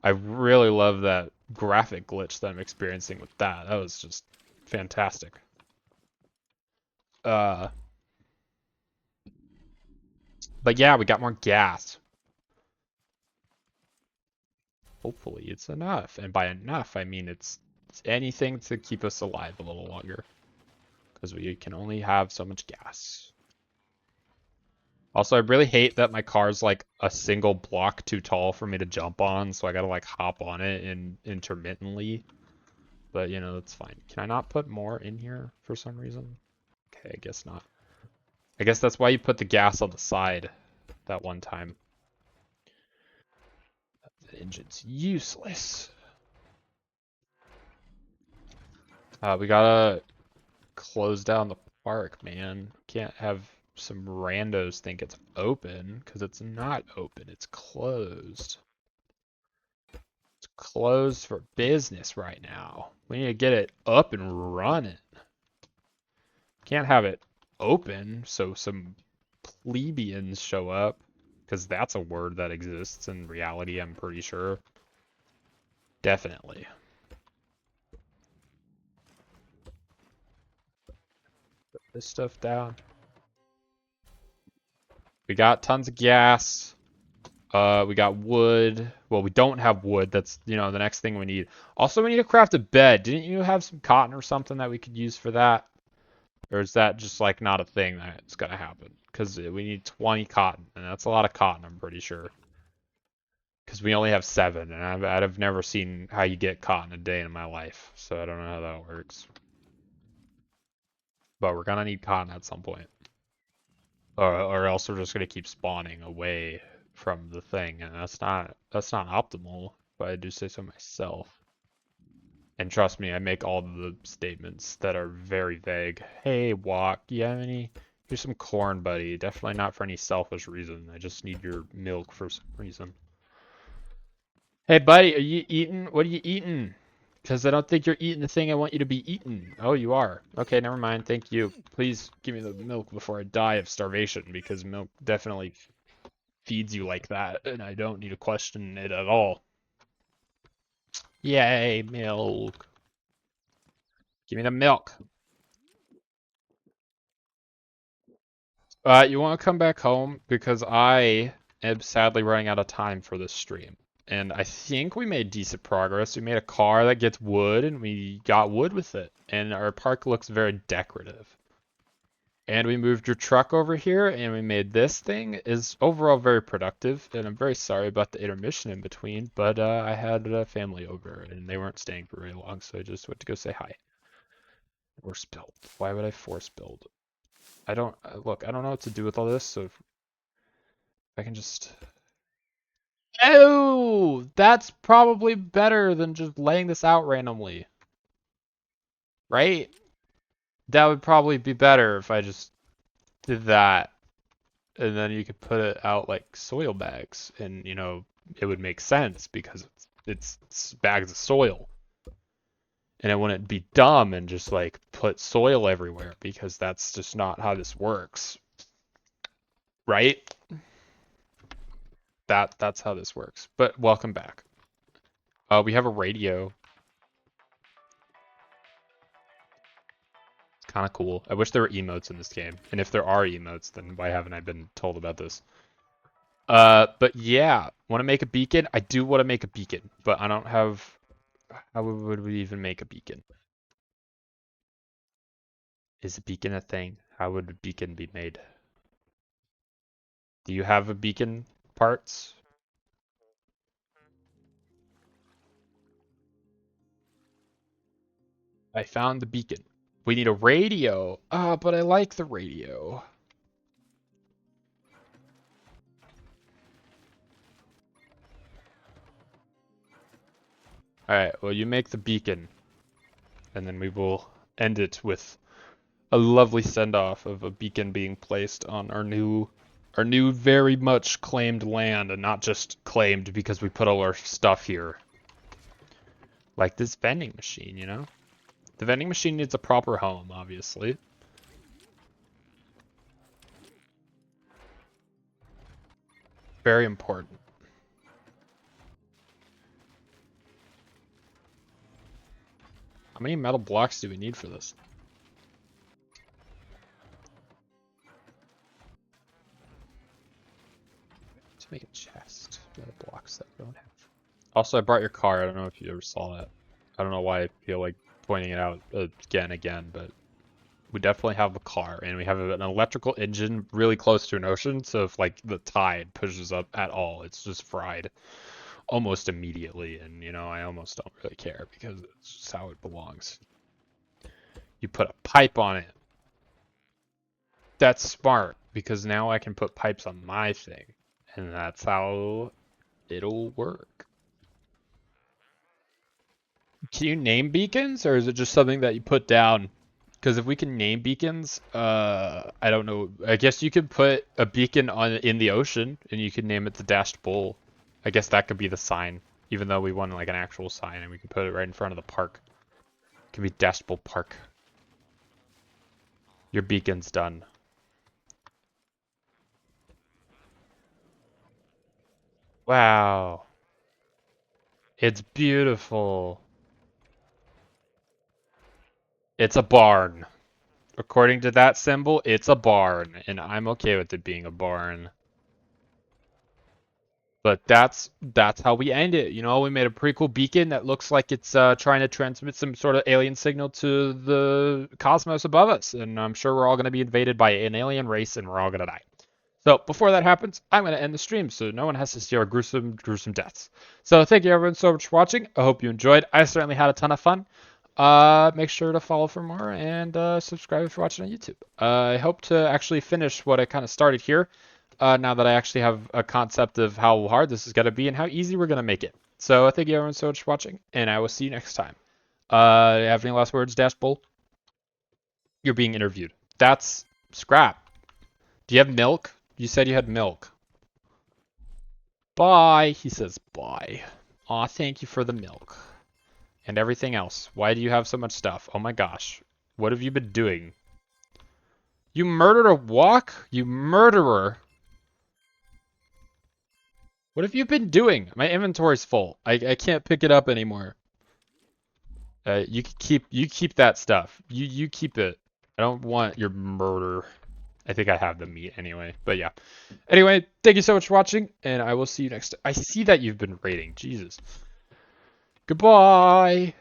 A: I really love that graphic glitch that I'm experiencing with that. That was just fantastic. Uh, but yeah, we got more gas. Hopefully it's enough. And by enough, I mean it's anything to keep us alive a little longer. Because we can only have so much gas. Also, I really hate that my car's like a single block too tall for me to jump on, so I gotta like hop on it intermittently. But you know, that's fine. Can I not put more in here for some reason? Okay, I guess not. I guess that's why you put the gas on the side that one time. The engine's useless. We gotta close down the park, man. Can't have some randos think it's open, because it's not open. It's closed. It's closed for business right now. We need to get it up and running. Can't have it open so some plebeians show up, because that's a word that exists in reality, I'm pretty sure. Definitely. Put this stuff down. We got tons of gas. We got wood. Well, we don't have wood. That's, you know, the next thing we need. Also, we need to craft a bed. Didn't you have some cotton or something that we could use for that? Or is that just, like, not a thing that's gonna happen? Because we need 20 cotton, and that's a lot of cotton, I'm pretty sure. Because we only have 7, and I've never seen how you get cotton a day in my life, so I don't know how that works. But we're gonna need cotton at some point. Or else we're just gonna keep spawning away from the thing, and that's not optimal, but I do say so myself. And trust me, I make all the statements that are very vague. Hey, walk, you have any? Here's some corn, buddy. Definitely not for any selfish reason. I just need your milk for some reason. Hey, buddy, are you eating? What are you eating? Because I don't think you're eating the thing I want you to be eating. Oh, you are. Okay, never mind. Thank you. Please give me the milk before I die of starvation, because milk definitely feeds you like that, and I don't need to question it at all. Yay, milk. Give me the milk. You want to come back home because I am sadly running out of time for this stream. And I think we made decent progress. We made a car that gets wood and we got wood with it. And our park looks very decorative. And we moved your truck over here and we made this thing is overall very productive. And I'm very sorry about the intermission in between, but I had a family over and they weren't staying for very long, so I just went to go say hi. Force build. Why would I force build? I don't look, I don't know what to do with all this, so if I can just... Oh, that's probably better than just laying this out randomly. Right? That would probably be better if I just did that. And then you could put it out like soil bags. And, you know, it would make sense because it's bags of soil. And it wouldn't be dumb and just like put soil everywhere because that's just not how this works. Right? That's how this works. But welcome back. We have a radio. It's kind of cool. I wish there were emotes in this game. And if there are emotes, then why haven't I been told about this? But yeah, want to make a beacon? I do want to make a beacon, but I don't have... How would we even make a beacon? Is a beacon a thing? How would a beacon be made? Do you have a beacon parts? I found the beacon. We need a radio. Ah, but I like the radio. Alright, well you make the beacon. And then we will end it with a lovely send-off of a beacon being placed on our new very much claimed land, and not just claimed because we put all our stuff here. Like this vending machine, you know? The vending machine needs a proper home, obviously. Very important. How many metal blocks do we need for this? Let's make a chest. Metal blocks that we don't have. Also, I brought your car. I don't know if you ever saw that. I don't know why I feel like pointing it out again, but we definitely have a car, and we have an electrical engine really close to an ocean, so if like the tide pushes up at all, it's just fried almost immediately, and you know, I almost don't really care because it's just how it belongs. You put a pipe on it. That's smart, because now I can put pipes on my thing, and that's how it'll work. Can you name beacons, or is it just something that you put down? Because if we can name beacons, I don't know. I guess you could put a beacon in the ocean, and you could name it the Dashed Bull. I guess that could be the sign, even though we want like an actual sign, and we can put it right in front of the park. It could be Dashed Bull Park. Your beacon's done. Wow. It's beautiful. It's a barn. According to that symbol, it's a barn, and I'm okay with it being a barn. But that's how we end it. You know, we made a pretty cool beacon that looks like it's trying to transmit some sort of alien signal to the cosmos above us. And I'm sure we're all going to be invaded by an alien race and we're all going to die. So before that happens, I'm going to end the stream so no one has to see our gruesome deaths. So thank you everyone so much for watching. I hope you enjoyed. I certainly had a ton of fun. Make sure to follow for more and subscribe if you're watching on YouTube. I hope to actually finish what I kind of started here. Now that I actually have a concept of how hard this is going to be and how easy we're going to make it. So thank you everyone so much for watching, and I will see you next time. Have any last words, Dash Bull? You're being interviewed. That's scrap. Do you have milk? You said you had milk. Bye. He says bye. Aw, thank you for the milk. And everything else. Why do you have so much stuff? Oh my gosh. What have you been doing? You murdered a walk? You murderer. What have you been doing? My inventory's full. I can't pick it up anymore. You keep that stuff. You keep it. I don't want your murder. I think I have the meat anyway. But yeah. Anyway, thank you so much for watching, and I will see you next time. I see that you've been raiding. Jesus. Goodbye.